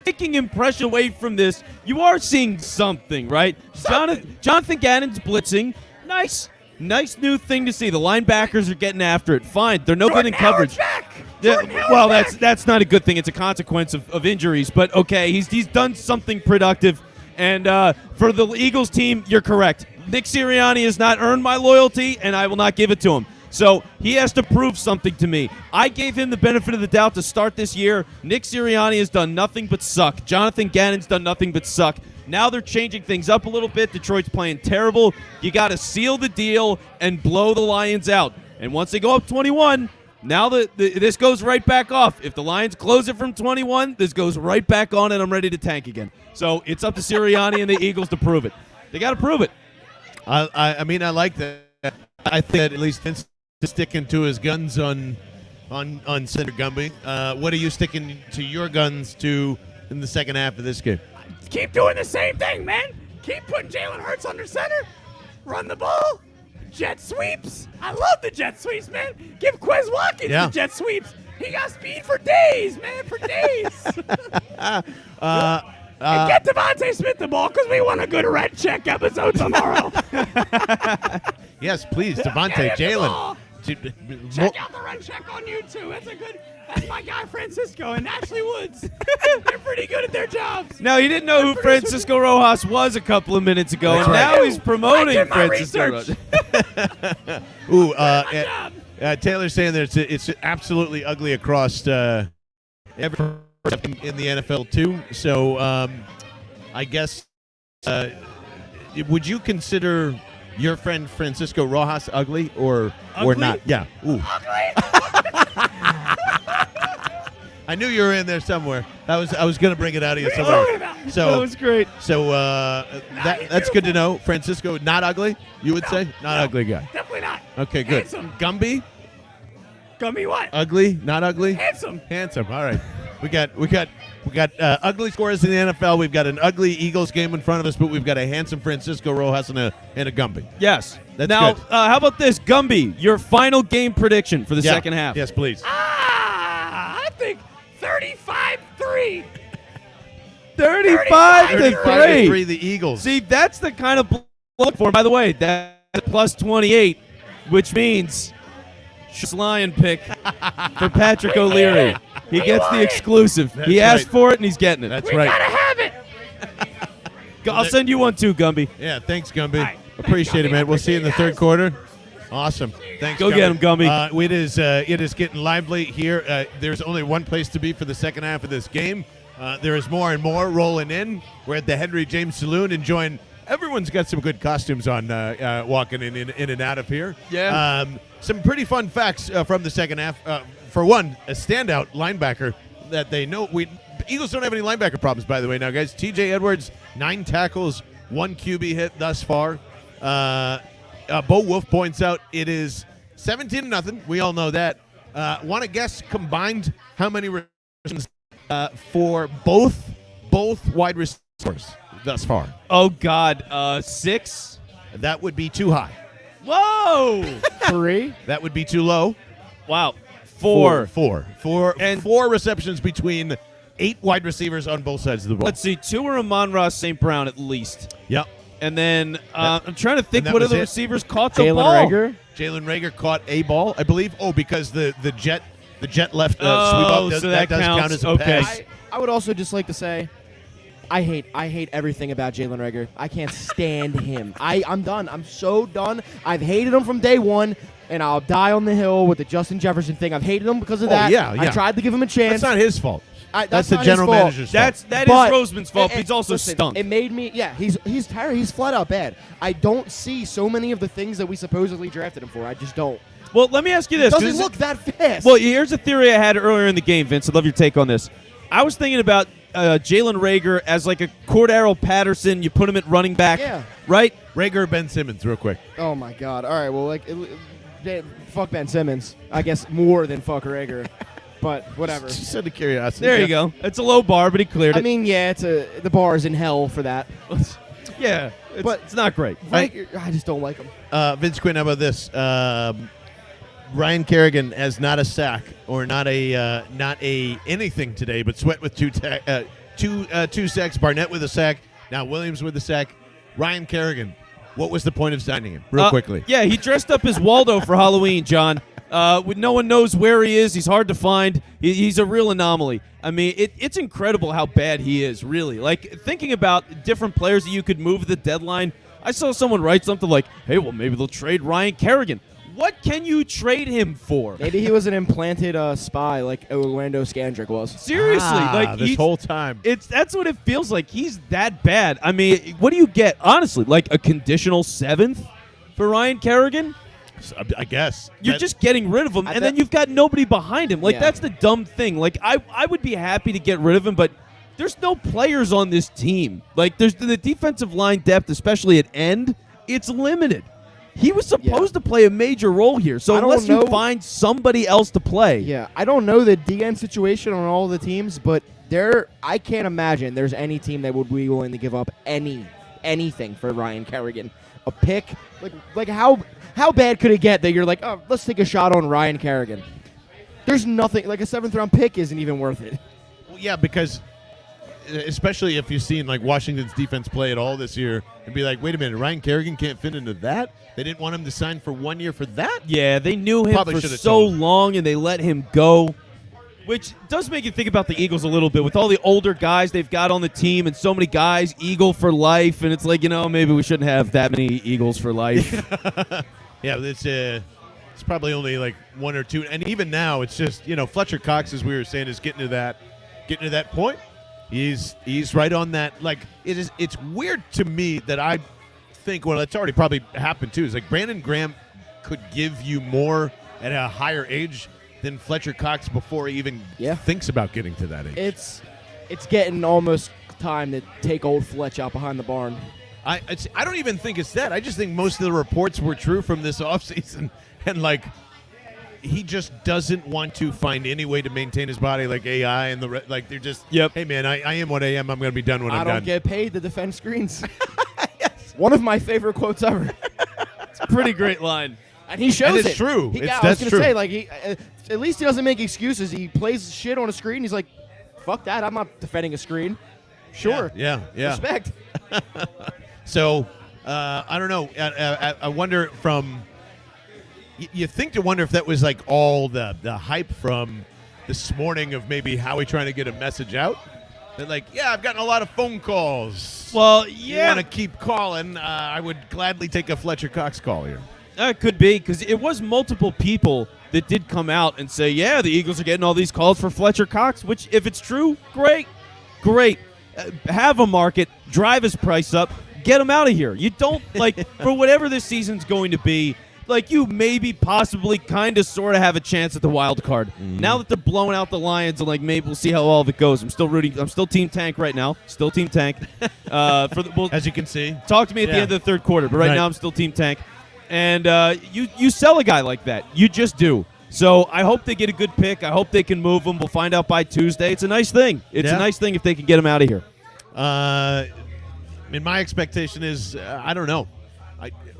taking impression away from this. You are seeing something, right? Jonathan Gannon's blitzing. Nice new thing to see. The linebackers are getting after it. Fine, they're no good in coverage. Well, that's not a good thing. It's a consequence of injuries. But okay, he's done something productive. And for the Eagles team, you're correct. Nick Sirianni has not earned my loyalty, and I will not give it to him. So he has to prove something to me. I gave him the benefit of the doubt to start this year. Nick Sirianni has done nothing but suck. Jonathan Gannon's done nothing but suck. Now they're changing things up a little bit. Detroit's playing terrible. You got to seal the deal and blow the Lions out. And once they go up 21, now this goes right back off. If the Lions close it from 21, this goes right back on, and I'm ready to tank again. So it's up to Sirianni and the Eagles to prove it. They got to prove it. I mean, I like that. I think that at least Vince is sticking to his guns on center, Gumby. What are you sticking to your guns to in the second half of this game? Keep doing the same thing, man. Keep putting Jalen Hurts under center. Run the ball. Jet sweeps. I love the jet sweeps, man. Give Quez Watkins the jet sweeps. He got speed for days, man, for days. And get Devontae Smith the ball, because we want a good red check episode tomorrow. Yes, please, Devontae, Get him the Jalen. ball. Check out the red check on YouTube. That's my guy Francisco and Ashley Woods. They're pretty good at their jobs. Now, you didn't know who Francisco Rojas was a couple of minutes ago, and now he's promoting I did my Francisco research. Rojas. Ooh, My job. Taylor's saying that it's absolutely ugly across every in the NFL too. So I guess would you consider your friend Francisco Rojas ugly or not? Yeah. Ooh. I knew you were in there somewhere. I was going to bring it out of you What are you somewhere. talking about? So That was great. So that's good to know. Francisco, not ugly. You would say not No. ugly guy. Definitely not. Okay, good. Handsome. Gumby, Gummy what? ugly, not ugly. Handsome. Handsome. All right. We got ugly scores in the NFL. We've got an ugly Eagles game in front of us, but we've got a handsome Francisco Rojas and a Gumby. Yes. That's now, good. how about this, Gumby? Your final game prediction for the Yeah. second half. Yes, please. I think 35-3. 35 to 35-3, 3. the Eagles. See, that's the kind of blow for. By the way, that's plus 28, which means Lion pick for Patrick O'Leary. He gets the exclusive. That's He asked right. for it, and he's getting it. That's We right. gotta have it. I'll send you one too, Gumby. Yeah, thanks, Gumby. All right. Appreciate it, Gumby. man. We'll see you in the Appreciate third you quarter. Awesome. Thanks, Go get him, Gumby. It is getting lively here. There's only one place to be for the second half of this game. There is more and more rolling in. We're at the Henry James Saloon enjoying. Everyone's got some good costumes on walking in and out of here. Yeah. Some pretty fun facts from the second half. For one, a standout linebacker that they know. Eagles don't have any linebacker problems, by the way. Now, guys, T.J. Edwards, 9 tackles, 1 QB hit thus far. Bo Wolf points out it is 17-0. We all know that. Want to guess combined how many receptions for both wide receivers thus far? Oh, God. 6? That would be too high. Whoa! 3. That would be too low. Wow. 4. And 4 receptions between 8 wide receivers on both sides of the ball. Let's see. 2 are Amon-Ra St. Brown at least. Yep. And then I'm trying to think that what was other it? receivers caught the Jalen ball. Reagor. Jalen Reagor caught a ball, I believe. Oh, because the jet left sweep Oh, up. so that does that count as a counts. Okay. pass. I would also just like to say, I hate everything about Jalen Reagor. I can't stand him. I'm done. I'm so done. I've hated him from day one, and I'll die on the hill with the Justin Jefferson thing. I've hated him because of that. Yeah. I tried to give him a chance. That's not his fault. That's the not his general fault. manager's fault. That But- is Roseman's fault. and- But he's also listen, stunk. It made me, he's tired. He's flat out bad. I don't see so many of the things that we supposedly drafted him for. I just don't. Well, let me ask you this. 'cause Doesn't look that fast. Well, here's a theory I had earlier in the game, Vince. I'd love your take on this. I was thinking about Jalen Reagor as like a Cordero Patterson. You put him at running back, Yeah. right? Reagor or Ben Simmons, real quick. Oh my God! All right, well, fuck Ben Simmons. I guess more than fuck Reagor, but whatever. Just out of curiosity. There you go. It's a low bar, but he cleared it. I mean, yeah, the bar is in hell for that. yeah, But- it's not great. Reagor, I just don't like him. Vince Quinn, how about this? Ryan Kerrigan has not a sack or not a anything today, but Sweat with two sacks, Barnett with a sack, now Williams with a sack. Ryan Kerrigan, what was the point of signing him? Real quickly. Yeah, he dressed up as Waldo for Halloween, John. No one knows where he is. He's hard to find. He's a real anomaly. I mean, it's incredible how bad he is, really. Like, thinking about different players that you could move at the deadline, I saw someone write something like, hey, well, maybe they'll trade Ryan Kerrigan. What can you trade him for? Maybe he was an implanted spy like Orlando Scandrick was. Seriously, like this he's- whole time. that's what it feels like. He's that bad. I mean, what do you get? Honestly, like a conditional 7th for Ryan Kerrigan? I guess. You're just getting rid of him, and then you've got nobody behind him. Like, Yeah. that's the dumb thing. Like, I would be happy to get rid of him, but there's no players on this team. Like, there's the defensive line depth, especially at end, it's limited. He was supposed to play a major role here, so I don't unless you know- find somebody else to play. Yeah, I don't know the DN situation on all the teams, but I can't imagine there's any team that would be willing to give up anything for Ryan Kerrigan. A pick, like how bad could it get that you're like, oh, let's take a shot on Ryan Kerrigan? There's nothing like a 7th round pick isn't even worth it. Well, yeah, because especially if you've seen like Washington's defense play at all this year and be like, wait a minute, Ryan Kerrigan can't fit into that? They didn't want him to sign for 1 year for that? Yeah, they knew him Probably for should've so told him. long, and they let him go, which does make you think about the Eagles a little bit. With all the older guys they've got on the team and so many guys, Eagle for life, and it's like, maybe we shouldn't have that many Eagles for life. Yeah, it's probably only like 1 or 2. And even now, it's just, Fletcher Cox, as we were saying, is getting to that point. He's right on that. Like, it's weird to me that I think, well, it's already probably happened too. It's like Brandon Graham could give you more at a higher age than Fletcher Cox before he even thinks about getting to that age. It's getting almost time to take old Fletch out behind the barn. I don't even think it's that. I just think most of the reports were true from this offseason. And, like, he just doesn't want to find any way to maintain his body like AI and they're just, hey, man, I am what I am. I'm going to be done when I'm I done. don't get paid to defend screens. Yes. One of my favorite quotes ever. It's a pretty great line. And he shows And it's it. true. I was That's going to true. say, like, at least he doesn't make excuses. He plays shit on a screen. He's like, fuck that. I'm not defending a screen. Sure. Yeah. Respect. So, I don't know. I wonder from – you think to wonder if that was like all the hype from this morning of maybe Howie trying to get a message out. That like, yeah, I've gotten a lot of phone calls. Well, You yeah. want to keep calling, I would gladly take a Fletcher Cox call here. It could be, because it was multiple people that did come out and say, yeah, the Eagles are getting all these calls for Fletcher Cox, which, if it's true, great. Have a market, drive his price up, get him out of here. You don't, like, for whatever this season's going to be, like you maybe possibly kind of sort of have a chance at the wild card. Now that they're blowing out the Lions, and like maybe we'll see how all of it goes. I'm still Team Tank right now. Still Team Tank. As you can see. Talk to me at the end of the third quarter, but right now I'm still Team Tank. And you sell a guy like that. You just do. So I hope they get a good pick. I hope they can move him. We'll find out by Tuesday. It's a nice thing. It's a nice thing if they can get him out of here. My expectation is, I don't know.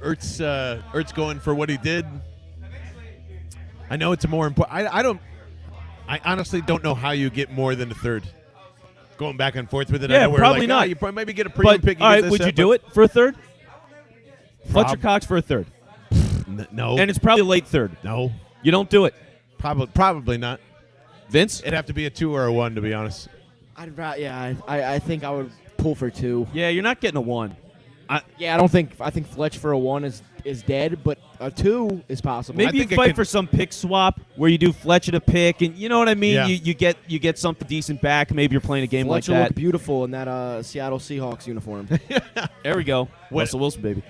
Ertz going for what he did. I know it's a more important. I honestly don't know how you get more than a third. Going back and forth with it. Yeah, I know probably not. You probably maybe get a premium pick. All right, would you do it for a third? Fletcher Cox for a third. No. And it's probably a late third. No. You don't do it. Probably not. Vince? It'd have to be a 2 or a 1, to be honest. I think I would pull for 2. Yeah, you're not getting a 1. I think Fletch for a 1 is dead, but a 2 is possible. Maybe you fight for some pick swap where you do Fletch at a pick, and you know what I mean. Yeah. You get something decent back. Maybe you're playing a game Fletcher like that. looked beautiful in that Seattle Seahawks uniform. There we go. Russell Wilson, baby.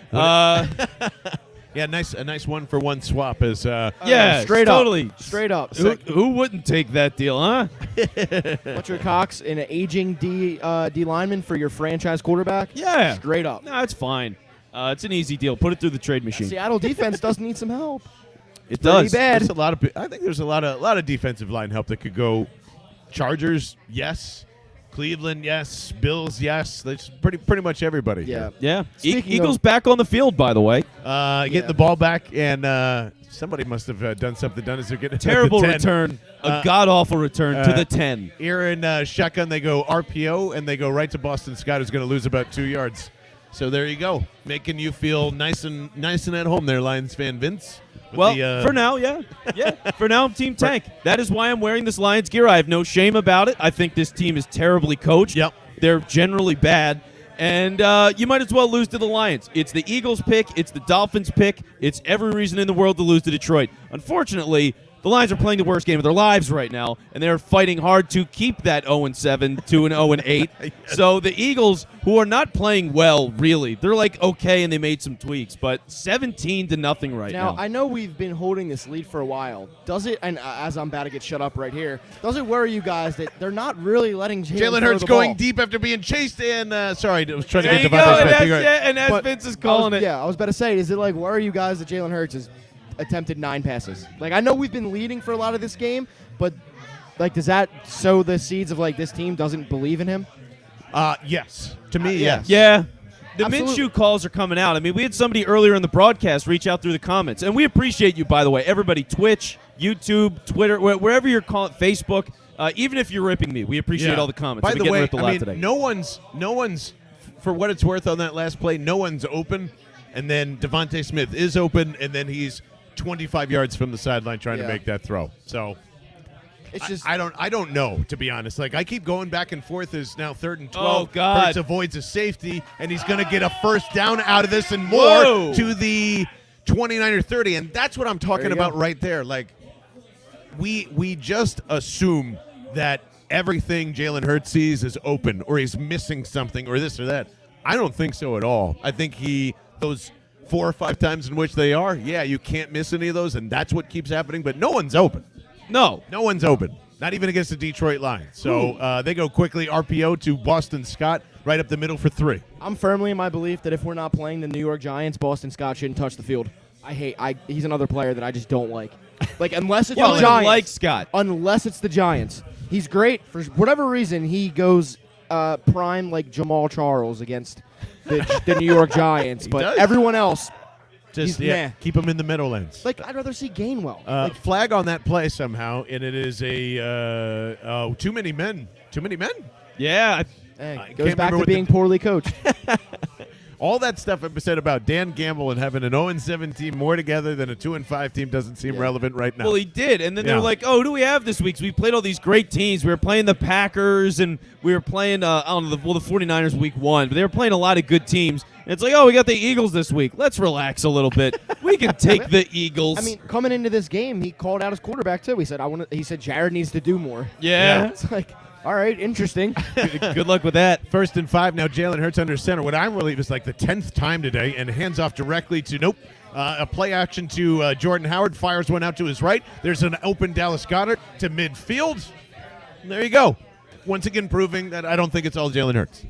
Yeah, a nice 1-for-1 swap is. Yeah, straight totally. up, straight up. Who wouldn't take that deal, huh? Fletcher Cox in an aging D lineman for your franchise quarterback. Yeah, straight up. No, it's fine. It's an easy deal. Put it through the trade machine. Seattle defense does need some help. It does. Bad. I think there's a lot of defensive line help that could go. Chargers, yes. Cleveland, yes. Bills, yes. That's pretty much everybody. Yeah. Eagles back on the field, by the way. Getting the ball back, and somebody must have done something. As they're getting Terrible the 10. return, a god awful return to the 10. Aaron shotgun, they go RPO, and they go right to Boston Scott, who's going to lose about 2 yards. So there you go, making you feel nice and at home there, Lions fan Vince. Well, for now, yeah. For now, I'm Team Tank. That is why I'm wearing this Lions gear. I have no shame about it. I think this team is terribly coached. Yep. They're generally bad. And you might as well lose to the Lions. It's the Eagles pick. It's the Dolphins pick. It's every reason in the world to lose to Detroit. Unfortunately, the Lions are playing the worst game of their lives right now, and they're fighting hard to keep that 0-7 to an 0-8. So the Eagles, who are not playing well, really, they're like okay, and they made some tweaks, but 17-0 right now. Now, I know we've been holding this lead for a while. Does it, and as I'm about to get shut up right here, does it worry you guys that they're not really letting Jalen Hurts going deep after being chased in? Sorry, I was trying to there get you go, Devontae Smith. and as Vince is calling it. Yeah, I was about to say, is it like worry you guys that Jalen Hurts has attempted 9 passes? Like, I know we've been leading for a lot of this game, but like, does that sow the seeds of like this team doesn't believe in him? Yes. To me, yes. Yeah. The Absolutely. Minshew calls are coming out. I mean, we had somebody earlier in the broadcast reach out through the comments, and we appreciate you, by the way. Everybody, Twitch, YouTube, Twitter, wherever you're calling, Facebook, even if you're ripping me, we appreciate all the comments. By We've the been way, getting ripped a lot today. no one's, for what it's worth on that last play, no one's open, and then Devontae Smith is open, and then he's 25 yards from the sideline trying to make that throw. So It's just I don't know, to be honest. Like, I keep going back and forth. Is now 3rd and 12. Oh, God. Hurts avoids a safety, and he's going to get a first down out of this and more Whoa. to the 29 or 30. And that's what I'm talking about right there. Like, we just assume that everything Jalen Hurts sees is open, or he's missing something, or this or that. I don't think so at all. I think those 4 or 5 times in which they are, you can't miss any of those, and that's what keeps happening. But no one's open. No one's open. Not even against the Detroit Lions. So they go quickly RPO to Boston Scott right up the middle for 3. I'm firmly in my belief that if we're not playing the New York Giants, Boston Scott shouldn't touch the field. He's another player that I just don't like. Like, unless it's Well, the you Giants. like Scott. Unless it's the Giants. He's great. For whatever reason, he goes prime like Jamal Charles against the New York Giants. But does. everyone else, Just meh. keep him in the Meadowlands. like, I'd rather see Gainwell. Flag on that play somehow, and it is a too many men. Too many men. Yeah. I Goes can't back remember to what being poorly coached. All that stuff I've said about Dan Gamble and having an 0-7 team more together than a 2-5 team doesn't seem relevant right now. Well, he did. And then they were like, oh, who do we have this week? So we played all these great teams. We were playing the Packers, and we were playing, the 49ers week 1. But they were playing a lot of good teams. And it's like, oh, we got the Eagles this week. Let's relax a little bit. We can take the Eagles. I mean, coming into this game, he called out his quarterback too. He said, He said Jared needs to do more. yeah. It's like, All right, interesting. Good luck with that. 1st and 5 now. Jalen Hurts under center. What I believe is like the 10th time today, and hands off directly to a play action to Jordan Howard. Fires one out to his right. There's an open Dallas Goedert to midfield. There you go. Once again, proving that I don't think it's all Jalen Hurts.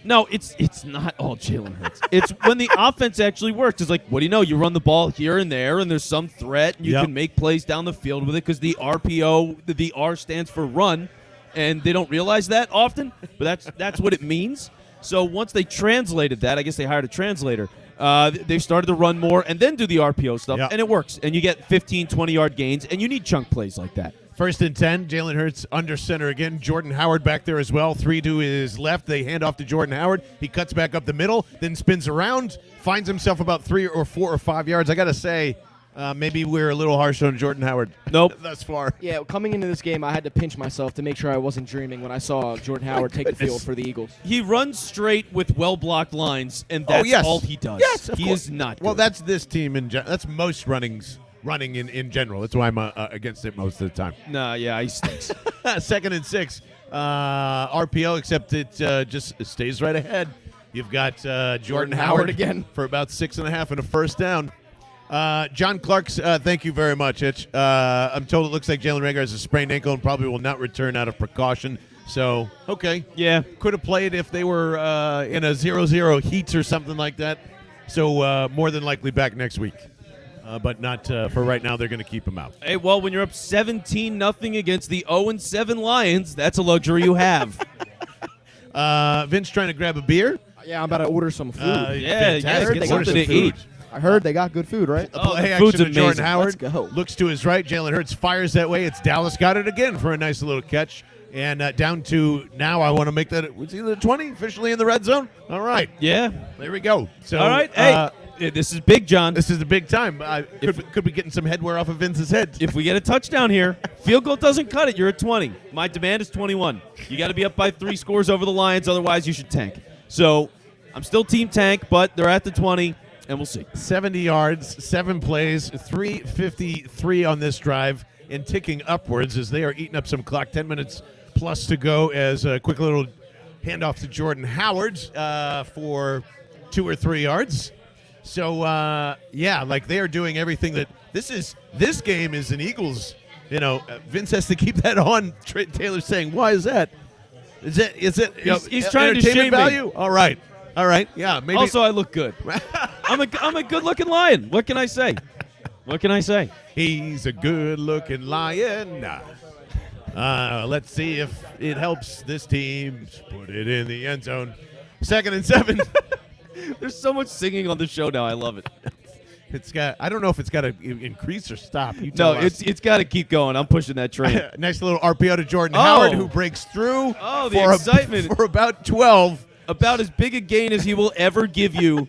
No, it's not all Jalen Hurts. It's when the offense actually works. It's like, what do you know? You run the ball here and there, and there's some threat, and you can make plays down the field with it because the RPO, the R stands for run, and they don't realize that often, but that's what it means. So once they translated that, I guess they hired a translator. They've started to run more and then do the RPO stuff, and it works. And you get 15, 20-yard gains, and you need chunk plays like that. 1st and 10, Jalen Hurts under center again. Jordan Howard back there as well. 3 to his left. They hand off to Jordan Howard. He cuts back up the middle, then spins around, finds himself about 3 or 4 or 5 yards. I got to say, maybe we're a little harsh on Jordan Howard. Nope. Thus far. Yeah, coming into this game, I had to pinch myself to make sure I wasn't dreaming when I saw Jordan Howard take the field for the Eagles. He runs straight with well-blocked lines, and that's all he does. Yes, of he course. is not good. Well, that's this team in general. That's most running in general. That's why I'm against it most of the time. Nah, yeah, he stinks. 2nd and 6, RPO, except it just stays right ahead. You've got Jordan Howard again for about 6.5 and a first down. John Clark's, thank you very much, Hitch. I'm told it looks like Jalen Reagor has a sprained ankle and probably will not return out of precaution. So, okay. Yeah. Could have played if they were in a 0-0 heats or something like that. So, more than likely back next week. But not for right now. They're going to keep him out. Hey, well, when you're up 17-0 against the 0-7 Lions, that's a luxury you have. Vince trying to grab a beer. Yeah, I'm about to order some food. Yeah, fantastic. get Order something some to food. eat. I heard they got good food, right? Play food's action to Jordan amazing. Howard. Let's go. Looks to his right. Jalen Hurts fires that way. It's Dallas Goedert again for a nice little catch. And down to now, I want to make that. It's either 20 officially in the red zone. All right. Yeah. There we go. So, All right. Hey, this is big, John. this is the big time. Could be getting some headwear off of Vince's head. If we get a touchdown here, field goal doesn't cut it. You're at 20. My demand is 21. You got to be up by 3 scores over the Lions. Otherwise, you should tank. So I'm still team tank, but they're at the 20, and we'll see. 70 yards, 7 plays, 3:53 on this drive, and ticking upwards as they are eating up some clock. 10 minutes plus to go as a quick little handoff to Jordan Howard for 2 or 3 yards. So, like they are doing everything that this game is an Eagles. Vince has to keep that on. Taylor's saying, why is that? Is it? He's trying to entertainment shame me. value? All right. Yeah, maybe. Also, I look good. I'm a good-looking lion. What can I say? He's a good-looking lion. Let's see if it helps this team put it in the end zone. 2nd and 7. There's so much singing on the show now. I love it. I don't know if it's got to increase or stop. You No, tell us. it's got to keep going. I'm pushing that train. Nice little RPO to Jordan Howard, who breaks through. Oh, the excitement. For about 12. About as big a gain as he will ever give you.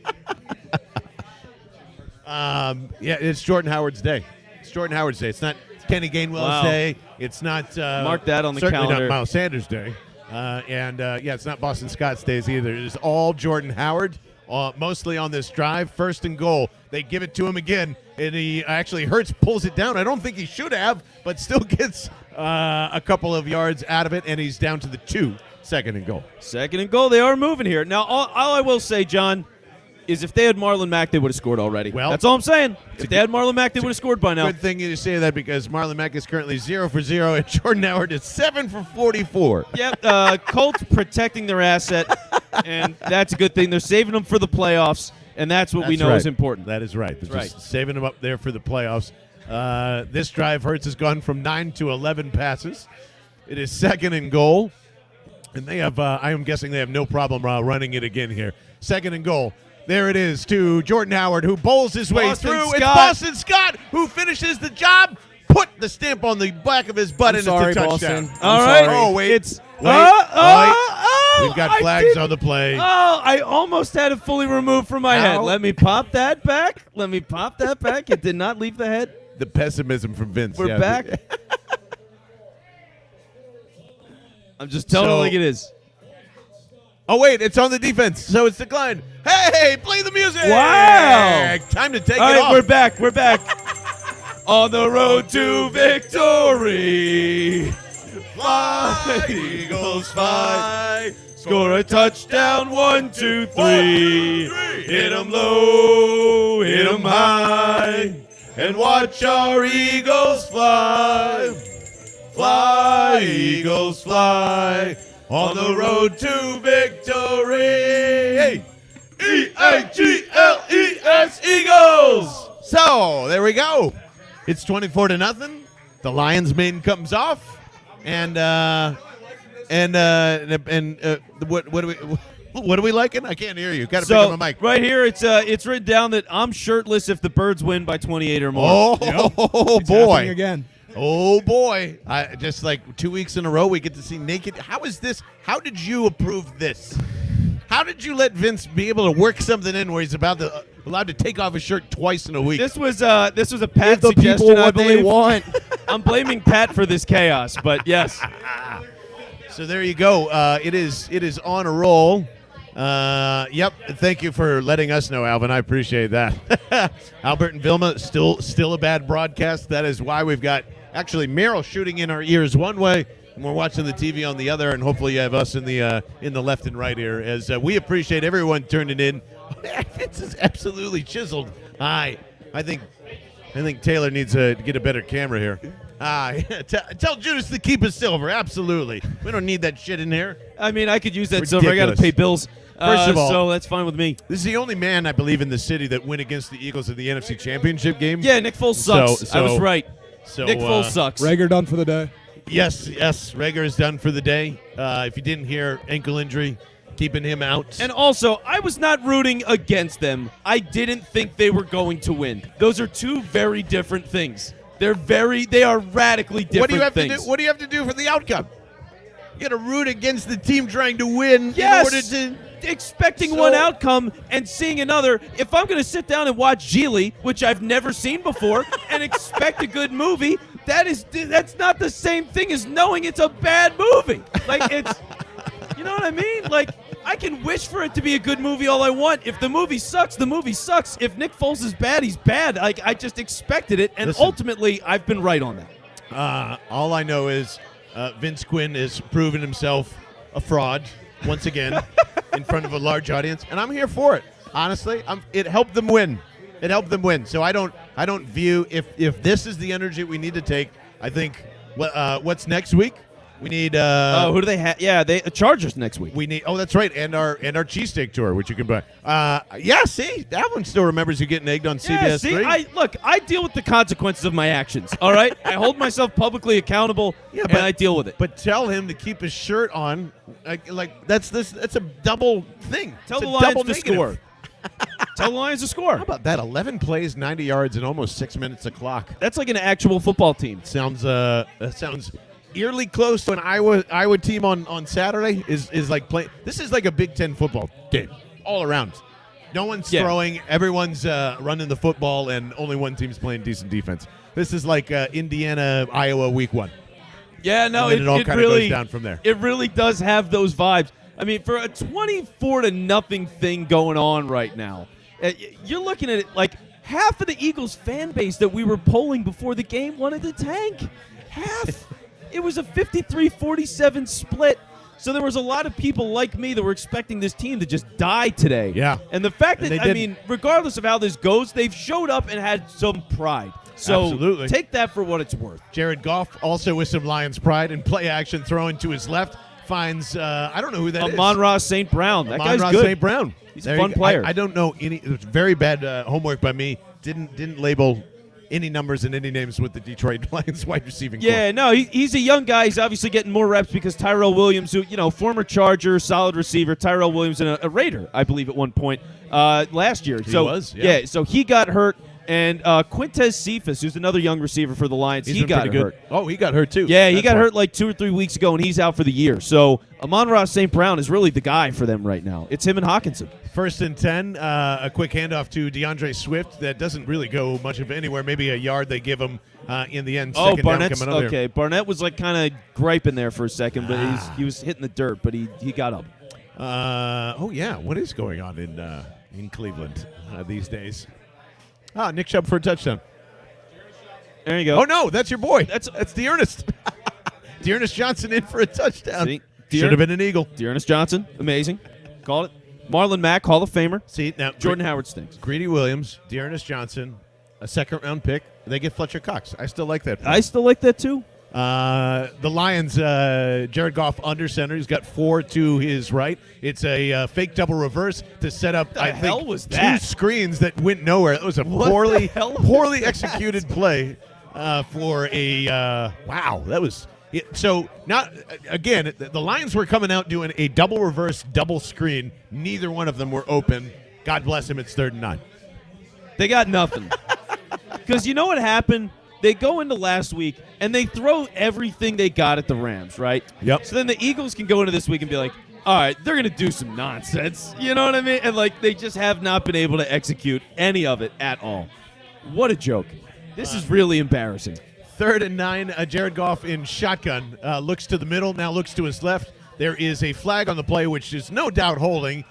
It's Jordan Howard's day. It's It's not Kenny Gainwell's day. It's not mark that on the certainly calendar. not Miles Sanders' day. It's not Boston Scott's days either. It is all Jordan Howard, mostly on this drive. 1st and goal. They give it to him again, and he actually pulls it down. I don't think he should have, but still gets a couple of yards out of it, and he's down to the 2. 2nd and goal. 2nd and goal. They are moving here. Now, all I will say, John, is if they had Marlon Mack, they would have scored already. Well, that's all I'm saying. If they had Marlon Mack, they would have scored by now. Good thing you say that because Marlon Mack is currently 0 for 0, and Jordan Howard is 7 for 44. Yep, Colts protecting their asset, and that's a good thing. They're saving them for the playoffs, and that's what we know is important. That is right. They're That's just saving them up there for the playoffs. This drive, Hurts has gone from 9 to 11 passes. It is 2nd and goal, and they have. I am guessing they have no problem running it again here. 2nd and goal. There it is to Jordan Howard, who bowls his way Boston through. Scott. It's Boston Scott who finishes the job. Put the stamp on the back of his butt, and sorry, it's a touchdown. Boston. All I'm right. sorry. Oh, wait. It's Wait. We've got flags on the play. Oh, I almost had it fully removed from my head. How? Let me pop that back. It did not leave the head. The pessimism from Vince. We're yeah. back. I'm just telling it like it is. Oh, wait, it's on the defense, so it's declined. Hey, play the music. Wow. Time to take All it right, off. we're back. On the road to victory. fly, Eagles fly. Score a touchdown, 1, 2, 3. Hit 'em low, hit 'em high, and watch our Eagles fly. Fly, Eagles fly, on the road to victory. E-A-G-L-E-S, Eagles! So there we go. It's 24-0. The Lions main comes off, and what are we liking? I can't hear you. Got to pick up So a mic. right here, it's written down that I'm shirtless if the Birds win by 28 or more. Oh It's happening boy! again. Oh boy! I just like 2 weeks in a row we get to see naked. How is this? How did you approve this? How did you let Vince be able to work something in where he's allowed to take off his shirt twice in a week? This was a Pat Give the suggestion, people I what they believe. want. I'm blaming Pat for this chaos, but yes. So there you go. It is on a roll. Yep. Thank you for letting us know, Alvin. I appreciate that. Albert and Vilma, still a bad broadcast. That is why we've got actually Meryl shooting in our ears one way, and we're watching the TV on the other, and hopefully you have us in the left and right here. As we appreciate everyone turning in. Vince is absolutely chiseled. I think Taylor needs to get a better camera here. Tell Judas to keep his silver. Absolutely. We don't need that shit in here. I mean, I could use that silver. I got to Ridiculous. pay bills. First of all- so that's fine with me. This is the only man, I believe, in the city that went against the Eagles in the NFC Championship game. Yeah, Nick Foles sucks. I was right. So, Nick Foles sucks. Rager done for the day. Yes, Rager is done for the day. If you didn't hear, ankle injury, keeping him out. And also, I was not rooting against them. I didn't think they were going to win. Those are two very different things. They are radically different what do you have things. to do? What do you have to do for the outcome? You got to root against the team trying to win Yes. in order to. Expecting So- one outcome and seeing another. If I'm going to sit down and watch Geely, which I've never seen before, and expect a good movie, that's not the same thing as knowing it's a bad movie. Like, it's, you know what I mean? Like, I can wish for it to be a good movie all I want. If the movie sucks, the movie sucks. If Nick Foles is bad, he's bad. Like, I just expected it, and Listen. ultimately, I've been right on that. All I know is Vince Quinn has proven himself a fraud once again in front of a large audience, and I'm here for it. Honestly, it helped them win. It helped them win. So I don't view if this is the energy we need to take. I think what's next week? We need. Who do they have? Yeah, the Chargers next week. We need. Oh, that's right, and our cheesesteak tour, which you can buy. Yeah, see, that one still remembers you getting egged on CBS Yeah, see, 3. I deal with the consequences of my actions. All right, I hold myself publicly accountable, Yeah, and I deal with it. But tell him to keep his shirt on. Like that's a double thing. Tell It's the a Lions double to negative. score. Tell the Lions to score. How about that? 11 plays, 90 yards, and almost 6 minutes of clock. That's like an actual football team. That sounds eerily close to an Iowa team on Saturday. Is like playing. This is like a Big Ten football game all around. No one's throwing. Everyone's running the football, and only one team's playing decent defense. This is like Indiana, Iowa, week 1. Yeah, no, And then it all it kinda goes really down from there. It really does have those vibes. I mean, for a 24-0 thing going on right now, you're looking at it like half of the Eagles fan base that we were polling before the game wanted to tank. Half. It was a 53-47 split. So there was a lot of people like me that were expecting this team to just die today. Yeah. And the fact And that, they I didn't. mean, regardless of how this goes, they've showed up and had some pride. So Absolutely. take that for what it's worth. Jared Goff also with some Lions pride and play action throwing to his left finds I don't know who that is. Amon-Ra St. Brown. That guy's Amon-Ra good. St. Brown. He's There a fun you go. player. I don't know any. It was very bad homework by me. Didn't label any numbers and any names with the Detroit Lions wide receiving core. Yeah, no, he's a young guy. He's obviously getting more reps because Tyrell Williams, who, former Charger, solid receiver, Tyrell Williams, and a Raider, I believe, at one point last year. He was, yeah. So he got hurt. And Quintez Cephas, who's another young receiver for the Lions, He's he been got pretty hurt. good. Oh, he got hurt too. Yeah, he That's got why. hurt like 2 or 3 weeks ago, and he's out for the year. So Amon-Ra St. Brown is really the guy for them right now. It's him and Hawkinson. 1st and 10, a quick handoff to DeAndre Swift that doesn't really go much of anywhere. Maybe a yard they give him in the end. Oh, Second down Barnett's coming up okay. here. Barnett was like kind of griping there for a second, but he was hitting the dirt, but he got up. What is going on in Cleveland these days? Nick Chubb for a touchdown. There you go. Oh no, that's your boy. That's the Ernest. Dearness Johnson in for a touchdown. See? Should have been an Eagle. Dearness Johnson, amazing. Call it. Marlon Mack, Hall of Famer. See, now Jordan Howard stinks. Greedy Williams, Dearness Johnson, a second-round pick. They get Fletcher Cox. I still like that. I still like that too. The Lions, Jared Goff under center. He's got 4 to his right. It's a fake double reverse to set up, I hell think, was 2 that? screens that went nowhere. That was a What poorly the hell was poorly executed play for a wow. That was it. So not again. The Lions were coming out doing a double reverse, double screen. Neither one of them were open. God bless him. It's 3rd and 9. They got nothing. Because you know what happened? They go into last week and they throw everything they got at the Rams, right? Yep. So then the Eagles can go into this week and be like, all right, they're going to do some nonsense. You know what I mean? And like they just have not been able to execute any of it at all. What a joke. This is really embarrassing. 3rd and 9. Jared Goff in shotgun looks to the middle, now looks to his left. There is a flag on the play, which is no doubt holding.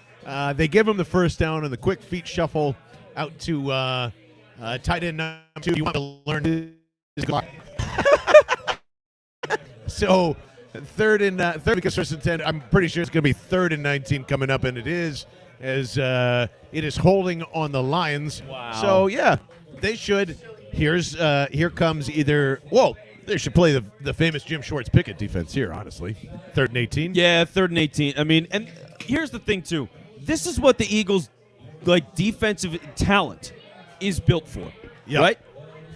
They give him the first down and the quick feet shuffle out to tight end number 2. You want to learn his So 3rd and because first and 10. I'm pretty sure it's going to be 3rd and 19 coming up, and it is as it is holding on the Lions. Wow. So yeah, they should. Here comes either. Whoa, they should play the famous Jim Schwartz Pickett defense here. Honestly, 3rd and 18. Yeah, 3rd and 18. I mean, and here's the thing too. This is what the Eagles' defensive talent is built for. Yep. Right?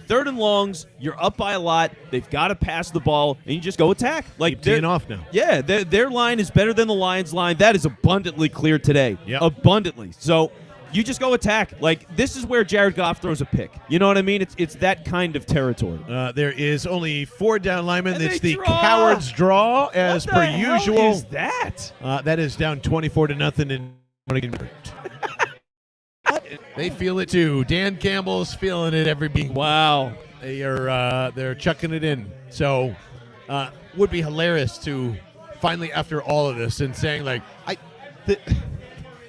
3rd and longs, you're up by a lot. They've got to pass the ball, and you just go attack. Keep teeing off now. Yeah, their line is better than the Lions' line. That is abundantly clear today. Yep. Abundantly. So you just go attack. This is where Jared Goff throws a pick. You know what I mean? It's that kind of territory. There is only 4 down linemen. And It's they the draw. coward's draw as What the per hell usual. is that? That is down 24-0 in. They feel it too. Dan Campbell's feeling it every beat. Wow. They're chucking it in. So would be hilarious to finally, after all of this, and saying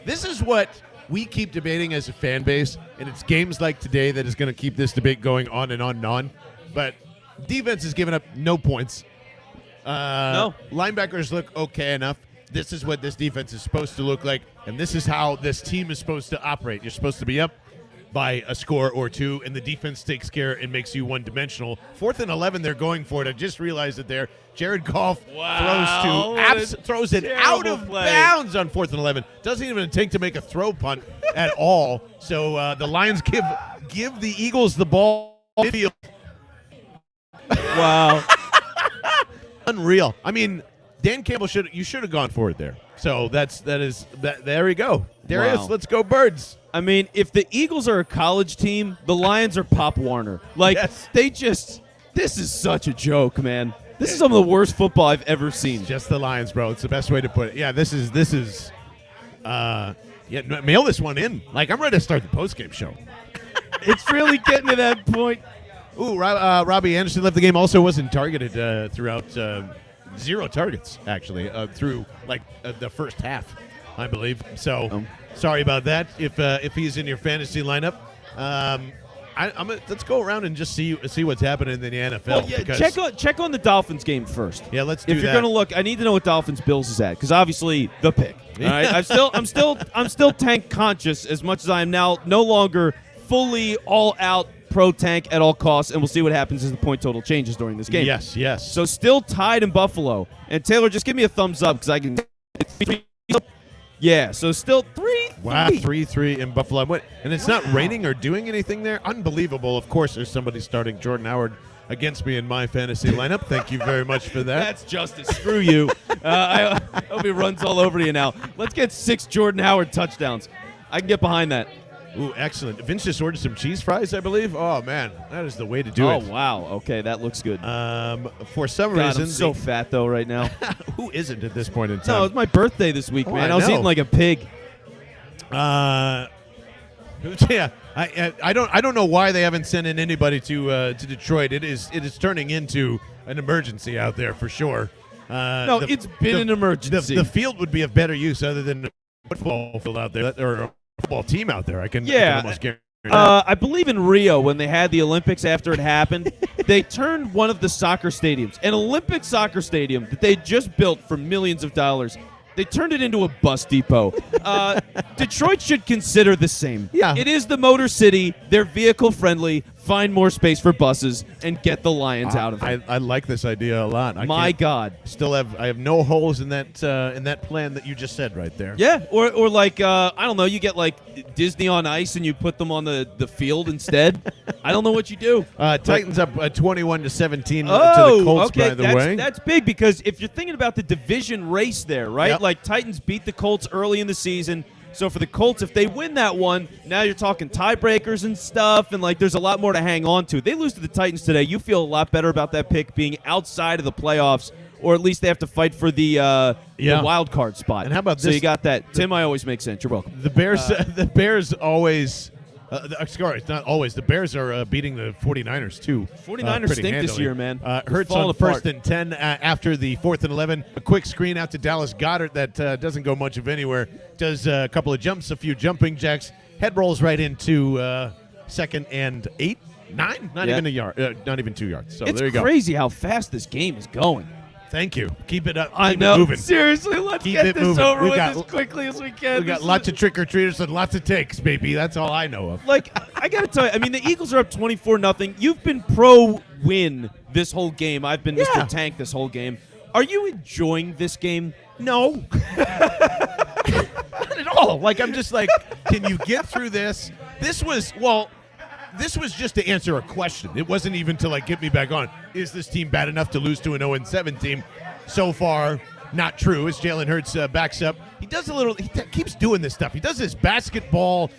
this is what we keep debating as a fan base, and it's games like today that is going to keep this debate going on and on and on. But defense has given up no points. No. Linebackers look okay enough. This is what this defense is supposed to look like, and this is how this team is supposed to operate. You're supposed to be up by a score or 2, and the defense takes care and makes you one-dimensional. 4th and 11, they're going for it. I just realized that there. Jared Goff throws it out of bounds on 4th and 11. Doesn't even take to make a throw punt at all. So the Lions give the Eagles the ball. Wow. Unreal. I mean, Dan Campbell should have gone for it there. So there we go. Darius, Wow. let's go Birds. I mean, if the Eagles are a college team, the Lions are Pop Warner. Yes. This is such a joke, man. This is some of the worst football I've ever seen. Just the Lions, bro. It's the best way to put it. Yeah, this is mail this one in. I'm ready to start the postgame show. It's really getting to that point. Ooh, Robbie Anderson left the game. Also wasn't targeted throughout 0 targets, actually, through the first half, I believe. So sorry about that. If he's in your fantasy lineup, let's go around and just see what's happening in the NFL. Well, yeah, check on the Dolphins game first. Yeah, let's do If you're that. gonna look, I need to know what Dolphins Bills is at because obviously the pick. All right, I'm still tank conscious as much as I am now. No longer fully all out pro tank at all costs, and we'll see what happens as the point total changes during this game. Yes. So still tied in Buffalo. And Taylor, just give me a thumbs up because I can. Yeah, so still 3-3. Wow, 3-3 in Buffalo. And it's not raining or doing anything there? Unbelievable. Of course, there's somebody starting Jordan Howard against me in my fantasy lineup. Thank you very much for that. That's justice. Screw you. I hope he runs all over you now. Let's get 6 Jordan Howard touchdowns. I can get behind that. Ooh, excellent. Vince just ordered some cheese fries, I believe. Oh, man, that is the way to do it. Oh, wow. Okay, that looks good. For some God, reason, I'm so fat, though, right now. who isn't at this point in time? No, it's my birthday this week, man. I I was know. eating like a pig. Yeah, I don't know why they haven't sent in anybody to Detroit. It is turning into an emergency out there for sure. No, it's been an emergency. The field would be of better use other than a football field out there or a football team out there. I can Yeah. almost guarantee I believe in Rio when they had the Olympics after it happened, they turned one of the soccer stadiums, an Olympic soccer stadium that they just built for millions of dollars. They turned it into a bus depot. Detroit should consider the same. Yeah. It is the Motor City. They're vehicle friendly. Find more space for buses and get the Lions out of it. I like this idea a lot. My God. I have no holes in that plan that you just said right there. Yeah, or like I don't know, you get like Disney on Ice and you put them on the field instead. I don't know what you do. Titans up 21-17 to the Oh, Colts. okay, By the way, that's big because if you're thinking about the division race there, right? Yep. Like Titans beat the Colts early in the season. So for the Colts, if they win that one, now you're talking tiebreakers and stuff, and like there's a lot more to hang on to. They lose to the Titans today. You feel a lot better about that pick being outside of the playoffs, or at least they have to fight for the wild card spot. And how about So this? you got that. Tim, I always make sense. You're welcome. the Bears always. Sorry, it's not always. The Bears are beating the 49ers, too. 49ers pretty stink this handily. year, man. They're Hurts falling on apart. first and 10 after the 4th and 11. A quick screen out to Dallas Goedert that doesn't go much of anywhere. Does a couple of jumps, a few jumping jacks. Head rolls right into 2nd and 8, 9? Not even a yard. Not even 2 yards. So It's there you go. crazy how fast this game is going. Thank you. Keep it up. I Keep know. it moving. Seriously, let's Keep get it this moving. over We with got- as quickly as we can. We got This lots is- of trick-or-treaters and lots of takes, baby. That's all I know of. Like, I got to tell you, I mean, the Eagles are up 24-0. You've been pro-win this whole game. I've been Mr. Tank this whole game. Are you enjoying this game? No. Not at all. Like, I'm just like, can you get through this? This was just to answer a question. It wasn't even to, like, get me back on. Is this team bad enough to lose to an 0-7 team? So far, not true. As Jalen Hurts backs up. He does he keeps doing this stuff. He does this basketball.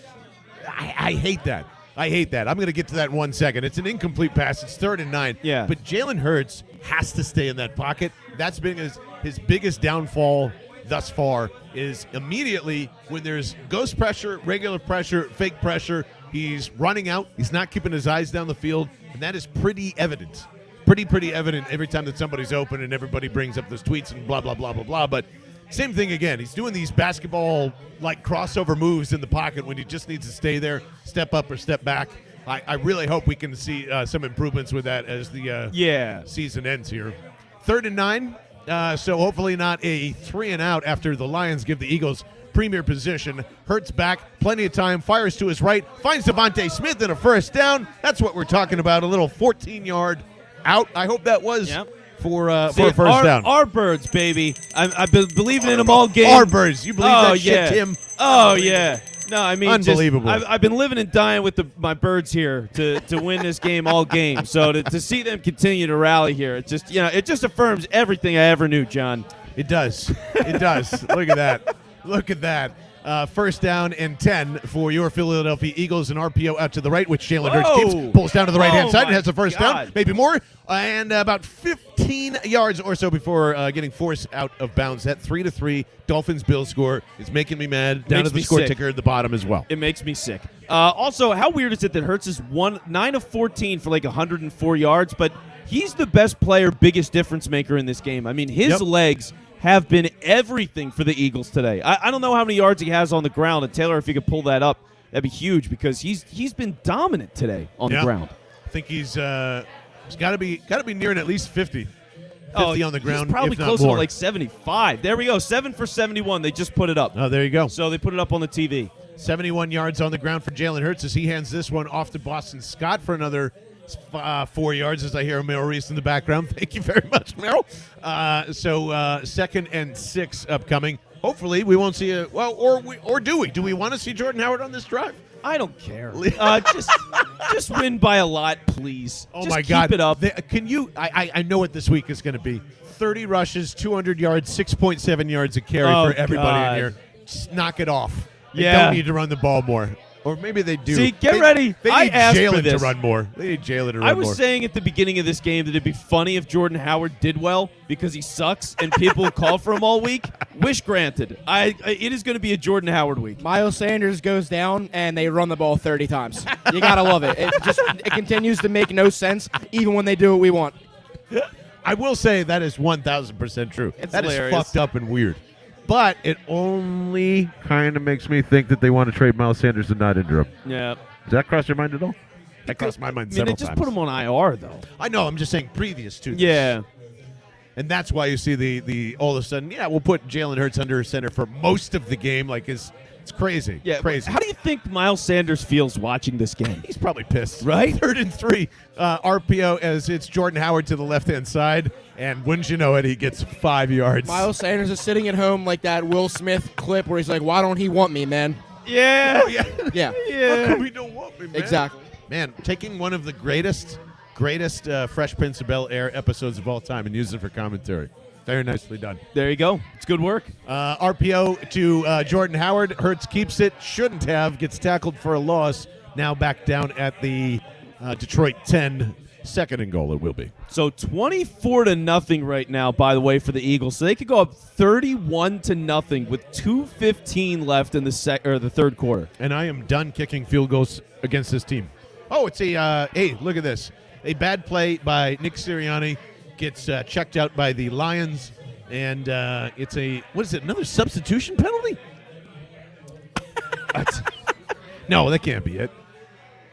I hate that. I hate that. I'm going to get to that in 1 second. It's an incomplete pass. It's 3rd and 9. Yeah. But Jalen Hurts has to stay in that pocket. That's been his biggest downfall thus far is immediately when there's ghost pressure, regular pressure, fake pressure, he's running out. He's not keeping his eyes down the field, and that is pretty evident. Pretty evident every time that somebody's open and everybody brings up those tweets and blah, blah, blah, blah, blah. But same thing again. He's doing these basketball-like crossover moves in the pocket when he just needs to stay there, step up or step back. I really hope we can see some improvements with that as the season ends here. 3rd and 9, so hopefully not a 3 and out after the Lions give the Eagles premier position. Hurts back, plenty of time, fires to his right, finds Devontae Smith in a first down. That's what we're talking about, a little 14-yard out. I hope that was for a first down. Our birds, baby. I've been believing in them all game. Our birds. You believe that shit, Tim? Oh, yeah. No, I mean, Unbelievable. I've been living and dying with my birds here to win this game all game. So to see them continue to rally here, it just affirms everything I ever knew, John. It does. It does. Look at that. Look at that. First down and 10 for your Philadelphia Eagles. An RPO out to the right, which Jalen Hurts keeps. Pulls down to the right-hand side and has the first down. Maybe more. And about 15 yards or so before getting forced out of bounds. That 3-3 Dolphins-Bills score is making me mad. Down to the score ticker at the bottom as well. It makes me sick. Also, how weird is it that Hurts is 9 of 14 for like 104 yards, but he's the best player, biggest difference maker in this game. I mean, his legs have been everything for the Eagles today. I don't know how many yards he has on the ground, and Taylor, if you could pull that up, that'd be huge because he's been dominant today on the ground. I think he's got to be nearing at least 50. 50 on the ground, he's probably if not closer more. to like 75. There we go, 7 for 71. They just put it up. Oh, there you go. So they put it up on the TV. 71 yards on the ground for Jalen Hurts as he hands this one off to Boston Scott for another 4 yards as I hear Merrill Reese in the background. Thank you very much, Merrill. So 2nd and 6 upcoming. Hopefully we won't see or do we? Do we want to see Jordan Howard on this drive? I don't care. Just win by a lot, please. Oh, just my God. Keep it up. Can you – I know what this week is going to be. 30 rushes, 200 yards, 6.7 yards a carry for everybody in here. Just knock it off. They don't need to run the ball more. Or maybe they do. See, get ready. They I need asked for Jalen to this. run more. They need Jalen to run more. I was saying at the beginning of this game that it'd be funny if Jordan Howard did well because he sucks and people would call for him all week. Wish granted. It is going to be a Jordan Howard week. Miles Sanders goes down and they run the ball 30 times. You gotta love it. It continues to make no sense even when they do what we want. I will say that is 1,000% true. That is hilarious. fucked up and weird. But it only kind of makes me think that they want to trade Miles Sanders and not injure him. Yeah. Does that cross your mind at all? That crossed my mind I mean, they several just times. put him on IR though. I know. I'm just saying previous to this. Yeah. And that's why you see the all of a sudden, we'll put Jalen Hurts under center for most of the game. Like it's crazy. Yeah. Crazy. How do you think Miles Sanders feels watching this game? He's probably pissed. Right? 3rd and 3. RPO as it's Jordan Howard to the left-hand side. And wouldn't you know it, he gets 5 yards. Miles Sanders is sitting at home like that Will Smith clip where he's like, "Why don't he want me, man?" Yeah. Oh, yeah. Yeah, How come he don't want me, man? exactly. Man, taking one of the greatest Fresh Prince of Bel-Air episodes of all time and using it for commentary. Very nicely done. There you go. It's good work. RPO to Jordan Howard. Hurts keeps it. Shouldn't have. Gets tackled for a loss. Now back down at the Detroit 10. 2nd and goal it will be. So 24-0 right now, by the way, for the Eagles. So they could go up 31-0 with 2:15 left in the third quarter. And I am done kicking field goals against this team. Oh, it's a hey, look at this. A bad play by Nick Sirianni gets checked out by the Lions, and it's a what is it? Another substitution penalty? No, that can't be it.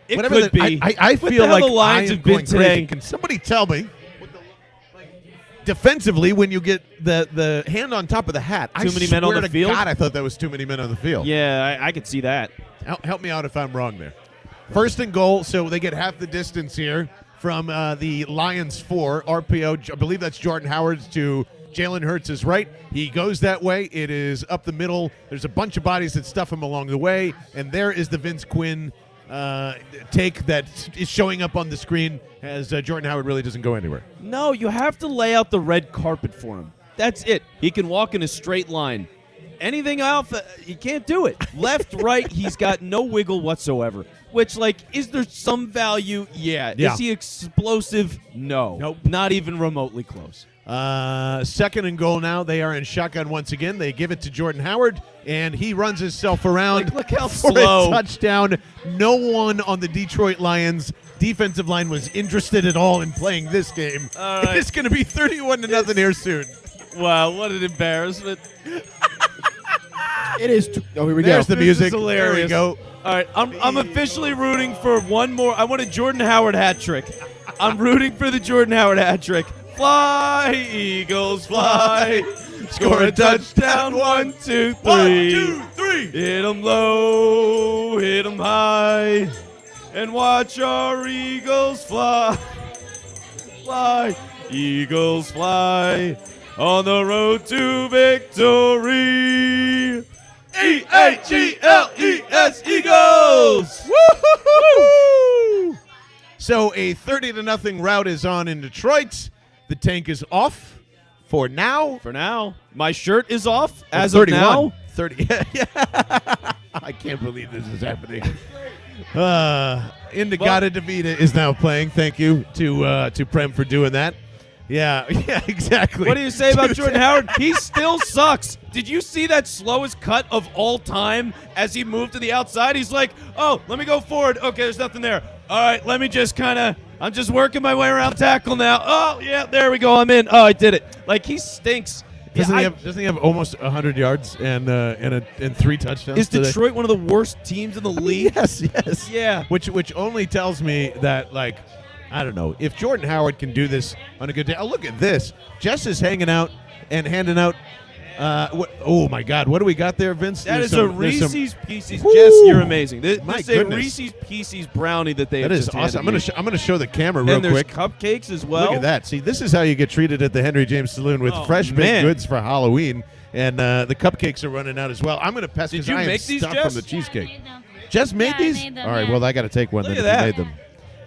It Whatever could the- be. I What feel the hell like the Lions I am have been going today. crazy. Can somebody tell me? Defensively, when you get the hand on top of the hat, Too many men on swear the to field? God, I thought that was too many men on the field. Yeah, I could see that. Help me out if I'm wrong there. 1st and goal, so they get half the distance here from the Lions 4. RPO, I believe that's Jordan Howard's to Jalen Hurts is right. He goes that way. It is up the middle. There's a bunch of bodies that stuff him along the way, and there is the Vince Quinn take that is showing up on the screen as Jordan Howard really doesn't go anywhere. No, you have to lay out the red carpet for him. That's it. He can walk in a straight line. Anything else, he can't do it. Left, right, he's got no wiggle whatsoever. Which, like, is there some value? Yeah. Yeah. Is he explosive? No. Nope. Not even remotely close. 2nd and goal now. They are in shotgun once again. They give it to Jordan Howard, and he runs himself around. Look how for slow. a touchdown. No one on the Detroit Lions defensive line was interested at all in playing this game. All right. It's going to be 31-0 here soon. Wow, what an embarrassment. It is. Oh, here we There's go. the music. This is hilarious. There we go. All right, I'm officially rooting for one more. I want a Jordan Howard hat trick. I'm rooting for the Jordan Howard hat trick. Fly, Eagles, fly. Score a touchdown. 1, 2, 3. 1, 2, 3. Hit 'em low, hit 'em high, and watch our Eagles fly. Fly, Eagles fly, on the road to victory. E-A-G-L-E-S, Eagles! Woo! So a 30-0 rout is on in Detroit. The tank is off for now. For now, my shirt is off as 31. of now. 30. I can't believe this is happening. Indigada Davida is now playing. Thank you to Prem for doing that. Yeah, exactly. What do you say about Jordan Howard? He still sucks. Did you see that slowest cut of all time as he moved to the outside? He's like, oh, let me go forward. Okay, there's nothing there. All right, let me just I'm just working my way around tackle now. Oh, yeah, there we go. I'm in. Oh, I did it. Like, he stinks. Doesn't he have almost 100 yards and 3 touchdowns Is today? Detroit one of the worst teams in the league? Yes. Yeah. Which only tells me that, like, I don't know, if Jordan Howard can do this on a good day. Oh, look at this. Jess is hanging out and handing out. Oh my God, what do we got there, Vince? That There's is some- a there's some- Reese's Pieces. Woo! Jess, you're amazing. This My is a goodness. Reese's Pieces brownie that they That have is just awesome. handed I'm me. gonna show the camera real And there's quick. cupcakes as well. Look at that. See, this is how you get treated at the Henry James Saloon with Oh, fresh baked man. goods for Halloween. And the cupcakes are running out as well. I'm going to pass Did because you I am make these, stuffed Jess? from the cheesecake. made them. Jess made Yeah, I these? made them, All right, yeah. well, I got to take one Look then at if that. you made them.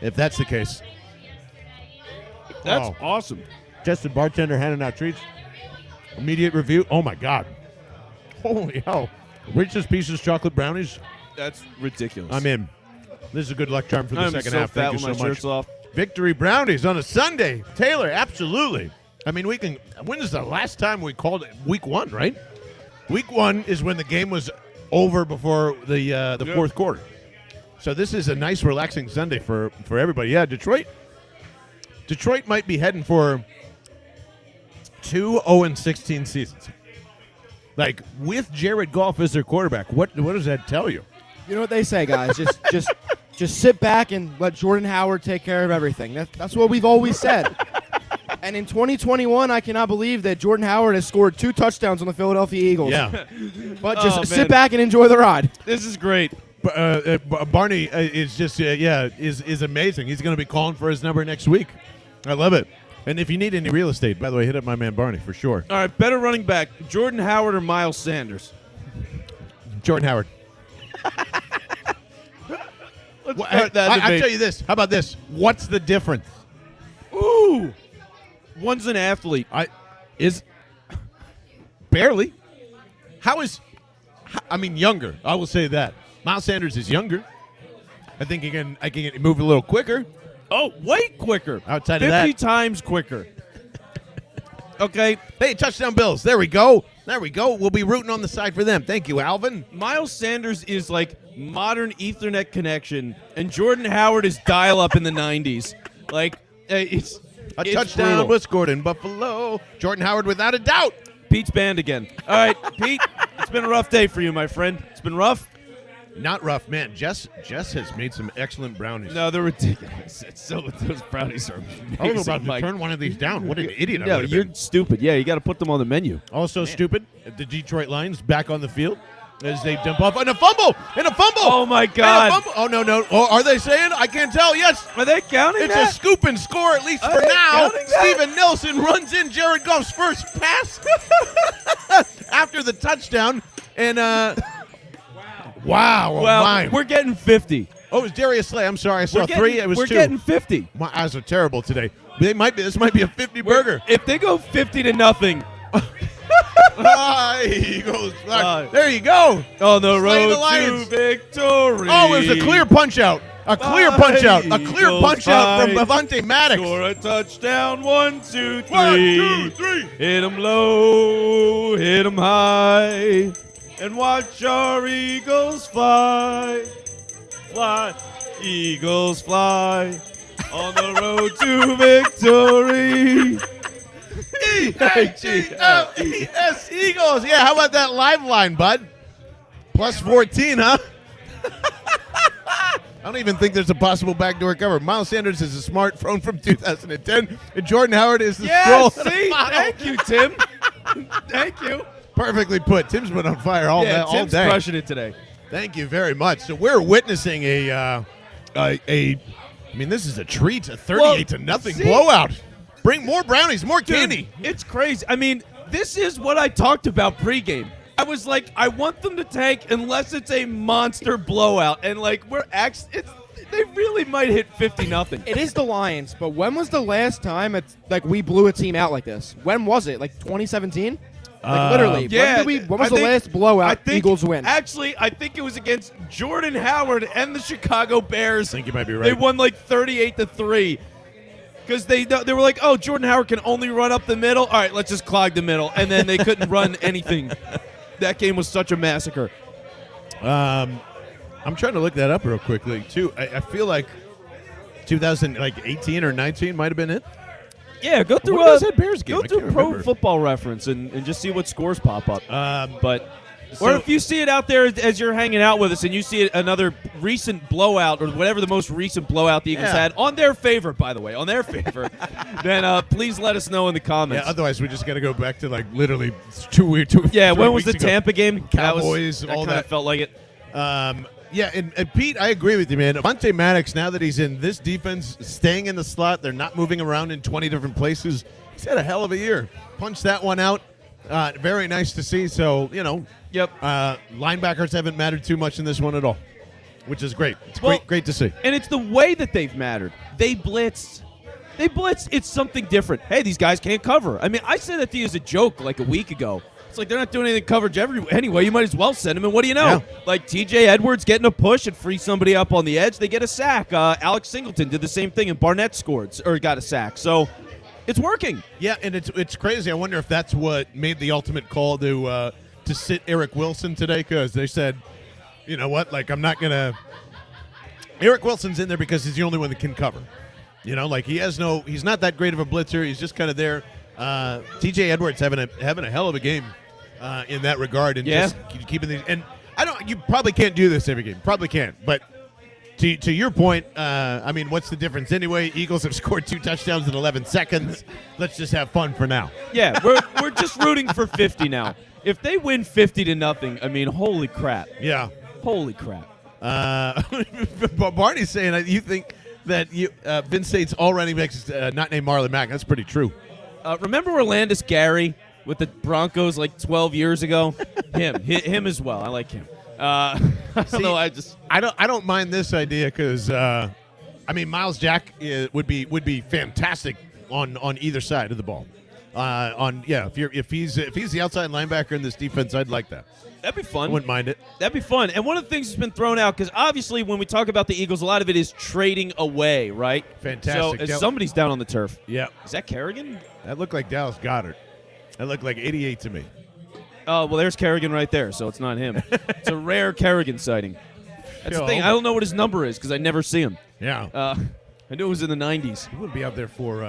If that's the case. That's Oh. awesome. Jess the bartender handing out treats. Immediate review. Oh, my God. Holy hell. Reese's Pieces chocolate brownies. That's ridiculous. I'm in. This is a good luck charm for the I'm second so half. fat Thank with you my so much. shirt's off. Victory brownies on a Sunday. Taylor, absolutely. I mean, when is the last time we called it? Week 1, right? Week 1 is when the game was over before the fourth quarter. So this is a nice, relaxing Sunday for everybody. Yeah, Detroit might be heading for 2 0-16 seasons. Like, with Jared Goff as their quarterback, what does that tell you? You know what they say, guys? Just just sit back and let Jordan Howard take care of everything. That's what we've always said. And in 2021, I cannot believe that Jordan Howard has scored 2 touchdowns on the Philadelphia Eagles. Yeah. But just Oh, sit man. back and enjoy the ride. This is great. Barney is just is amazing. He's going to be calling for his number next week. I love it. And if you need any real estate, by the way, hit up my man Barney for sure. All right, better running back, Jordan Howard or Miles Sanders? Jordan Howard. Let's Well, start that I'll debate. tell you this. How about this? What's the difference? Ooh, one's an athlete. Is barely. I mean, younger. I will say that. Miles Sanders is younger. I think he can move a little quicker. Oh, way quicker. Outside of 50 that. times quicker. Okay, Hey, touchdown Bills. There we go. We'll be rooting on the side for them. Thank you, Alvin. Miles Sanders is like modern Ethernet connection, and Jordan Howard is dial-up in the 90s. Like, it's A it's touchdown brutal. was scored in Buffalo. Jordan Howard without a doubt. Pete's banned again. All right, Pete, it's been a rough day for you, my friend. It's been rough. Not rough, man. Jess has made some excellent brownies. No, they're ridiculous. It's so those brownies are amazing. I was about to Mike. turn one of these down. What an idiot I No, would have you're been. stupid. Yeah, you got to put them on the menu. Also stupid, the Detroit Lions back on the field as they dump off. And a fumble! Oh, my And a God. fumble. Oh, no. Oh, are they saying? I can't tell. Yes. Are they counting It's that? a scoop and score, at least Are for they now. counting that? Steven Nelson runs in Jared Goff's first pass after the touchdown. And, wow. well, mine. we're getting 50. Oh, it was Darius Slay. I'm sorry. I saw We're 3. getting- It was we're 2. getting 50. My eyes are terrible today. This might be a 50 burger. If they go 50-0, Eagles. There you go. on the Slay road the to Lions. victory. Oh, it was a clear punch out. A clear punch out. A clear Eagles punch out from fight. Avante Maddox. Score a touchdown. 1, 2, 3. 1, 2, 3. Hit 'em low, hit 'em high, and watch our Eagles fly. Fly, Eagles fly, on the road to victory. E-A-G-L-E-S Eagles. Yeah, how about that live line, bud? Plus 14, huh? I don't even think there's a possible backdoor cover. Miles Sanders is a smartphone from 2010, and Jordan Howard is the Yeah, scroll. see? Thank you, Tim. Thank you. Perfectly put. Tim's been on fire all Tim's day. crushing it today. Thank you very much. So we're witnessing I mean, this is a treat, a 38-0 see? blowout. Bring more brownies, more Dude, candy. it's crazy. I mean, this is what I talked about pregame. I was like, I want them to tank unless it's a monster blowout. And, like, they really might hit 50-0. It is the Lions, but when was the last time we blew a team out like this? When was it? Like 2017? Like literally. Yeah. When was I the think- last blowout I think- Eagles win? Actually, I think it was against Jordan Howard and the Chicago Bears. I think you might be right. They won like 38-3. Because they were like, oh, Jordan Howard can only run up the middle. All right, let's just clog the middle. And then they couldn't run anything. That game was such a massacre. I'm trying to look that up real quickly too. I feel like 2018 or 19 might have been it. Yeah, go through What was that Bears game? Go I through can't Pro remember. Football Reference and just see what scores pop up. But so- or if you see it out there as you're hanging out with us and you see another recent blowout or whatever the most recent blowout the Eagles Yeah. had on their favor, by the way, on their favor, then please let us know in the Yeah, comments. otherwise we just got to go back to like literally two weird. 3 when was the weeks ago. Tampa game? Cowboys, that all kinda that. felt like it. Yeah, and Pete, I agree with you, man. Avante Maddox, now that he's in this defense, staying in the slot, they're not moving around in 20 different places. He's had a hell of a year. Punched that one out. Very nice to see. So, Yep. linebackers haven't mattered too much in this one at all, which is great. It's Well- great to see. And it's the way that they've mattered. They blitzed. It's something different. Hey, these guys can't cover. I mean, I said that to you as a joke like a week ago. It's like they're not doing anything coverage anyway. You might as well send them. And what do you know? Yeah. Like TJ Edwards getting a push and free somebody up on the edge. They get a sack. Alex Singleton did the same thing, and Barnett got a sack. So it's working. Yeah, and it's crazy. I wonder if that's what made the ultimate call to sit Eric Wilson today, because they said, you know what, like I'm not gonna. Eric Wilson's in there because he's the only one that can cover. Like he's not that great of a blitzer. He's just kind of there. TJ Edwards having a hell of a game in that regard, and Yeah. just keeping these. And you probably can't do this every game. Probably can't, but To your point, I mean, what's the difference anyway? Eagles have scored 2 touchdowns in 11 seconds. Let's just have fun for now. Yeah, we're just rooting for 50 now. If they win 50-0, I mean, holy crap. Yeah. Holy crap. Barney's saying you think that Vince State's all running backs not named Marlon Mack. That's pretty true. Remember Orlandis Gary with the Broncos like 12 years ago? Him as well. I like him. I don't know. I don't mind this idea because I mean Miles Jack would be fantastic on either side of the ball. If he's the outside linebacker in this defense, I'd like that. That'd be fun. I wouldn't mind it. That'd be fun. And one of the things that's been thrown out, because obviously when we talk about the Eagles, a lot of it is trading away, right? Fantastic. So somebody's down on the turf. Yeah. Is that Kerrigan? That looked like Dallas Goedert. That looked like 88 to me. Oh, well, there's Kerrigan right there, so it's not him. It's a rare Kerrigan sighting. That's the thing. I don't know what his number is because I never see him. Yeah. I knew it was in the 90s. He wouldn't be out there for.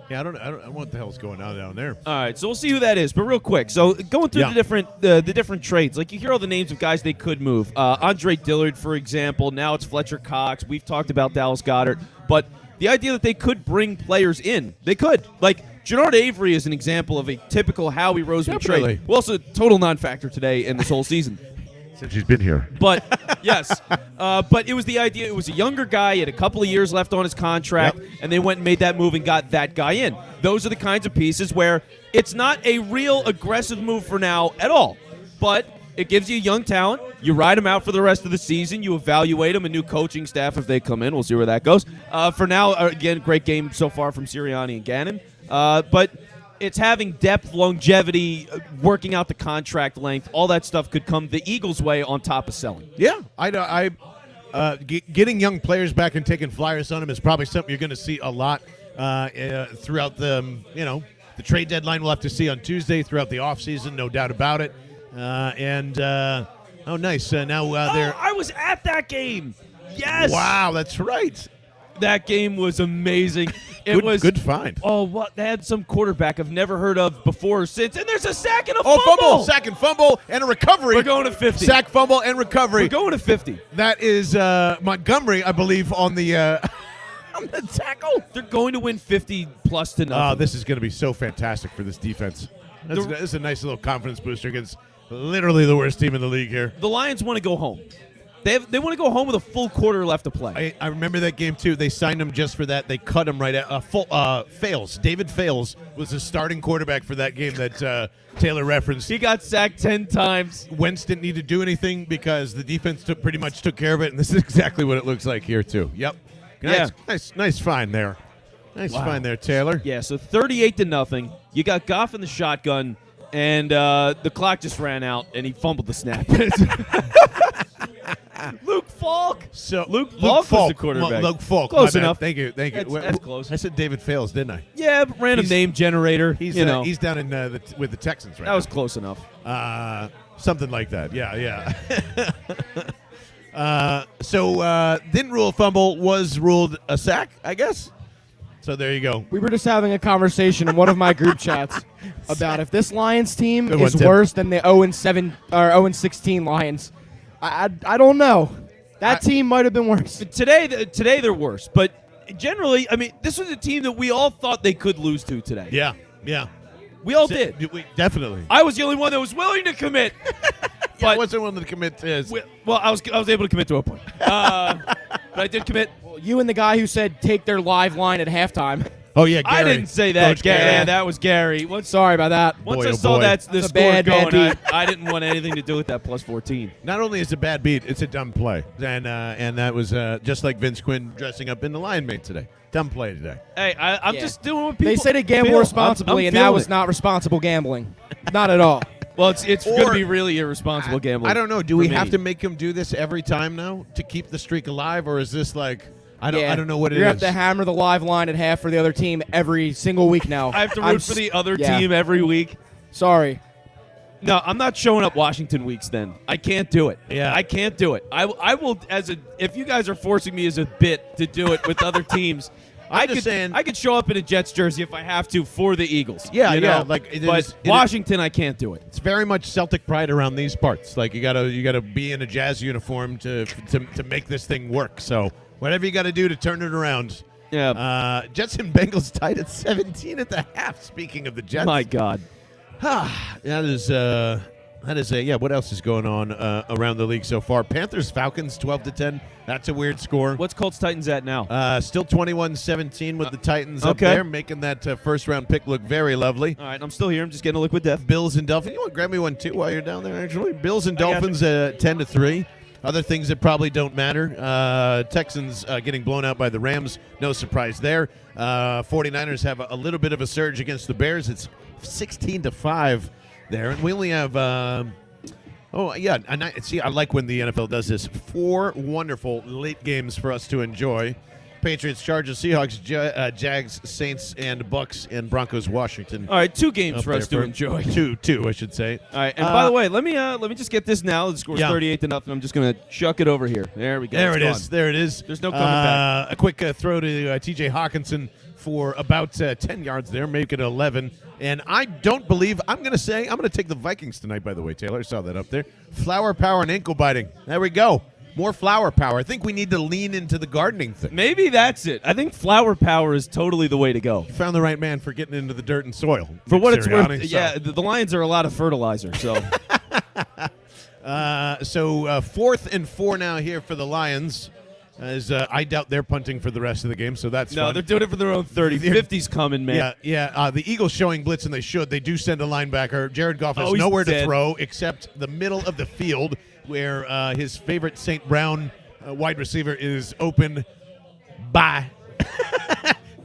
I don't know what the hell's going on down there. All right, so we'll see who that is. But real quick, so going through the different trades, like you hear all the names of guys they could move. Andre Dillard, for example. Now it's Fletcher Cox. We've talked about Dallas Goedert, but the idea that they could bring players in, they could. Like Jannard Avery is an example of a typical Howie Roseman trade. Well, also a total non-factor today in this whole season. Since he's been here. But, yes. But it was the idea. It was a younger guy. He had a couple of years left on his contract, and they went and made that move and got that guy in. Those are the kinds of pieces where it's not a real aggressive move for now at all. But it gives you young talent. You ride them out for the rest of the season. You evaluate them, a new coaching staff if they come in. We'll see where that goes. For now, again, great game so far from Sirianni and Gannon. But it's having depth, longevity, working out the contract length. All that stuff could come the Eagles' way on top of selling. Yeah, getting young players back and taking flyers on them is probably something you're going to see a lot throughout the trade deadline. We'll have to see on Tuesday throughout the offseason, no doubt about it. Oh, nice. Now they're. I was at that game. Yes. Wow, that's right. That game was amazing. It was good find. Oh, what? They had some quarterback I've never heard of before or since, and there's a sack and a fumble. Sack and fumble and a recovery. We're going to 50. Sack, fumble, and recovery. We're going to 50. That is Montgomery, I believe, on the on the tackle. They're going to win 50 plus to nothing. Oh, this is going to be so fantastic for this defense. This is a nice little confidence booster against literally the worst team in the league here. The Lions want to go home. They want to go home with a full quarter left to play. I remember that game, too. They signed him just for that. They cut him right at Fales. David Fales was the starting quarterback for that game that Taylor referenced. He got sacked 10 times. Wentz didn't need to do anything because the defense pretty much took care of it, and this is exactly what it looks like here, too. Yep. Nice find there. Nice find there, Taylor. Yeah, so 38-0. You got Goff in the shotgun, and the clock just ran out, and he fumbled the snap. Luke Falk. So Luke Falk was the quarterback. Luke Falk. Close enough. Thank you. That's close. I said David Fales, didn't I? Yeah, random name generator. He's down in with the Texans right now. That was close enough. Something like that. Yeah. So didn't rule a fumble, was ruled a sack, I guess. So there you go. We were just having a conversation in one of my group chats about if this Lions team Good one, is Tim. worse than the 0-7 or 0-16 Lions. I don't know. That team might have been worse. Today they're worse, but generally, I mean, this was a team that we all thought they could lose to today. Yeah. We all did. Definitely. I was the only one that was willing to commit. I wasn't willing to commit to his. Well, I was able to commit to a point. But I did commit. Well, you and the guy who said take their live line at halftime. Oh, yeah, Gary. I didn't say that. Coach Gary. Yeah, that was Gary. Sorry about that. Once Boy, I oh saw boy. the That's a score bad going, beat. I didn't want anything to do with that plus 14. Not only is it a bad beat, it's a dumb play. And that was just like Vince Quinn dressing up in the lion mate today. Dumb play today. Hey, I'm Yeah. just doing what people They say to gamble feel. responsibly, I'm and that feeling was it. not responsible gambling. Not at all. Well, it's going Or- to be really irresponsible gambling. I don't know. Do for we me. have to make him do this every time now to keep the streak alive, or is this like I don't know what it You is. have to hammer the live line at half for the other team every single week now. I have to root for the other yeah. team every week. Sorry. No, I'm not showing up Washington weeks then. I can't do it. Yeah. I can't do it. I will if you guys are forcing me as a bit to do it with other teams, I'm just saying. I could show up in a Jets jersey if I have to for the Eagles. Yeah, you yeah. know? Like, but Washington, I can't do it. It's very much Celtic pride around these parts. Like you gotta be in a Jazz uniform to make this thing work. So whatever you got to do to turn it around. Yeah. Jets and Bengals tied at 17 at the half. Speaking of the Jets, My God. that is yeah. What else is going on around the league so far? Panthers Falcons 12-10. That's a weird score. What's Colts Titans at now? Still 21-17 with the Titans up okay. there, making that first round pick look very lovely. All right, I'm still here. I'm just getting a liquid death. Bills and Dolphins. You want to grab me one too while you're down there? Actually, Bills and Dolphins 10-3. Other things that probably don't matter. Texans getting blown out by the Rams. No surprise there. 49ers have a little bit of a surge against the Bears. It's 16-5 there, and we only have. See, I like when the NFL does this. 4 wonderful late games for us to enjoy. Patriots, Chargers, Seahawks, Jags, Saints, and Bucks, and Broncos, Washington. All right, 2 games for us to enjoy. Two, I should say. All right, and by the way, let me just get this now. The score's 38-0. I'm just gonna chuck it over here. There we go. There it is. There it is. There's no coming back. A quick throw to T.J. Hawkinson for about 10 yards there, make it 11. And I don't believe I'm going to take the Vikings tonight. By the way, Taylor, I saw that up there. Flower power and ankle biting. There we go. More flower power. I think we need to lean into the gardening thing. Maybe that's it. I think flower power is totally the way to go. You found the right man for getting into the dirt and soil. For what it's worth, Sirianni, yeah, the Lions are a lot of fertilizer. So, so 4th and 4 now here for the Lions. As I doubt they're punting for the rest of the game, so that's no, fun. they're doing it for their own 30. 50's coming, man. Yeah. The Eagles showing blitz, and they should. They do send a linebacker. Jared Goff has nowhere to throw except the middle of the field, where his favorite St. Brown wide receiver is open. Bye.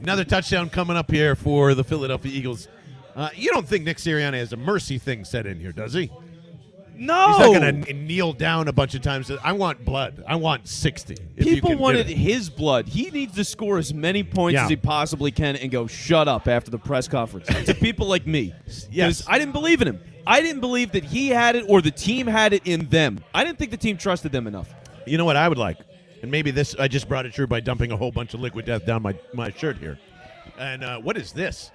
Another touchdown coming up here for the Philadelphia Eagles. You don't think Nick Sirianni has a mercy thing set in here, does he? No. He's not going to kneel down a bunch of times. I want blood. I want 60. People wanted his blood. He needs to score as many points as he possibly can and go shut up after the press conference to people like me. Yes. I didn't believe in him. I didn't believe that he had it or the team had it in them. I didn't think the team trusted them enough. You know what I would like? And maybe this, I just brought it true by dumping a whole bunch of liquid death down my shirt here. And what is this?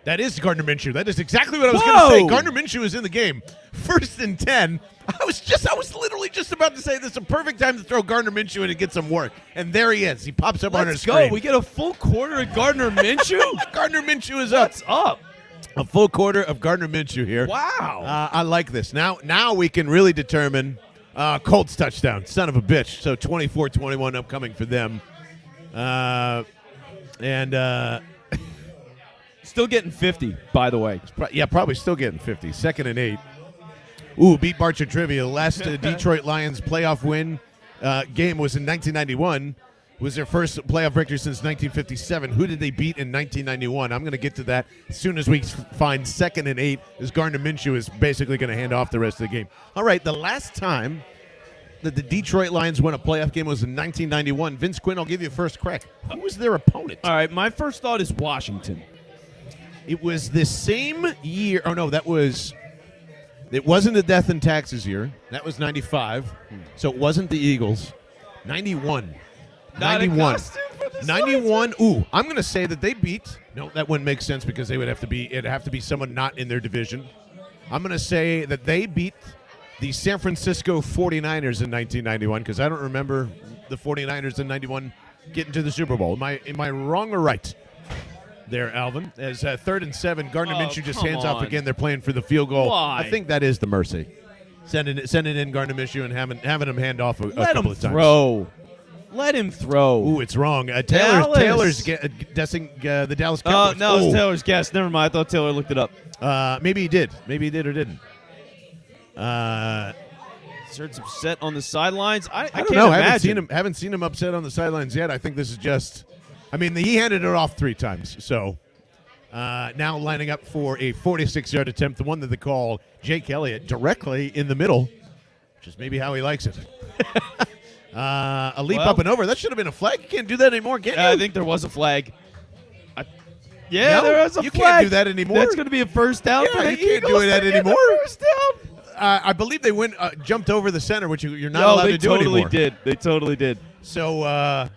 That is Gardner Minshew. That is exactly what I was going to say. Gardner Minshew is in the game. 1st and 10. I was literally just about to say this is a perfect time to throw Gardner Minshew in and get some work. And there he is. He pops up on our screen. Let's go. We get a full quarter of Gardner Minshew? Gardner Minshew is up. What's up? A full quarter of Gardner Minshew here. Wow. I like this. Now we can really determine Colts touchdown. Son of a bitch. So 24-21 upcoming for them. Still getting 50, by the way. Probably still getting 50. 2nd and 8. Ooh, beat Barcher Trivia. Last Detroit Lions playoff win game was in 1991. Was their first playoff victory since 1957. Who did they beat in 1991? I'm going to get to that as soon as we find 2nd and 8, as Gardner Minshew is basically going to hand off the rest of the game. All right, the last time that the Detroit Lions won a playoff game was in 1991. Vince Quinn, I'll give you a first crack. Who was their opponent? All right, my first thought is Washington. It was the same year. Oh, no, it wasn't the death and taxes year. That was 95. So it wasn't the Eagles. 91. Not 91. a costume for the 91. Ooh, I'm going to say that they beat. No, that wouldn't make sense because it'd have to be someone not in their division. I'm going to say that they beat the San Francisco 49ers in 1991 because I don't remember the 49ers in 91 getting to the Super Bowl. Am I wrong or right? There, Alvin. As 3rd and 7, Gardner Minshew just hands off again. They're playing for the field goal. Why? I think that is the mercy. Sending in Gardner Minshew and having him hand off a couple of times. Let him throw. Ooh, it's wrong. Taylor's guessing the Dallas Cowboys. No, it's Taylor's guess. Never mind. I thought Taylor looked it up. Maybe he did. Maybe he did or didn't. Serge's upset on the sidelines. I don't can't know. imagine. Haven't seen him upset on the sidelines yet. I think this is just. I mean, he handed it off 3 times. So now lining up for a 46-yard attempt, the one that they call Jake Elliott directly in the middle, which is maybe how he likes it. A leap up and over. That should have been a flag. You can't do that anymore, can you? I think there was a flag. There was a flag. You can't do that anymore. That's going to be a first down for the you can't Eagles. do that anymore. First down. I believe they jumped over the center, which you're not allowed to do anymore. They totally did. So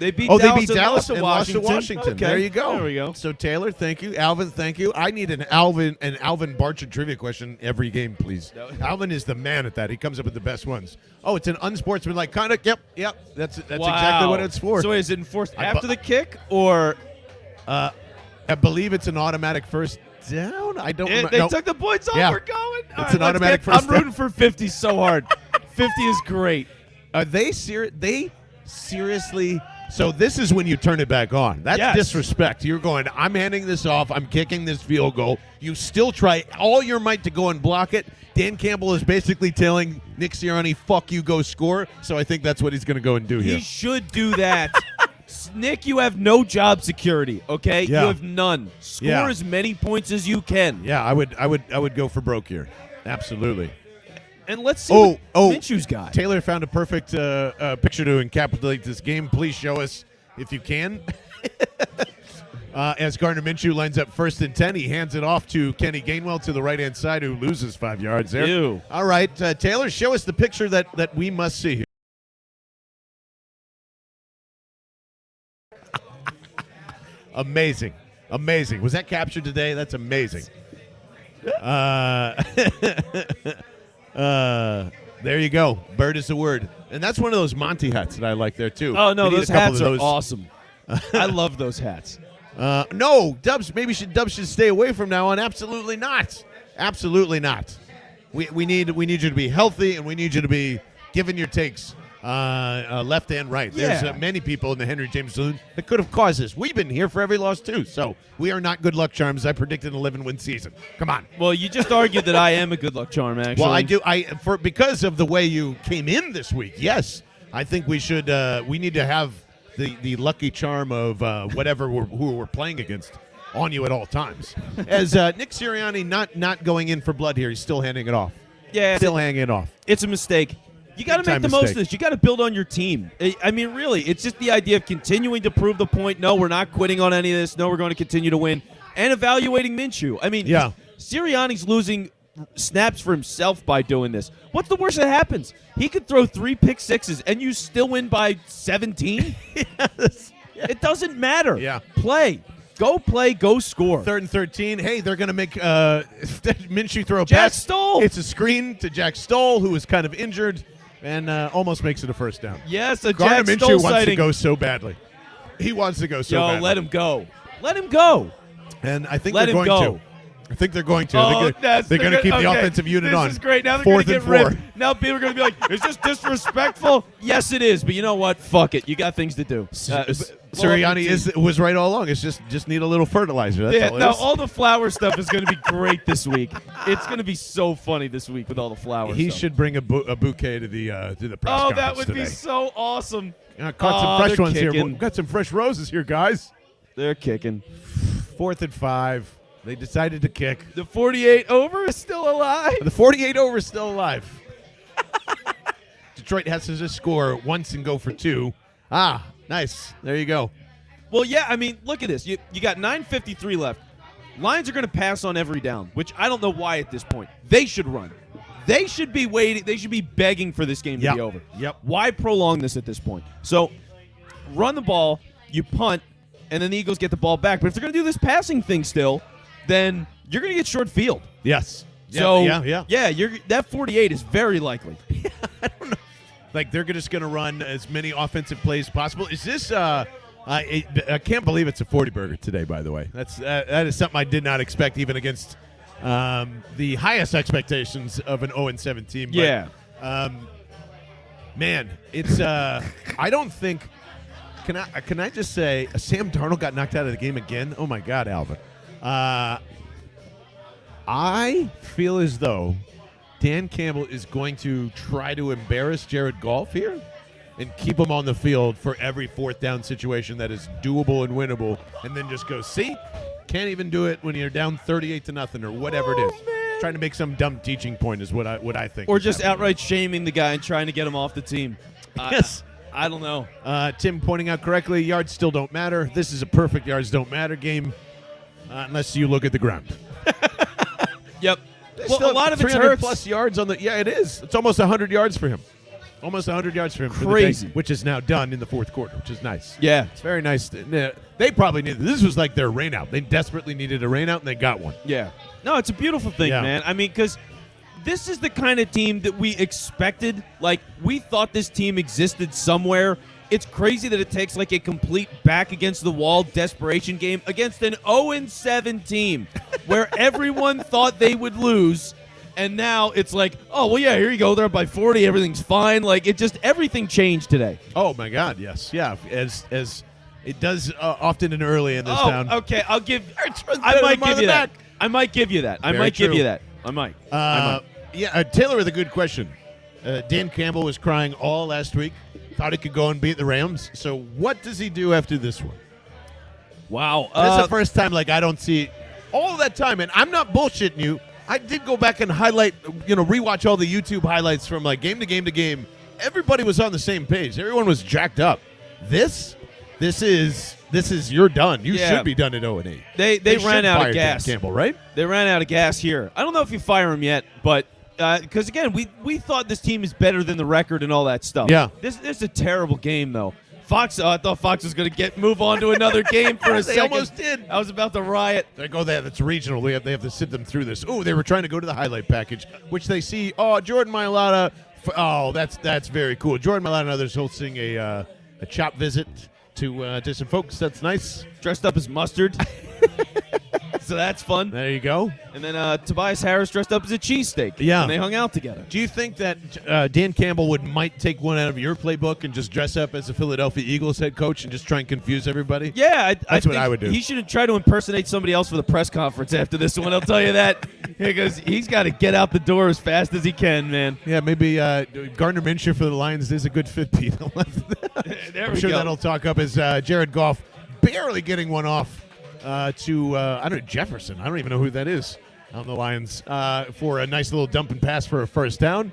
They beat Oh, Dallas they beat and Dallas lost to and lost to Washington. Washington. Okay. There you go. There we go. So Taylor, thank you. Alvin, thank you. I need an Alvin Barcha trivia question every game, please. Alvin is the man at that. He comes up with the best ones. Oh, it's an unsportsmanlike conduct. Yep. That's exactly what it's for. So is it enforced I after the kick or I believe it's an automatic first down. I don't. they no. took the points off? Yeah. We're going. All It's an let's automatic get- first I'm rooting for 50 so hard. 50 is great. Are they serious? They seriously. So this is when you turn it back on. That's Yes. disrespect. You're going, I'm handing this off. I'm kicking this field goal. You still try all your might to go and block it. Dan Campbell is basically telling Nick Sirianni, fuck you, go score. So I think that's what he's going to go and do here. He should do that. Nick, you have no job security, okay? Yeah. You have none. Score Yeah. as many points as you can. Yeah, I would go for broke here. Absolutely. And let's see what Minshew's got. Taylor found a perfect picture to encapsulate this game. Please show us if you can. As Gardner Minshew lines up 1st and 10, he hands it off to Kenny Gainwell to the right-hand side, who loses 5 yards there. Ew. All right, Taylor, show us the picture that we must see here. Amazing. Was that captured today? That's amazing. There you go. Bird is the word. And that's one of those Monty hats that I like there, too. Oh, no, We need those a couple hats of are those. awesome. I love those hats. No, Dubs, Dubs should stay away from now on. Absolutely not. Absolutely not. We need you to be healthy, and we need you to be giving your takes left and right. There's Yeah. many people in the Henry James Saloon that could have caused this. We've been here for every loss, too. So we are not good luck charms. I predicted an 11-win season. Come on. Well, you just argued that I am a good luck charm, actually. Well, I do. Because of the way you came in this week. Yes, I think we should. We need to have the lucky charm of whatever who we're playing against on you at all times. As Nick Sirianni not going in for blood here, he's still handing it off. Yeah, Still hanging it off. it's a mistake. You got to Big-time make the most of mistake. this. You got to build on your team. I mean, really, it's just the idea of continuing to prove the point. No, we're not quitting on any of this. No, we're going to continue to win. And evaluating Minshew. I mean, Yeah. Sirianni's losing snaps for himself by doing this. What's the worst that happens? He could throw 3 pick sixes and you still win by 17? Yes. It doesn't matter. Yeah. Play, go score. 3rd and 13. Hey, they're going to make Minshew throw a Jack pass. Stoll. It's a screen to Jack Stoll, who was kind of injured and almost makes it a first down. Yes, a Gardner Jack Minshew Stoll wants sighting. to go so badly. He wants to go so Yo, badly. let him go. Let him go. And I think Let they're him going go. to. I think they're going to. Yes, they're going to keep the okay. offensive unit this on. This is great. Now they're 4th going to and get 4. ripped. Now people are going to be like, is this disrespectful? Yes, it is. But you know what? Fuck it. You got things to do. Sirianni was right all along. It's just need a little fertilizer. That's Yeah, all it no, is. all the flower stuff is going to be great this week. It's going to be so funny this week with all the flower He stuff. should bring a bouquet to the press Oh, conference that would today. be so awesome. Caught some fresh they're ones here. kicking. We've got some fresh roses here, guys. They're kicking. 4th and 5. They decided to kick. The 48 over is still alive. The 48 over is still alive. Detroit has to just score once and go for 2. Ah, nice. There you go. Well, yeah, I mean, look at this. You got 9:53 left. Lions are going to pass on every down, which I don't know why at this point. They should run. They should be waiting. They should be begging for this game to Yep. be over. Yep. Why prolong this at this point? So, run the ball, you punt, and then the Eagles get the ball back. But if they're going to do this passing thing still, then you're going to get short field. Yes. So, yeah. that 48 is very likely. I don't know. Like they're just going to run as many offensive plays as possible. Is this? I can't believe it's a 40 burger today. By the way, that is something I did not expect, even against the highest expectations of an 0-7 team. But, Yeah. man, it's. I don't think. Can I just say Sam Darnold got knocked out of the game again? Oh my God, Alvin. I feel as though Dan Campbell is going to try to embarrass Jared Goff here and keep him on the field for every 4th down situation that is doable and winnable, and then just go, see, can't even do it when you're down 38-0 or whatever it is. Trying to make some dumb teaching point is what I think. Or is just happening. outright shaming the guy and trying to get him off the team. Yes. I don't know. Tim pointing out correctly, yards still don't matter. This is a perfect yards don't matter game unless you look at the ground. Yep. Well, Still a lot of it's 300 hurts. plus yards on the. Yeah, it is. It's almost 100 yards for him. Almost 100 yards for him. For Crazy. the day, which is now done in the fourth quarter, which is nice. Yeah. It's very nice. They probably needed this. Was like their rain out. They desperately needed a rain out, and they got one. Yeah. No, it's a beautiful thing, Yeah. man. I mean, because this is the kind of team that we expected. Like, we thought this team existed somewhere. It's crazy that it takes like a complete back-against-the-wall desperation game against an 0-7 team where everyone thought they would lose. And now it's like, oh, well, yeah, here you go. They're up by 40. Everything's fine. Like, everything changed today. Oh, my God, yes. Yeah, as it does often and early in this town. Okay. I might give you that. I might give you that. I Very might give true. you that. I might. Yeah, Taylor with a good question. Dan Campbell was crying all last week. Thought he could go and beat the Rams. So what does he do after this one? Wow. This is the first time, like, I don't see all that time. And I'm not bullshitting you. I did go back and rewatch all the YouTube highlights from, like, game to game to game. Everybody was on the same page. Everyone was jacked up. This is you're done. You should be done at 0-8. They ran should out fire of gas. Dan Campbell, right? They ran out of gas here. I don't know if you fire him yet, but because again, we thought this team is better than the record and all that stuff. Yeah. This is a terrible game though. Fox, I thought Fox was going to move on to another game for a They second. almost did. I was about to riot. They go there. That's regional. They have to sit them through this. Oh, they were trying to go to the highlight package, which they see. Oh, Jordan Mailata. Oh, that's very cool. Jordan Mailata and others hosting a chop visit to some folks. That's nice. Dressed up as mustard. So that's fun. There you go. And then Tobias Harris dressed up as a cheesesteak. Yeah. And they hung out together. Do you think that Dan Campbell might take one out of your playbook and just dress up as a Philadelphia Eagles head coach and just try and confuse everybody? Yeah, That's what think I would do. He should try to impersonate somebody else for the press conference after this one. I'll tell you that. Because he's got to get out the door as fast as he can, man. Yeah, maybe Gardner Minshew for the Lions is a good fit, Pete. There I'm we sure go. that'll talk up as Jared Goff barely getting one off to I don't know, Jefferson. I don't even know who that is on the Lions for a nice little dump and pass for a first down.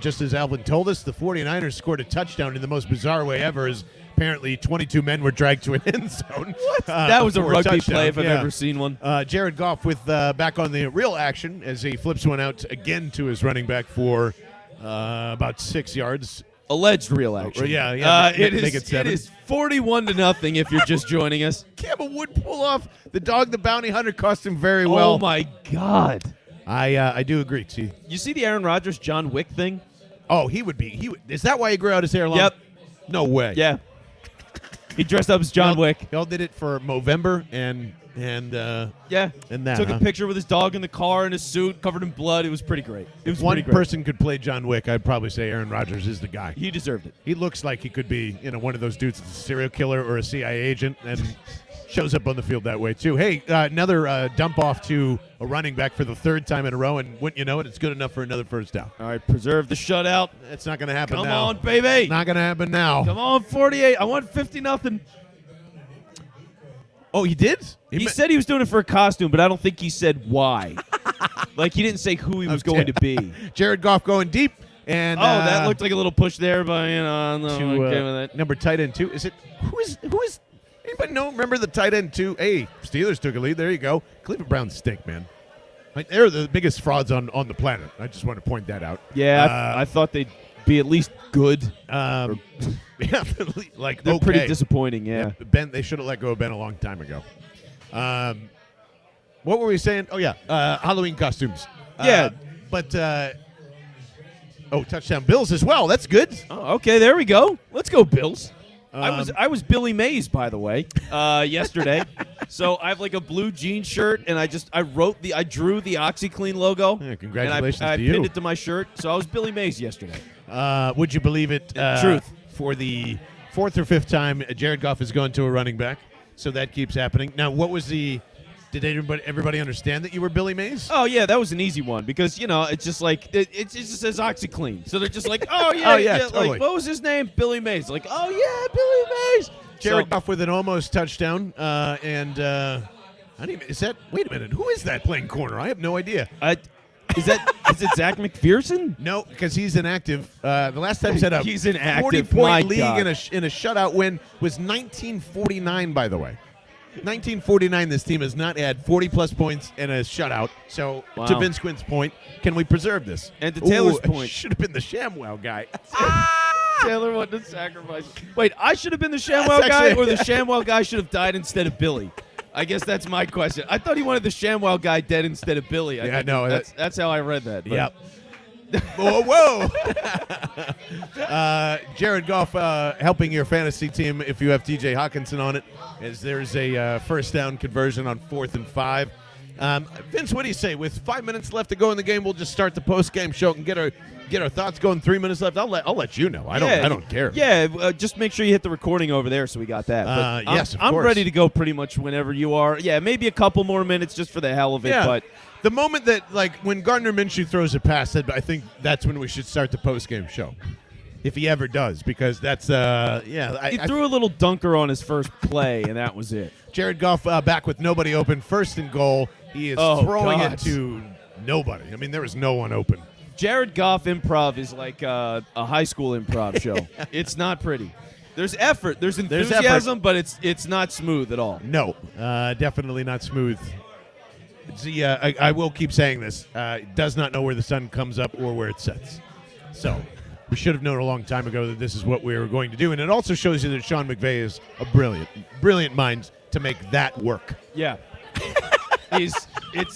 Just as Alvin told us, the 49ers scored a touchdown in the most bizarre way ever, as apparently 22 men were dragged to an end zone. What? That was a for rugby touchdown. play if I've Yeah. ever seen one. Jared Goff with back on the real action as he flips one out again to his running back for about 6 yards. Alleged real action. Yeah. It Make is. it 7. It is 41-0 if you're just joining us. Campbell would pull off the Dog the Bounty Hunter costume very well. Oh my God! I do agree. See, You see the Aaron Rodgers John Wick thing? oh, he would. Is that why he grew out his hair long? Yep. No way. Yeah. He dressed up as John Wick. Y'all did it for Movember and Yeah. and that, Took huh? a picture with his dog in the car in a suit covered in blood. It was pretty great. It was one pretty great. person could play John Wick. I'd probably say Aaron Rodgers is the guy. He deserved it. He looks like he could be, one of those dudes that's a serial killer or a CIA agent, and shows up on the field that way too. Hey, another dump off to a running back for the third time in a row, and wouldn't you know it, it's good enough for another first down. All right, preserve the shutout. It's not going to happen Come now. on, baby. Not going to happen now. Come on, 48. I want 50-0. Oh, he did? He said he was doing it for a costume, but I don't think he said why. Like, he didn't say who he was going to be. Jared Goff going deep. And That looked like a little push there, but, I'm to okay with it. number tight end 2. Is it who is anybody know? Remember the tight end 2? Hey, Steelers took a lead. There you go. Cleveland Browns stink, man. Like, they're the biggest frauds on the planet. I just want to point that out. Yeah, I thought they'd be at least good. Yeah, like They're okay. pretty disappointing, yeah. Ben, they should have let go of Ben a long time ago. What were we saying? Oh yeah, Halloween costumes. Yeah. But touchdown Bills as well. That's good. Oh, okay, there we go. Let's go, Bills. Um, I was Billy Mays, by the way, yesterday. So I have like a blue jean shirt, and I drew the OxyClean logo. Yeah, congratulations and I to you. pinned it to my shirt. So I was Billy Mays yesterday. Would you believe it? Truth. For the 4th or 5th time, Jared Goff is going to a running back. So that keeps happening. Now, what was the? Did everybody understand that you were Billy Mays? Oh yeah, that was an easy one because it's just like it just says OxyClean, so they're just like, oh Oh, yeah, yeah, totally. like what was his name? Billy Mays. Like, oh yeah, Billy Mays. Jared Goff with an almost touchdown, and I don't even. Is that? Wait a minute. Who is that playing corner? I have no idea. Is it Zach McPherson? No, because he's inactive. The last time he set up He's inactive. 40-point My league God. in a shutout win was 1949. By the way, 1949, this team has not had 40-plus points and a shutout. So, Wow. to Vince Quinn's point, can we preserve this? And to Taylor's Ooh, point- should have been the ShamWow guy. Taylor wanted to sacrifice. Wait, I should have been the ShamWow That's guy, actually- or the ShamWow guy should have died instead of Billy? I guess that's my question. I thought he wanted the ShamWow guy dead instead of Billy. Yeah, no, that's how I read that. but- Yep. Whoa. Jared Goff helping your fantasy team if you have TJ Hawkinson on it, as there's a first down conversion on 4th and 5. Vince, what do you say? With 5 minutes left to go in the game, we'll just start the post-game show and get our thoughts going. 3 minutes left. I'll let you know. I don't care. Yeah, just make sure you hit the recording over there so we got that. But yes, of I'm course. ready to go pretty much whenever you are. Yeah, maybe a couple more minutes just for the hell of it. Yeah. But The moment that, like, when Gardner Minshew throws a pass, I think that's when we should start the post-game show, if he ever does, because that's he threw a little dunker on his first play, and that was it. Jared Goff back with nobody open, 1st and goal. He is Oh, throwing God. it to nobody. I mean, there was no one open. Jared Goff improv is like a high school improv show. It's not pretty. There's effort. There's enthusiasm, but it's not smooth at all. No, definitely not smooth. See, I will keep saying this. Does not know where the sun comes up or where it sets. So we should have known a long time ago that this is what we were going to do. And it also shows you that Sean McVay is a brilliant mind to make that work. Yeah. It's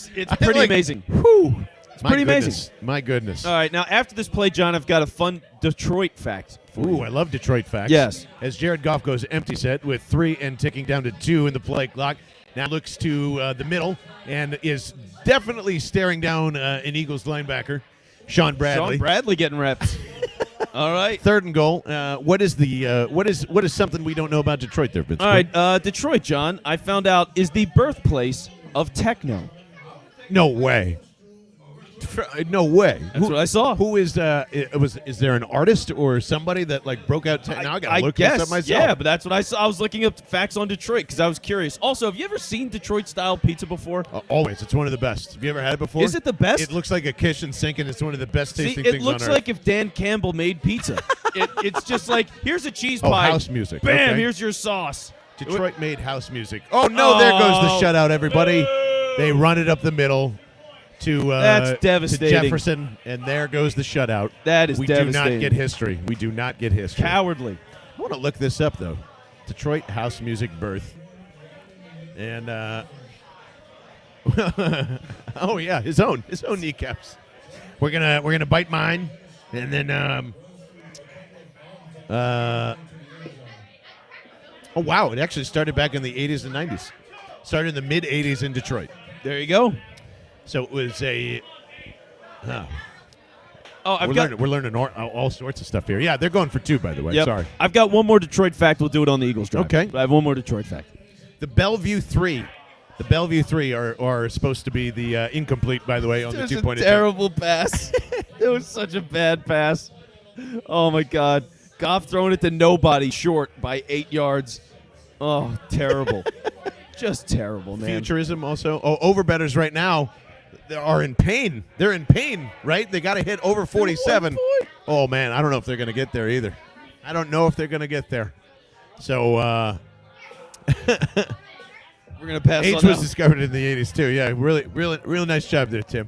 pretty like- amazing. Whew. It's pretty amazing. My goodness. All right, now after this play, John, I've got a fun Detroit fact for Ooh, you. I love Detroit facts. Yes. As Jared Goff goes empty set with 3 and ticking down to 2 in the play clock. Now looks to the middle and is definitely staring down an Eagles linebacker, Sean Bradley. Sean Bradley getting reps. All right. 3rd and goal. What is something we don't know about Detroit there, Vince? All right, Detroit, John, I found out is the birthplace of techno. No way. No way. That's what I saw. Who is is there an artist or somebody that like broke out? Now I gotta look guess, this up myself. yeah, but that's what I saw. I was looking up facts on Detroit because I was curious. Also, have you ever seen Detroit-style pizza before? Always. It's one of the best. Have you ever had it before? Is it the best? It looks like a kitchen sink, and it's one of the best See, tasting it things looks on earth. like if Dan Campbell made pizza. It's just like, here's a cheese Oh, pie. house music. Bam, Okay. here's your sauce. Detroit made house music. Oh, no, there goes the shutout, everybody. They run it up the middle to That's devastating. to Jefferson, and there goes the shutout. That is we devastating. do not get history. We do not get history. Cowardly. I want to look this up, though. Detroit house music birth. And, oh, yeah, his own kneecaps. We're gonna bite mine, and then, oh, wow, it actually started back in the 80s and 90s. Started in the mid-80s in Detroit. There you go. So it was a. Oh, We're learning all sorts of stuff here. Yeah, they're going for 2, by the way. Yep. Sorry. I've got one more Detroit fact. We'll do it on the Eagles drive. Okay. But I have one more Detroit fact. The Bellevue 3. The Bellevue 3 are supposed to be the incomplete, by the way, on the 2-point attempt. terrible pass. It was such a bad pass. Oh, my God. Goff throwing it to nobody short by 8 yards. Oh, terrible. Just terrible, man. Futurism also. Oh, overbetters right now they are in pain. They're in pain, right? They got to hit over 47. Oh, man, I don't know if they're going to get there either. I don't know if they're going to get there. So, We're going to pass H on was that. discovered in the 80s, too. Yeah, really nice job there, Tim.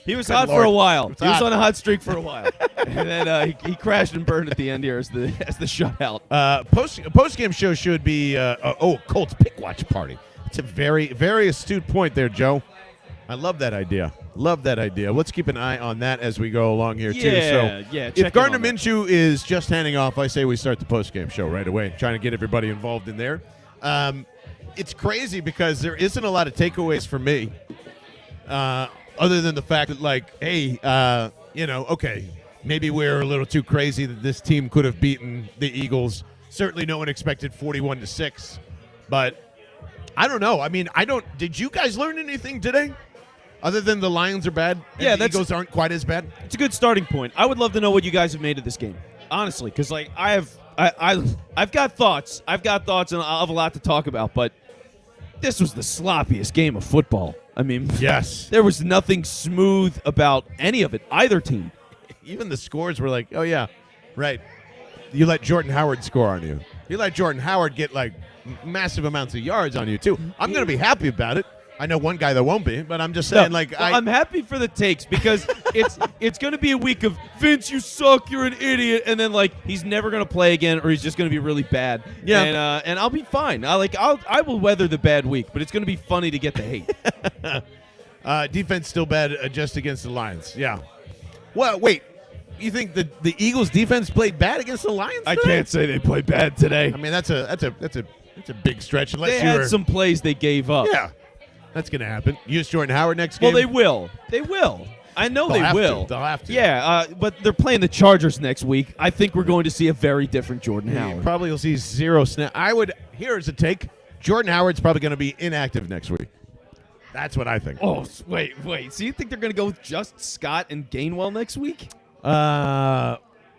He was Good hot for Lord. a while. It's He was hot. on a hot streak for a while. And then he crashed and burned at the end here as the shutout. Post game show should be Colts pick watch party. It's a very very astute point there, Joe. I love that idea. Let's keep an eye on that as we go along here too. So yeah. check if in Gardner on that. Minshew is just handing off, I say we start the post game show right away, trying to get everybody involved in there. It's crazy because there isn't a lot of takeaways for me, other than the fact that okay, maybe we're a little too crazy that this team could have beaten the Eagles. Certainly, no one expected 41-6, but I don't know. I mean, Did you guys learn anything today, other than the Lions are bad? And Yeah, the Eagles aren't quite as bad. It's a good starting point. I would love to know what you guys have made of this game, honestly, because I've got thoughts. I've got thoughts, and I'll have a lot to talk about. But this was the sloppiest game of football. I mean, Yes. there was nothing smooth about any of it, either team. Even the scores were like, oh yeah, right. You let Jordan Howard score on you. You let Jordan Howard get like massive amounts of yards on you too. I'm going to be happy about it. I know one guy that won't be, but I'm just saying, I'm happy for the takes because it's going to be a week of Vince, you suck, you're an idiot, and then like he's never going to play again, or he's just going to be really bad. Yeah, and I'll be fine. I will weather the bad week, but it's going to be funny to get the hate. Defense still bad just against the Lions. Yeah. Well, wait. You think the Eagles defense played bad against the Lions today? I can't say they played bad today. I mean, that's a big stretch. Unless They you had were, some plays they gave up. Yeah. That's going to happen. Use Jordan Howard next game? Well, they will. They will. I know They'll they have will. to. They'll have to. Yeah, but they're playing the Chargers next week. I think we're going to see a very different Jordan Yeah, Howard. probably you'll see 0 snap. Here's a take. Jordan Howard's probably going to be inactive next week. That's what I think. Oh, wait. So you think they're going to go with just Scott and Gainwell next week?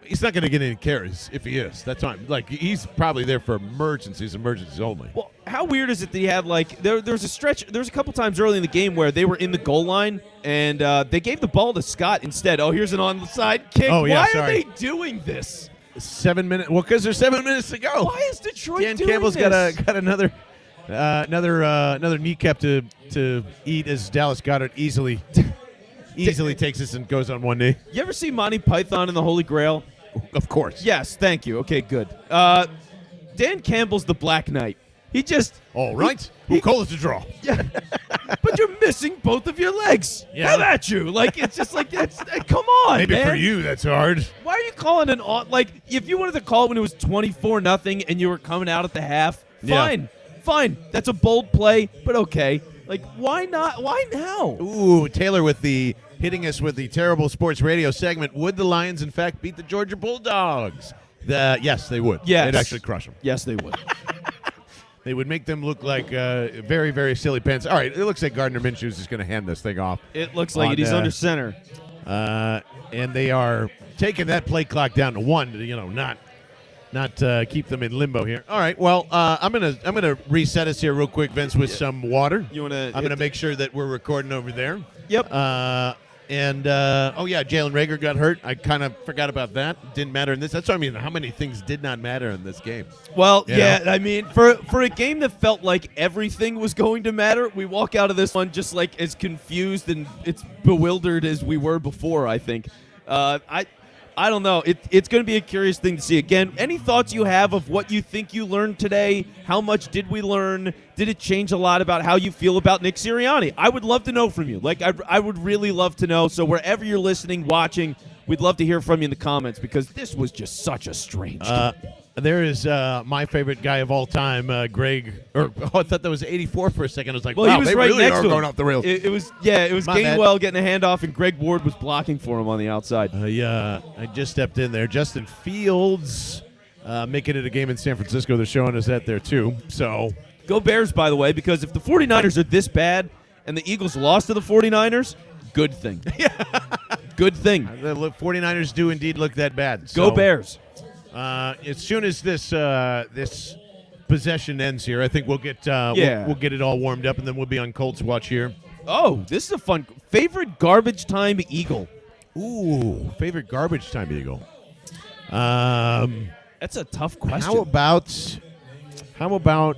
He's not going to get any carries if he is. That's fine. Like, he's probably there for emergencies only. Well, how weird is it that he had, like, there's a couple times early in the game where they were in the goal line, and they gave the ball to Scott instead. Oh, here's an onside kick. Oh, yeah, Why sorry. are they doing this? 7 minutes. Well, because there's 7 minutes to go. Why is Detroit Dan doing Campbell's this? got another kneecap to eat as Dallas Goedert easily takes this and goes on one knee. You ever see Monty Python and the Holy Grail? Of course. Yes, thank you. Okay, good. Dan Campbell's the Black Knight. He just... All right. Who calls the draw? Yeah. But you're missing both of your legs. Yeah. How about you? Like, it's just like, come on, Maybe man. for you that's hard. Why are you calling an like? If you wanted to call it when it was 24-0 and you were coming out at the half, Yeah. fine. That's a bold play, but okay. Like, why not? Why now? Ooh, Taylor hitting us with the terrible sports radio segment. Would the Lions, in fact, beat the Georgia Bulldogs? Yes, they would. Yes. They'd actually crush them. Yes, they would. They would make them look like very, very silly pants. All right, it looks like Gardner Minshew is just going to hand this thing off. It looks like On, it. He's uh, under center. And they are taking that play clock down to 1 to, not keep them in limbo here. All right, well, I'm gonna reset us here real quick, Vince, with some water. You wanna? I'm gonna make sure that we're recording over there. Yep. Jalen Reagor got hurt. I kind of forgot about that. Didn't matter in this. That's what I mean. How many things did not matter in this game? Well, You yeah. know? I mean, for a game that felt like everything was going to matter, we walk out of this one just like as confused and it's bewildered as we were before. I think. I don't know. It's going to be a curious thing to see. Again, any thoughts you have of what you think you learned today? How much did we learn? Did it change a lot about how you feel about Nick Sirianni? I would love to know from you. Like, I would really love to know. So wherever you're listening, watching, we'd love to hear from you in the comments because this was just such a strange game. There is my favorite guy of all time, Greg. I thought that was 84 for a second. I was like, Well, wow, he was they right really next are to him. going off the rails. It was My bad. Gainwell getting a handoff, and Greg Ward was blocking for him on the outside. I just stepped in there. Justin Fields making it a game in San Francisco. They're showing us that there, too. So Go Bears, by the way, because if the 49ers are this bad and the Eagles lost to the 49ers, good thing. Good thing. the 49ers do indeed look that bad. Go So, Bears. As soon as this possession ends here, I think we'll get we'll get it all warmed up, and then we'll be on Colts watch here. Oh, this is a fun favorite garbage time Eagle. Ooh, favorite garbage time Eagle. That's a tough question. How about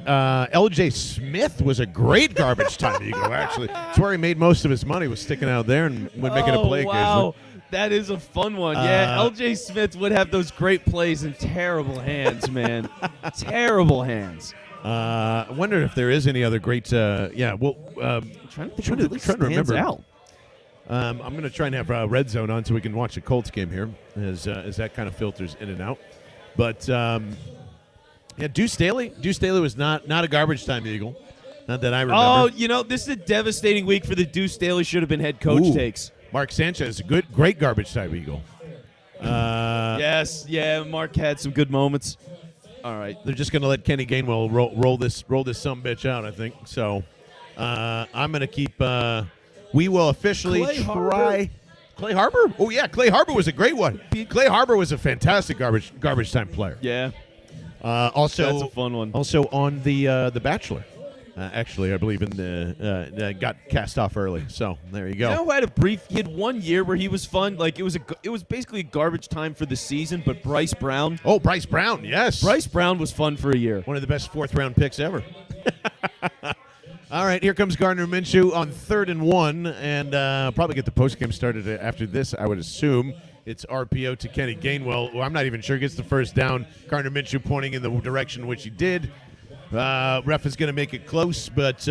L.J. Smith was a great garbage time Eagle, actually. It's where he made most of his money, was sticking out there and when making a play occasionally. Wow. That is a fun one. Yeah, L.J. Smith would have those great plays in terrible hands, man. Terrible hands. I wonder if there is any other great. I'm trying to think who really trying to stands remember. out. I'm going to try and have Red Zone on so we can watch the Colts game here as that kind of filters in and out. But Deuce Staley. Deuce Staley was not a garbage time Eagle. Not that I remember. Oh, this is a devastating week for the Deuce Staley should have been head coach Ooh. takes. Mark Sanchez, great garbage time Eagle. Yes, yeah, Mark had some good moments. All right. They're just going to let Kenny Gainwell roll this sumbitch out, I think. So I'm going to keep. We will officially Clay try. Harbor. Clay Harbor? Oh yeah, Clay Harbor was a great one. Clay Harbor was a fantastic garbage time player. Yeah, Also, that's a fun one. Also on the Bachelor. Actually, I believe got cast off early. So there you go. You know who had he had 1 year where he was fun. Like it was basically garbage time for the season, but Bryce Brown. Oh, Bryce Brown, yes. Bryce Brown was fun for a year. One of the best fourth-round picks ever. All right, here comes Gardner Minshew on 3rd and 1, and probably get the postgame started after this, I would assume. It's RPO to Kenny Gainwell, who I'm not even sure gets the first down. Gardner Minshew pointing in the direction in which he did. Ref is going to make it close, but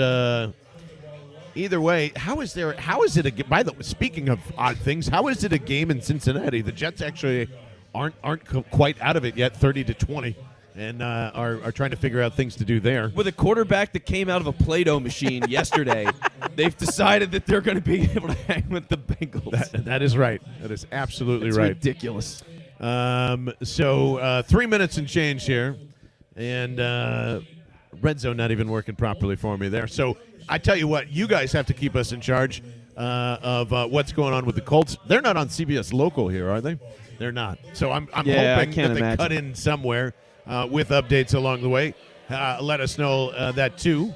either way, how is it by the way, speaking of odd things, how is it a game in Cincinnati? The Jets actually aren't quite out of it yet, 30-20, and are trying to figure out things to do there. With a quarterback that came out of a Play-Doh machine yesterday, they've decided that they're going to be able to hang with the Bengals. That is right. That is absolutely It's right. ridiculous. So 3 minutes and change here, and red zone not even working properly for me there. So I tell you what, you guys have to keep us in charge of what's going on with the Colts. They're not on CBS Local here, are they? They're not. So I'm hoping that they cut in somewhere with updates along the way. Let us know that too.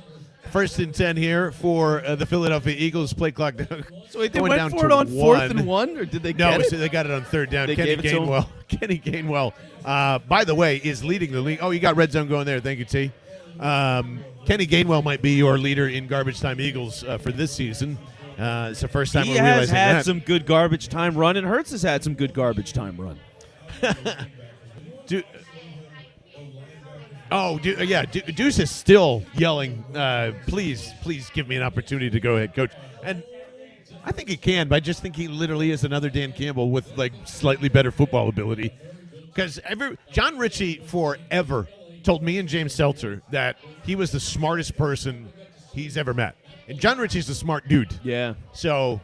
1st and 10 here for the Philadelphia Eagles. Play clock So wait, they going went down for it to on 4th and 1. 1, or did they get No, it? so they got it on 3rd down. They Kenny gave it to him? Gainwell. Kenny Gainwell, by the way, is leading the league. Oh, you got red zone going there. Thank you, T. Kenny Gainwell might be your leader in garbage time Eagles for this season. It's the first time He we're has realizing had that. some good garbage time run, and Hurts has had some good garbage time run. Deuce is still yelling, please give me an opportunity to go ahead, coach. And I think he can, but I just think he literally is another Dan Campbell with like slightly better football ability. Because John Ritchie forever told me and James Seltzer that he was the smartest person he's ever met. And John Ritchie's a smart dude. Yeah. So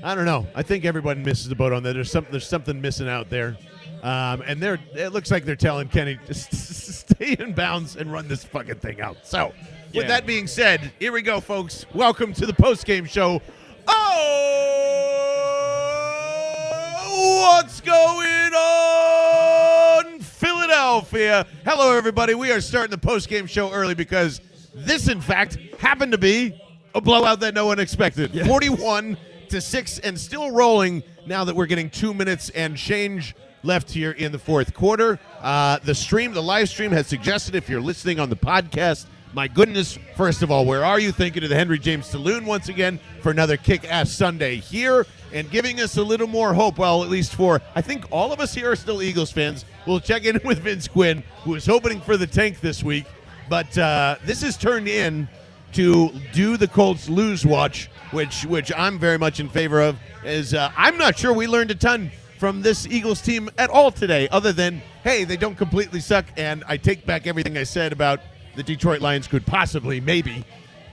I don't know. I think everyone misses the boat on that. There's something missing out there. And it looks like they're telling Kenny just stay in bounds and run this fucking thing out. So, with that being said, here we go, folks. Welcome to the postgame show. Oh, what's going on, Philadelphia? Hello, everybody. We are starting the postgame show early because this, in fact, happened to be a blowout that no one expected. Yes. 41-6, and still rolling now that we're getting 2 minutes and change left here in the fourth quarter. The live stream has suggested, if you're listening on the podcast, my goodness, first of all, where are you? Thank you to the Henry James Saloon once again for another kick-ass Sunday here and giving us a little more hope. Well, at least I think all of us here are still Eagles fans. We'll check in with Vince Quinn, who is hoping for the tank this week. But this has turned in to do the Colts lose watch, which I'm very much in favor of. I'm not sure we learned a ton from this Eagles team at all today, other than, hey, they don't completely suck, and I take back everything I said about the Detroit Lions could possibly, maybe,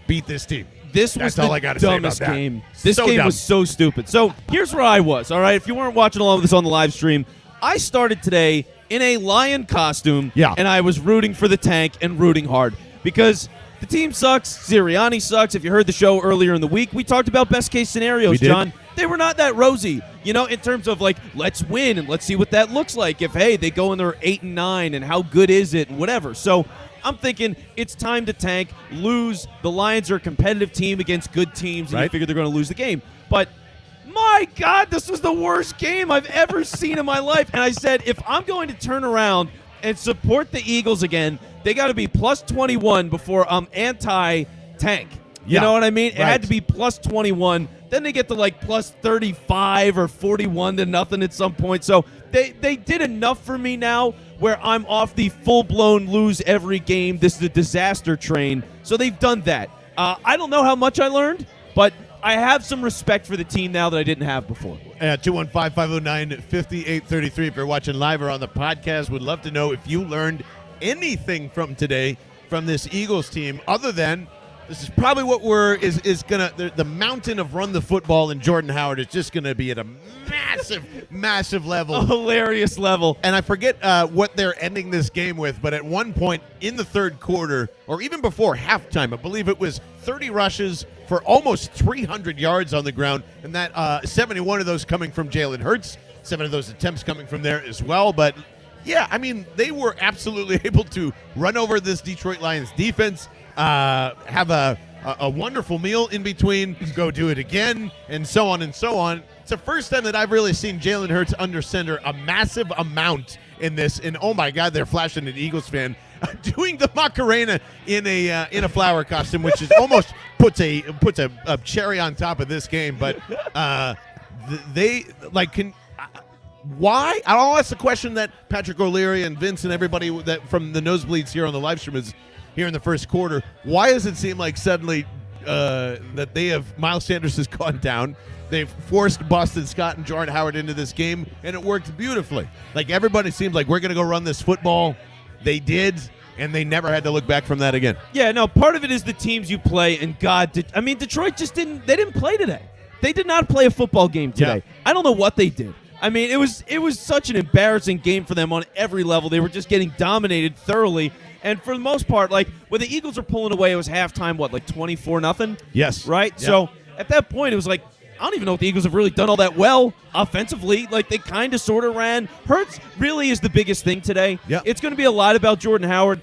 beat this team. This was all I gotta the say about dumbest that. game. This So game dumb. was so stupid. So here's where I was, all right? If you weren't watching along with us on the live stream, I started today in a lion costume, and I was rooting for the tank and rooting hard because the team sucks. Sirianni sucks. If you heard the show earlier in the week, we talked about best-case scenarios, John. They were not that rosy, in terms of, like, let's win and let's see what that looks like if, hey, they go in there 8-9 and how good is it and whatever. So I'm thinking it's time to tank, lose. The Lions are a competitive team against good teams, and you figure they're going to lose the game. But, my God, this was the worst game I've ever seen in my life. And I said, if I'm going to turn around and support the Eagles again, they got to be plus 21 before I'm anti-tank. You know what I mean? It had to be plus 21. Then they get to like plus 35 or 41-0 at some point. So they did enough for me now where I'm off the full-blown lose every game. This is a disaster train. So they've done that. I don't know how much I learned, but I have some respect for the team now that I didn't have before. 215-509-5833. If you're watching live or on the podcast, would love to know if you learned anything from today from this Eagles team other than this is probably what the mountain of run the football in Jordan Howard is just going to be at a massive level. A hilarious level. And I forget what they're ending this game with, but at one point in the third quarter, or even before halftime, I believe it was 30 rushes for almost 300 yards on the ground, and that 71 of those coming from Jalen Hurts, 7 of those attempts coming from there as well. But, yeah, I mean, they were absolutely able to run over this Detroit Lions defense. have a wonderful meal in between, go do it again, and so on and so on. It's the first time that I've really seen Jalen Hurts under center a massive amount in this. And oh my God, they're flashing an Eagles fan doing the Macarena in a flower costume, which is almost puts a cherry on top of this game. But they like can. Why? I'll ask the question that Patrick O'Leary and Vince and everybody that from the nosebleeds here on the live stream is here in the first quarter. Why does it seem like suddenly that they have Miles Sanders has gone down? They've forced Boston Scott and Jordan Howard into this game, and it worked beautifully. Like everybody seemed like we're going to go run this football. They did, and they never had to look back from that again. Yeah, no, part of it is the teams you play, and Detroit just didn't play today. They did not play a football game today. Yeah. I don't know what they did. I mean, it was such an embarrassing game for them on every level. They were just getting dominated thoroughly. And for the most part, like when the Eagles were pulling away, it was halftime, like 24-0? Yes. Right? Yeah. So at that point, it was like, I don't even know if the Eagles have really done all that well offensively. Like they kind of sort of ran. Hurts really is the biggest thing today. Yeah. It's going to be a lot about Jordan Howard.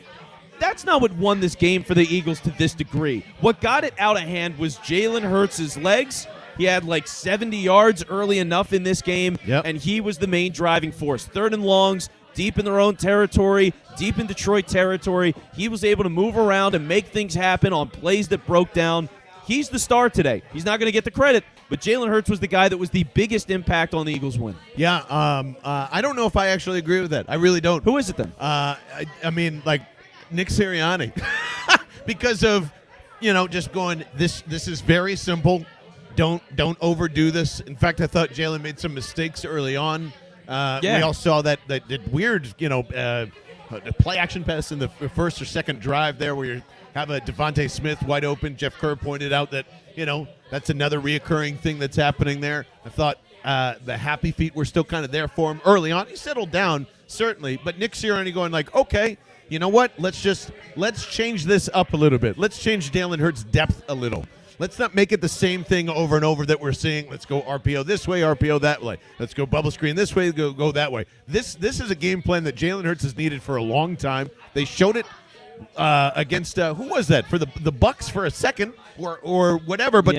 That's not what won this game for the Eagles to this degree. What got it out of hand was Jalen Hurts' legs. He had like 70 yards early enough in this game, and he was the main driving force. 3rd and longs, deep in their own territory, deep in Detroit territory. He was able to move around and make things happen on plays that broke down. He's the star today. He's not going to get the credit, but Jalen Hurts was the guy that was the biggest impact on the Eagles' win. Yeah, I don't know if I actually agree with that. I really don't. Who is it then? I mean, like Nick Sirianni, because of just going. This is very simple. Don't overdo this. In fact, I thought Jalen made some mistakes early on. We all saw that weird, play action pass in the first or second drive there where you have a Devontae Smith wide open. Jeff Kerr pointed out that, that's another reoccurring thing that's happening there. I thought the happy feet were still kind of there for him early on. He settled down, certainly, but Nick Sirianni going like, okay, you know what? Let's change this up a little bit. Let's change Jalen Hurts' depth a little. Let's not make it the same thing over and over that we're seeing. Let's go RPO this way, RPO that way. Let's go bubble screen this way, go that way. This is a game plan that Jalen Hurts has needed for a long time. They showed it against who was that? For the Bucks for a second or whatever, but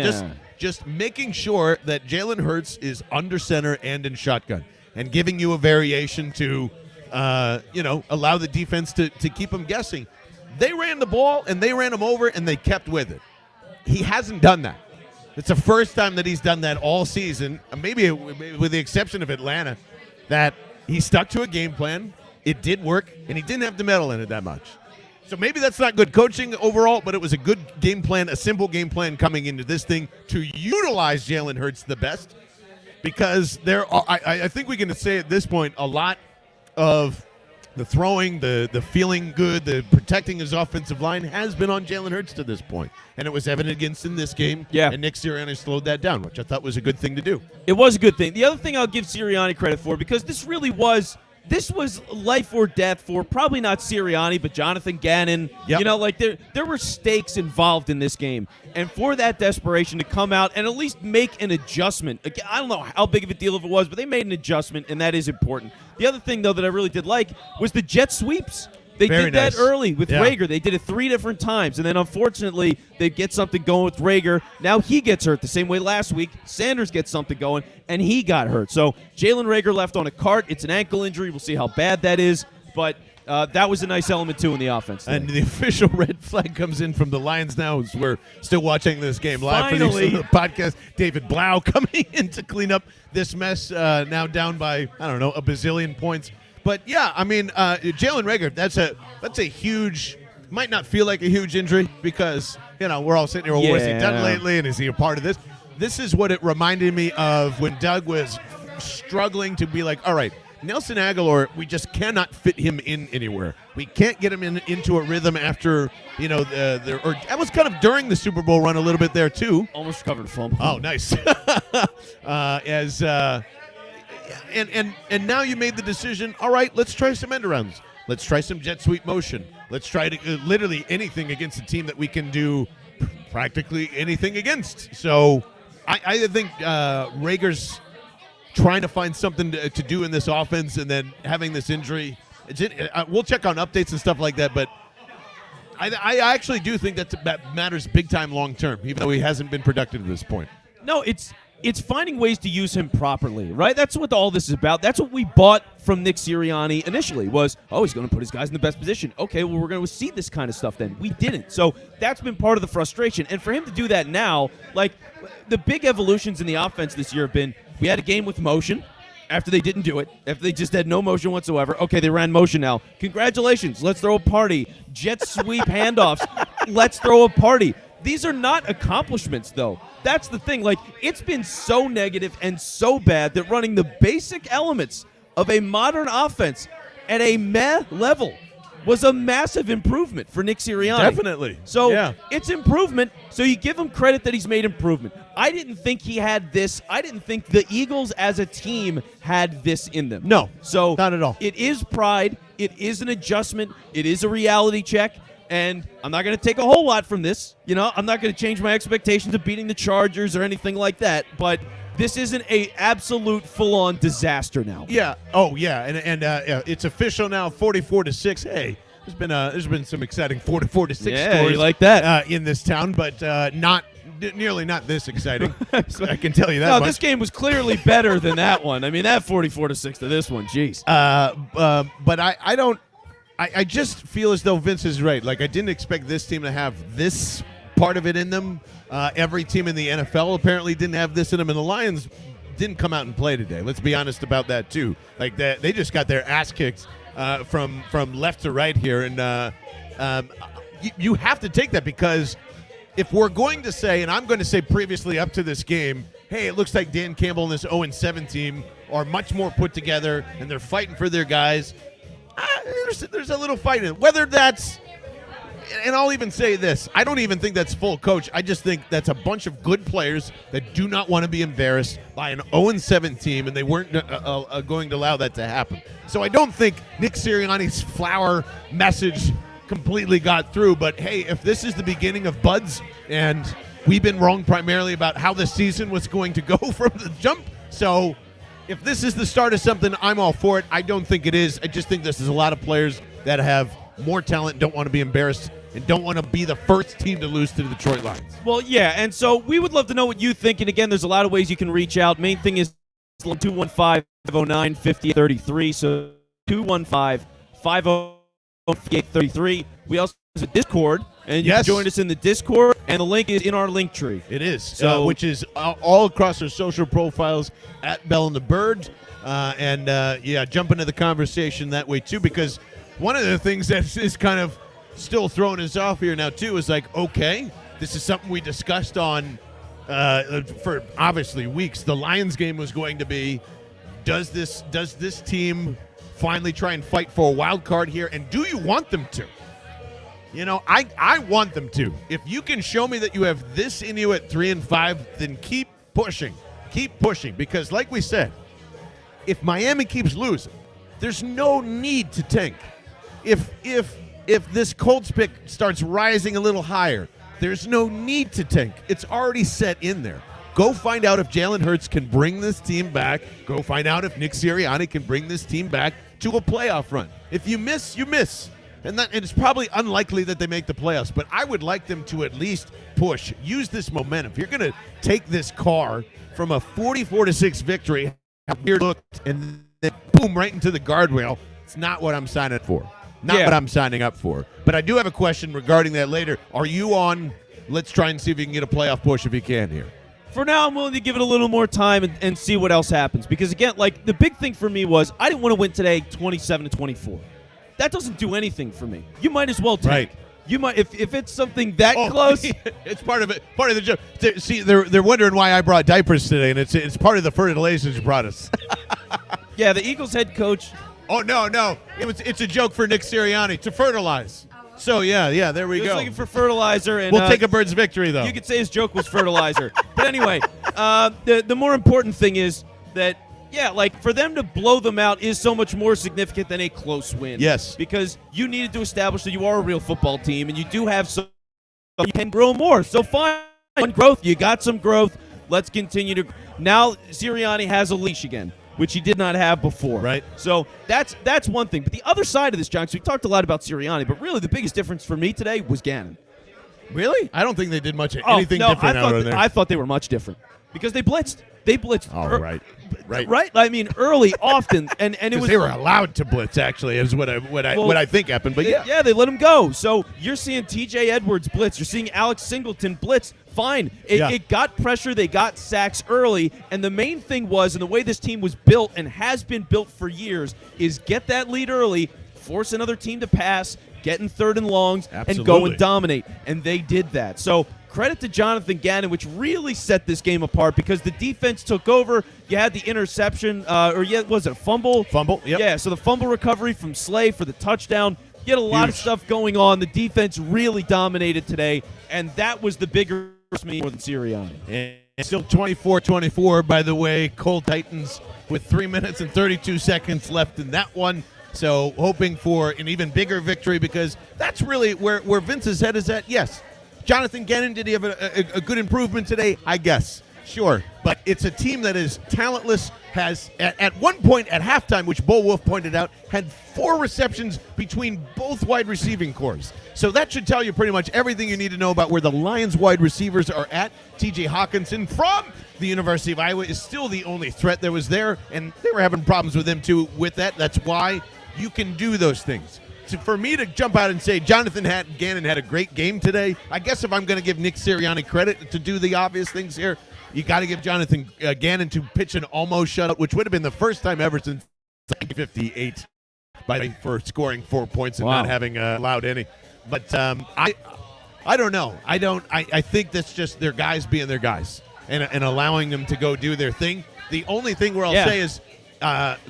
just making sure that Jalen Hurts is under center and in shotgun and giving you a variation to allow the defense to keep them guessing. They ran the ball and they ran him over and they kept with it. He hasn't done that. It's the first time that he's done that all season, maybe with the exception of Atlanta, that he stuck to a game plan. It did work, and he didn't have to meddle in it that much. So maybe that's not good coaching overall, but it was a good game plan, a simple game plan coming into this thing to utilize Jalen Hurts the best, because I think we can say at this point a lot of the throwing, the feeling good, the protecting his offensive line has been on Jalen Hurts to this point. And it was evident against in this game. Yeah. And Nick Sirianni slowed that down, which I thought was a good thing to do. It was a good thing. The other thing I'll give Sirianni credit for, because this was life or death for probably not Sirianni, but Jonathan Gannon. Yep. There were stakes involved in this game. And for that desperation to come out and at least make an adjustment. Again, I don't know how big of a deal it was, but they made an adjustment, and that is important. The other thing, though, that I really did like was the jet sweeps. They Very did nice. that early with Yeah. Rager. They did it 3 different times, and then unfortunately they get something going with Rager. Now he gets hurt the same way last week. Sanders gets something going, and he got hurt. So Jalen Rager left on a cart. It's an ankle injury. We'll see how bad that is, but that was a nice element, too, in the offense today. And the official red flag comes in from the Lions now as we're still watching this game live Finally. for the podcast. David Blau coming in to clean up this mess, now down by, I don't know, a bazillion points. But, yeah, I mean, Jalen Rager, that's a huge – might not feel like a huge injury because, we're all sitting here, well, what's he done lately, and is he a part of this? This is what it reminded me of when Doug was struggling to be like, all right, Nelson Aguilar, we just cannot fit him in anywhere. We can't get him into a rhythm after, or that was kind of during the Super Bowl run a little bit there, too. Almost covered fumble. Oh, nice. And now you made the decision, all right, let's try some end arounds. Let's try some jet sweep motion. Let's try to literally anything against a team that we can do practically anything against. So I think Rager's trying to find something to do in this offense, and then having this injury. We'll check on updates and stuff like that, but I actually do think that matters big time long term, even though he hasn't been productive at this point. No, it's finding ways to use him properly, right? That's what all this is about. That's what we bought from Nick Sirianni initially was, he's going to put his guys in the best position. Okay, well, we're going to see this kind of stuff then. We didn't. So that's been part of the frustration. And for him to do that now, like the big evolutions in the offense this year have been we had a game with motion after they didn't do it, after they just had no motion whatsoever. Okay, they ran motion now. Congratulations. Let's throw a party. Jet sweep handoffs. Let's throw a party. These are not accomplishments, though. That's the thing. Like, it's been so negative and so bad that running the basic elements of a modern offense at a meh level was a massive improvement for Nick Sirianni. Definitely. So yeah. It's improvement, so you give him credit that he's made improvement. I didn't think he had this. I didn't think the Eagles as a team had this in them. No, so not at all. It is pride. It is an adjustment. It is a reality check. And I'm not going to take a whole lot from this. I'm not going to change my expectations of beating the Chargers or anything like that. But this isn't a absolute full-on disaster now. Yeah. Oh, yeah. And it's official now, 44-6. Hey, there's been some exciting 44-6 Yeah, scores you like that. in this town, but nearly not this exciting. So I can tell you that. No, much. this game was clearly better than that one. I mean, that 44-6 to this one. Jeez. But I don't. I just feel as though Vince is right. Like, I didn't expect this team to have this part of it in them. Every team in the NFL apparently didn't have this in them, and the Lions didn't come out and play today. Let's be honest about that, too. Like, they just got their ass kicked from left to right here, and you have to take that because if we're going to say, and I'm going to say previously up to this game, hey, it looks like Dan Campbell and this 0-7 team are much more put together, and they're fighting for their guys. There's a little fight in it. Whether that's, and I'll even say this, I don't even think that's full coach. I just think that's a bunch of good players that do not want to be embarrassed by an 0-7 team, and they weren't going to allow that to happen. So I don't think Nick Sirianni's flower message completely got through. But, hey, if this is the beginning of buds, and we've been wrong primarily about how the season was going to go from the jump, so if this is the start of something, I'm all for it. I don't think it is. I just think this is a lot of players that have more talent, don't want to be embarrassed, and don't want to be the first team to lose to the Detroit Lions. Well, yeah, and so we would love to know what you think. And again, there's a lot of ways you can reach out. Main thing is 215-509-5833. So 215-509-5833. We also have a Discord, and you can join us in the Discord, and the link is in our link tree. It is, so which is all across our social profiles at Bell and the Bird. Jump into the conversation that way, too, because one of the things that is kind of still throwing us off here now, too, is like, okay, this is something we discussed on for obviously weeks. The Lions game was going to be, does this team finally try and fight for a wild card here, and do you want them to? I want them to. If you can show me that you have this in you at 3-5, then keep pushing. Keep pushing, because like we said, if Miami keeps losing, there's no need to tank. If this Colts pick starts rising a little higher, there's no need to tank. It's already set in there. Go find out if Jalen Hurts can bring this team back. Go find out if Nick Sirianni can bring this team back to a playoff run. If you miss, you miss. And it's probably unlikely that they make the playoffs, but I would like them to at least push, use this momentum. If you're going to take this car from a 44-6 victory, have a weird look, and then boom, right into the guardrail, it's not what I'm signing for. Not what I'm signing up for. But I do have a question regarding that later. Are you on, let's try and see if you can get a playoff push if you can here? For now, I'm willing to give it a little more time and see what else happens. Because, again, like the big thing for me was I didn't want to win today 27-24. That doesn't do anything for me. You might as well tank. Right. You might if it's something that close. It's part of it. Part of the joke. See, they're wondering why I brought diapers today, and it's part of the fertilization you brought us. Yeah, the Eagles head coach. Oh no! It's a joke for Nick Sirianni to fertilize. So yeah, there we He was go. looking for fertilizer, and We'll take a bird's victory though. You could say his joke was fertilizer. But anyway, the more important thing is that. Yeah, like for them to blow them out is so much more significant than a close win. Yes. Because you needed to establish that you are a real football team and you do have some, you can grow more. So fine, growth. You got some growth. Let's continue to. Now Sirianni has a leash again. which he did not have before. Right. So that's one thing. But the other side of this, John, 'cause we talked a lot about Sirianni, but really the biggest difference for me today was Gannon. Really? I don't think they did much anything no, different out of there. I thought they were much different because they blitzed. They blitzed. Oh, right. Right. I mean, early, often, and it was they were allowed to blitz. Actually, is what I think happened. But they let him go. So you're seeing T.J. Edwards blitz. You're seeing Alex Singleton blitz. Fine. It got pressure. They got sacks early. And the main thing was, and the way this team was built and has been built for years, is get that lead early, force another team to pass, get in third and longs, and go and dominate. And they did that. So credit to Jonathan Gannon, which really set this game apart because the defense took over. You had the interception, was it a fumble? Fumble, yep. Yeah, so the fumble recovery from Slay for the touchdown. You had a lot of stuff going on. The defense really dominated today, and that was the bigger for me more than Sirianni. And still 24-24, by the way. Cold Titans with 3 minutes and 32 seconds left in that one. So hoping for an even bigger victory because that's really where Vince's head is at. Yes. Jonathan Gannon, did he have a good improvement today? I guess. Sure. But it's a team that is talentless, has at one point at halftime, which Bo Wolf pointed out, had 4 receptions between both wide receiving cores. So that should tell you pretty much everything you need to know about where the Lions wide receivers are at. TJ Hawkinson from the University of Iowa is still the only threat that was there, and they were having problems with him too with that. That's why you can do those things. So for me to jump out and say Jonathan Gannon had a great game today, I guess if I'm going to give Nick Sirianni credit to do the obvious things here, you got to give Jonathan Gannon to pitch an almost shutout, which would have been the first time ever since 1958 for scoring 4 points and not having allowed any. But I don't know. I think that's just their guys being their guys and allowing them to go do their thing. The only thing where I'll say is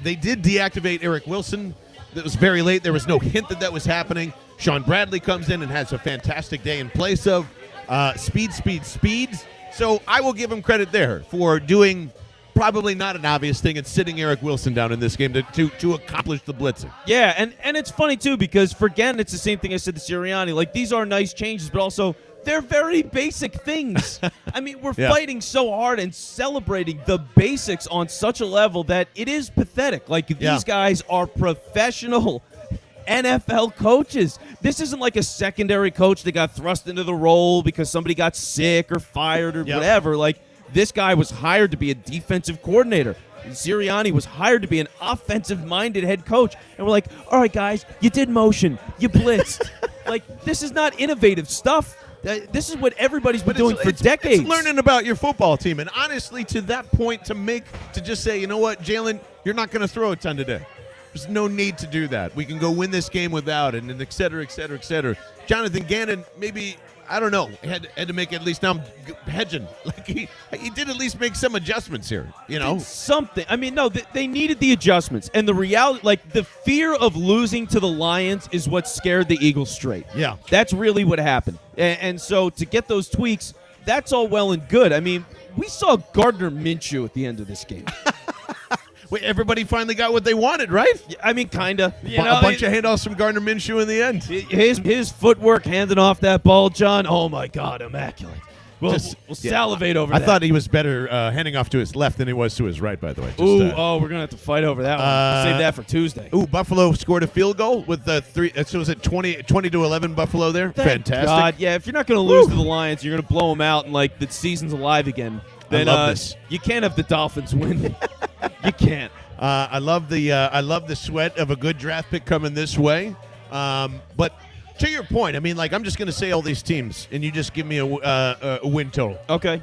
they did deactivate Eric Wilson. It was very late. There was no hint that was happening. Sean Bradley comes in and has a fantastic day in place of speeds. So I will give him credit there for doing probably not an obvious thing and sitting Eric Wilson down in this game to accomplish the blitzing. Yeah, and it's funny, too, because for Gannon, it's the same thing I said to Sirianni. Like, these are nice changes, but also they're very basic things. I mean, we're fighting so hard and celebrating the basics on such a level that it is pathetic. Like, these guys are professional NFL coaches. This isn't like a secondary coach that got thrust into the role because somebody got sick or fired or whatever. Like, this guy was hired to be a defensive coordinator. Sirianni was hired to be an offensive-minded head coach. And we're like, all right, guys, you did motion. You blitzed. Like, this is not innovative stuff. This is what everybody's been doing for decades. It's learning about your football team. And honestly, to that point, to just say, you know what, Jalen, you're not going to throw a ton today. There's no need to do that. We can go win this game without it, and et cetera, et cetera, et cetera. Jonathan Gannon, maybe, I don't know, had to make at least, now I'm hedging. Like he did at least make some adjustments here, you know? Something. I mean, no, they needed the adjustments. And the reality, like the fear of losing to the Lions is what scared the Eagles straight. Yeah. That's really what happened. And so to get those tweaks, that's all well and good. I mean, we saw Gardner Minshew at the end of this game. Wait, everybody finally got what they wanted, right? I mean, kind of. A bunch of handoffs from Gardner Minshew in the end. His footwork handing off that ball, John, oh, my God, immaculate. We'll salivate over that. I thought he was better handing off to his left than he was to his right, by the way. We're going to have to fight over that one. Save that for Tuesday. Buffalo scored a field goal with the 3. So was it 20-11 Buffalo there? Thank Fantastic. God, yeah, if you're not going to lose to the Lions, you're going to blow them out and, like, the season's alive again. Then I love this. You can't have the Dolphins win. You can't. I love the sweat of a good draft pick coming this way. But to your point, I mean, like, I'm just going to say all these teams, and you just give me a win total. Okay.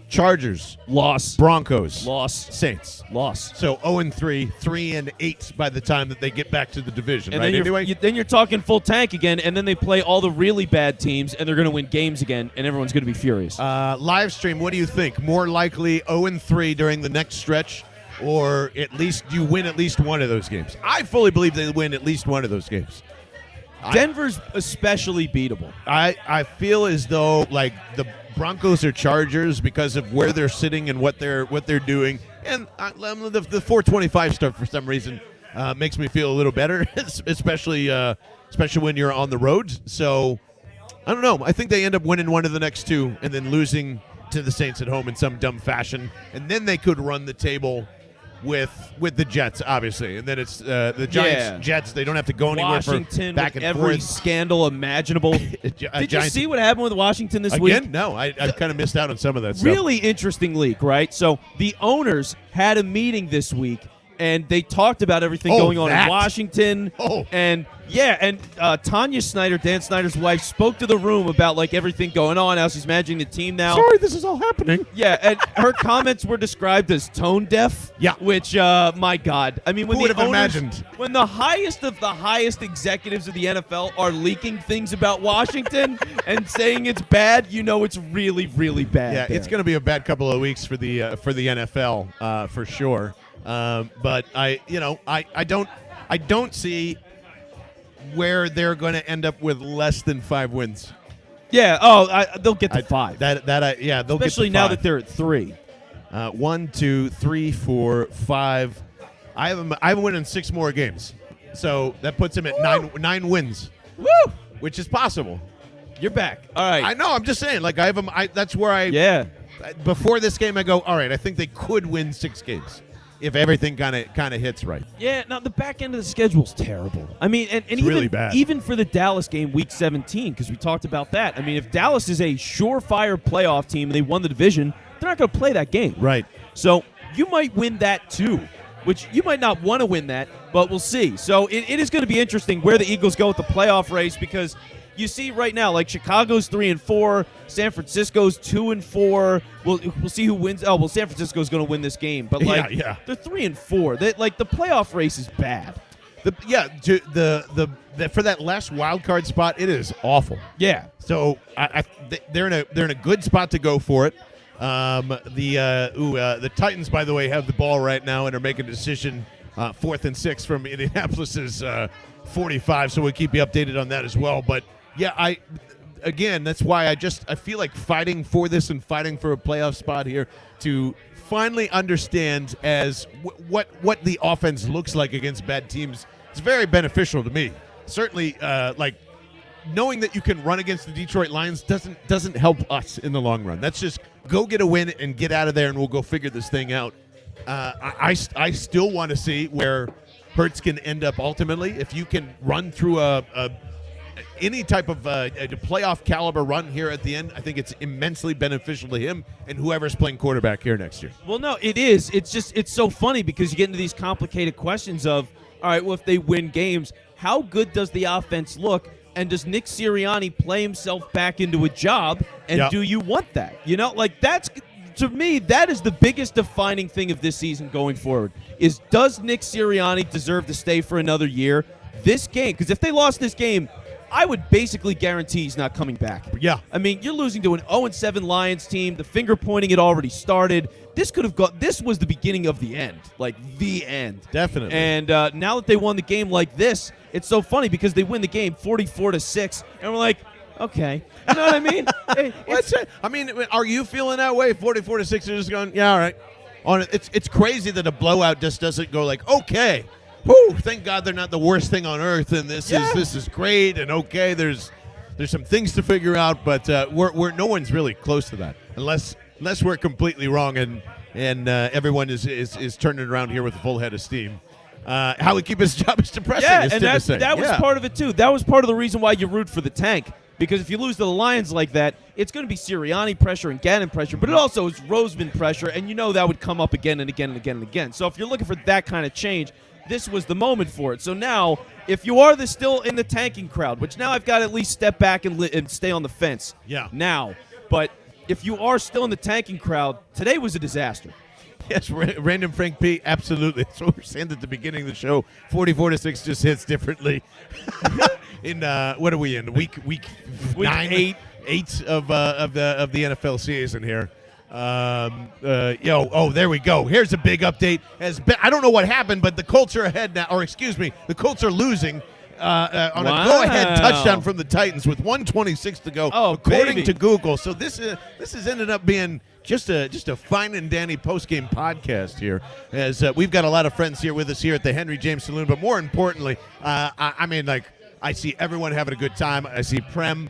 Chargers. Loss. Broncos. Loss. Saints. Loss. So 0-3, 3-8 by the time that they get back to the division, and right? Then you're talking full tank again, and then they play all the really bad teams, and they're going to win games again, and everyone's going to be furious. Live stream, what do you think? More likely 0-3 during the next stretch, or at least you win at least one of those games? I fully believe they win at least one of those games. Denver's especially beatable. I feel as though, like, the Broncos or Chargers, because of where they're sitting and what they're doing, and the 425 stuff for some reason makes me feel a little better, especially when you're on the road. So I don't know. I think they end up winning one of the next two and then losing to the Saints at home in some dumb fashion, and then they could run the table with the Jets, obviously, and then it's the Giants, Jets. They don't have to go anywhere Washington for back with and every forth. scandal imaginable. Did you Giants- see what happened with Washington this week? Again? No, I kind of missed out on some of that stuff. Really interesting leak, right? So the owners had a meeting this week, and they talked about everything going on in Washington. And Tanya Snyder, Dan Snyder's wife, spoke to the room about like everything going on, how she's managing the team now. Sorry, this is all happening. Yeah, and her comments were described as tone deaf. Yeah. Which, my God. I mean, when Who the would have owners, imagined? when the highest of the highest executives of the NFL are leaking things about Washington and saying it's bad, you know it's really, really bad. Yeah, it's going to be a bad couple of weeks for the NFL for sure. But I don't see where they're going to end up with less than 5 wins. Yeah. They'll get to 5. They'll especially get to 5. now that they're at 3. 1, 2, 3, 4, 5. I have them winning 6 more games, so that puts them at 9 wins. Woo! Which is possible. You're back. All right. I know. I'm just saying. Like I have them. That's where I. Yeah. Before this game, I go. All right. I think they could win 6 games if everything kind of hits right. Yeah. Now the back end of the schedule's terrible. I mean, and It's even really bad. even for the Dallas game, Week 17, because we talked about that. I mean, if Dallas is a surefire playoff team and they won the division, they're not going to play that game. Right. So you might win that too, which you might not want to win that, but we'll see. So it is going to be interesting where the Eagles go with the playoff race, because you see right now, like Chicago's 3-4, San Francisco's 2-4. We'll see who wins. Oh well, San Francisco's going to win this game, but like they're 3-4. The playoff race is bad. For that last wild card spot, it is awful. Yeah. So they're in a good spot to go for it. The Titans, by the way, have the ball right now and are making a decision 4th and 6 from Indianapolis's 45. So we'll keep you updated on that as well. But yeah, that's why I feel like fighting for this and fighting for a playoff spot here to finally understand as what the offense looks like against bad teams. It's very beneficial to me. Certainly, knowing that you can run against the Detroit Lions doesn't help us in the long run. That's just go get a win and get out of there, and we'll go figure this thing out. I still want to see where Hurts can end up ultimately. If you can run through any type of a playoff caliber run here at the end, I think it's immensely beneficial to him and whoever's playing quarterback here next year. Well, no, it is. It's so funny because you get into these complicated questions of, all right, well, if they win games, how good does the offense look? And does Nick Sirianni play himself back into a job? And do you want that? That's, to me, that is the biggest defining thing of this season going forward, is does Nick Sirianni deserve to stay for another year? This game, because if they lost this game, I would basically guarantee he's not coming back. Yeah. I mean, you're losing to an 0-7 Lions team. The finger pointing had already started. This was the beginning of the end, like the end. Definitely. And now that they won the game like this, it's so funny because they win the game 44-6, and we're like, okay, you know what I mean? Are you feeling that way? 44-6, you're just going, yeah, all right. It's crazy that a blowout just doesn't go like, okay, whoo, thank God they're not the worst thing on earth, and this is great, and okay, there's some things to figure out, but we're no one's really close to that unless we're completely wrong and everyone is turning around here with a full head of steam. How we keep his job is depressing. Yeah, and that was part of it too. That was part of the reason why you root for the tank. Because if you lose to the Lions like that, it's going to be Sirianni pressure and Gannon pressure, but it also is Roseman pressure, and you know that would come up again and again and again and again. So if you're looking for that kind of change, this was the moment for it. So now, if you are still in the tanking crowd, which now I've got to at least step back and stay on the fence. Yeah. Now, but if you are still in the tanking crowd, today was a disaster. Yes, Random Frank P. Absolutely. That's what we were saying at the beginning of the show. 44-6 just hits differently. In what are we in? Week 9, 8 of the NFL season here. There we go. Here's a big update. I don't know what happened, but the Colts are ahead now. Or excuse me, the Colts are losing. On a go-ahead touchdown from the Titans with 1:26 to go, according to Google. So this has ended up being just a fine and dandy post-game podcast here, as we've got a lot of friends here with us here at the Henry James Saloon. But more importantly, I see everyone having a good time. I see Prem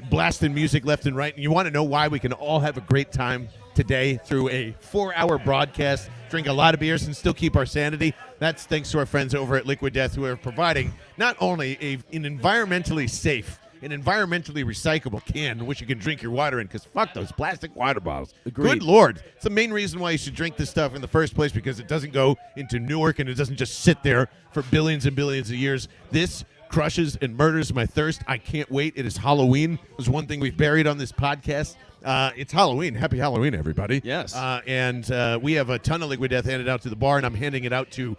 blasting music left and right. And you want to know why we can all have a great time today through a 4-hour broadcast, drink a lot of beers, and still keep our sanity. That's thanks to our friends over at Liquid Death, who are providing not only an environmentally safe, an environmentally recyclable can which you can drink your water in, because fuck those plastic water bottles. Agreed. Good Lord. It's the main reason why you should drink this stuff in the first place, because it doesn't go into Newark and it doesn't just sit there for billions and billions of years. This crushes and murders my thirst. I can't wait. It is Halloween. It was one thing we've buried on this podcast. It's Halloween. Happy Halloween, everybody. Yes. And we have a ton of Liquid Death handed out to the bar, and I'm handing it out to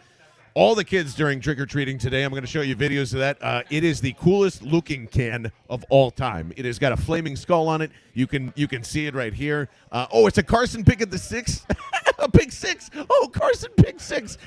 all the kids during trick-or-treating today. I'm going to show you videos of that. It is the coolest looking can of all time. It has got a flaming skull on it. You can see it right here. It's a Carson pick at the 6. A pick 6. Oh, Carson pick 6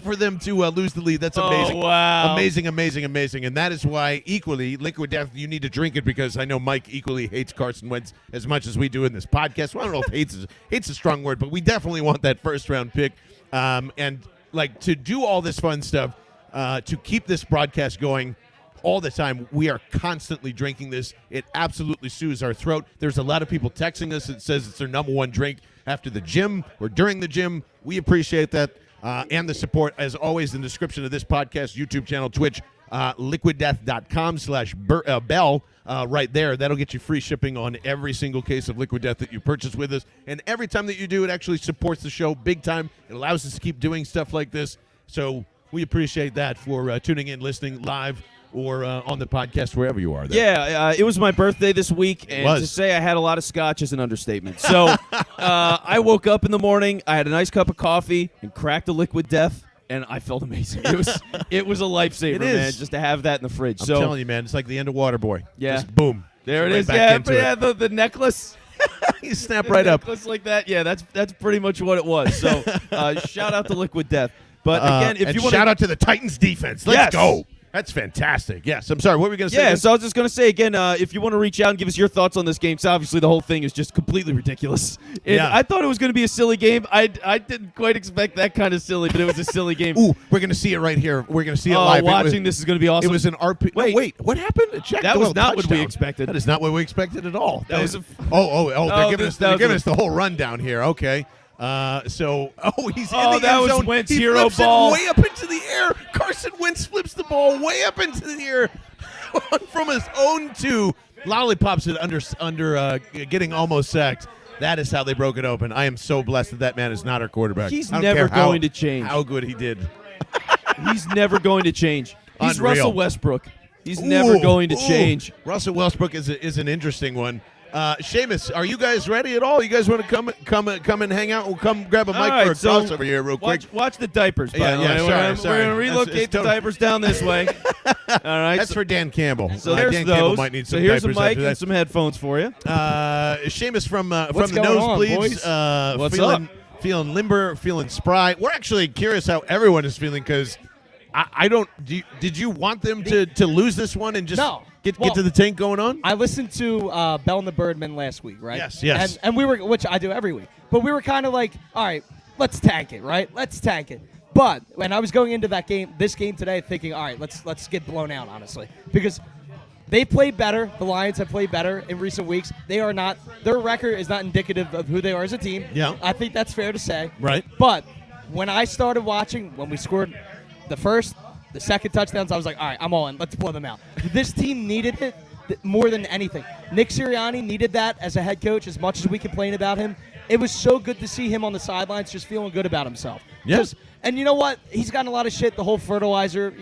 for them to lose the lead. That's amazing. Oh, wow. Amazing. And that is why equally Liquid Death, you need to drink it, because I know Mike equally hates Carson Wentz as much as we do in this podcast. Well, I don't know if hate's a strong word, but we definitely want that first round pick. And like, to do all this fun stuff, to keep this broadcast going all the time, we are constantly drinking this. It absolutely soothes our throat. There's a lot of people texting us that says it's their number one drink after the gym or during the gym. We appreciate that, and the support. As always, in the description of this podcast, YouTube channel, Twitch, liquiddeath.com/bell, right there. That'll get you free shipping on every single case of Liquid Death that you purchase with us. And every time that you do, it actually supports the show big time. It allows us to keep doing stuff like this. So we appreciate that for tuning in, listening live, or on the podcast, wherever you are there. Yeah, it was my birthday this week, and to say I had a lot of scotch is an understatement. So I woke up in the morning, I had a nice cup of coffee, and cracked a Liquid Death, and I felt amazing. It was a lifesaver, man, just to have that in the fridge. I'm telling you, man, it's like the end of Waterboy. Yeah. Just boom. There it Right is. back Yeah, into yeah, it. the necklace. You snap right up. Necklace like that. Yeah, that's pretty much what it was. So shout out to Liquid Death. But again, if you want shout out to the Titans defense. Let's go. That's fantastic. Yes, I'm sorry. What were we going to say? Yeah, so I was just going to say, again, if you want to reach out and give us your thoughts on this game, so obviously the whole thing is just completely ridiculous. I thought it was going to be a silly game. I didn't quite expect that kind of silly, but it was a silly game. Ooh, we're going to see it right here. We're going to see it live. Watching this is going to be awesome. It was an RP. Wait, what happened? That was not what we expected. That is not what we expected at all. That was they're giving us the whole rundown here. Okay. He's in the that end was zone. Wentz He hero flips ball. it way up into the air. Carson Wentz flips the ball way up into the air from his own 2. Lollipops it under getting almost sacked. That is how they broke it open. I am so blessed that man is not our quarterback. He's I don't never care how- going to change. How good he did. He's never going to change. He's Unreal. Russell Westbrook. He's never going to change. Russell Westbrook is an interesting one. Seamus, are you guys ready at all? You guys want to come and hang out? We'll come grab a mic All right, for a so crossover here real quick. Watch the diapers, by Yeah, the yeah, way. sorry. We're going to relocate the diapers down this way. All right. That's for Dan Campbell. So there's Dan Campbell those. might need So some here's a diapers mic after that. and some headphones for you. Seamus from the What's going on, nosebleeds. boys? What's feeling, up? Feeling limber, feeling spry. We're actually curious how everyone is feeling, because I don't. Did you want them to lose this one and just No. get Well, to the tank going on? I listened to Bell and the Birdmen last week, right? Yes. And we were, which I do every week, but we were kind of like, all right, let's tank it, right? Let's tank it. But when I was going into this game today, thinking, all right, let's get blown out, honestly, because they played better. The Lions have played better in recent weeks. They are not. Their record is not indicative of who they are as a team. Yeah. I think that's fair to say. Right. But when I started watching, when we scored the second touchdowns, I was like, all right, I'm all in. Let's blow them out. This team needed it more than anything. Nick Sirianni needed that as a head coach, as much as we complain about him. It was so good to see him on the sidelines just feeling good about himself. Yes. And you know what? He's gotten a lot of shit, the whole fertilizer,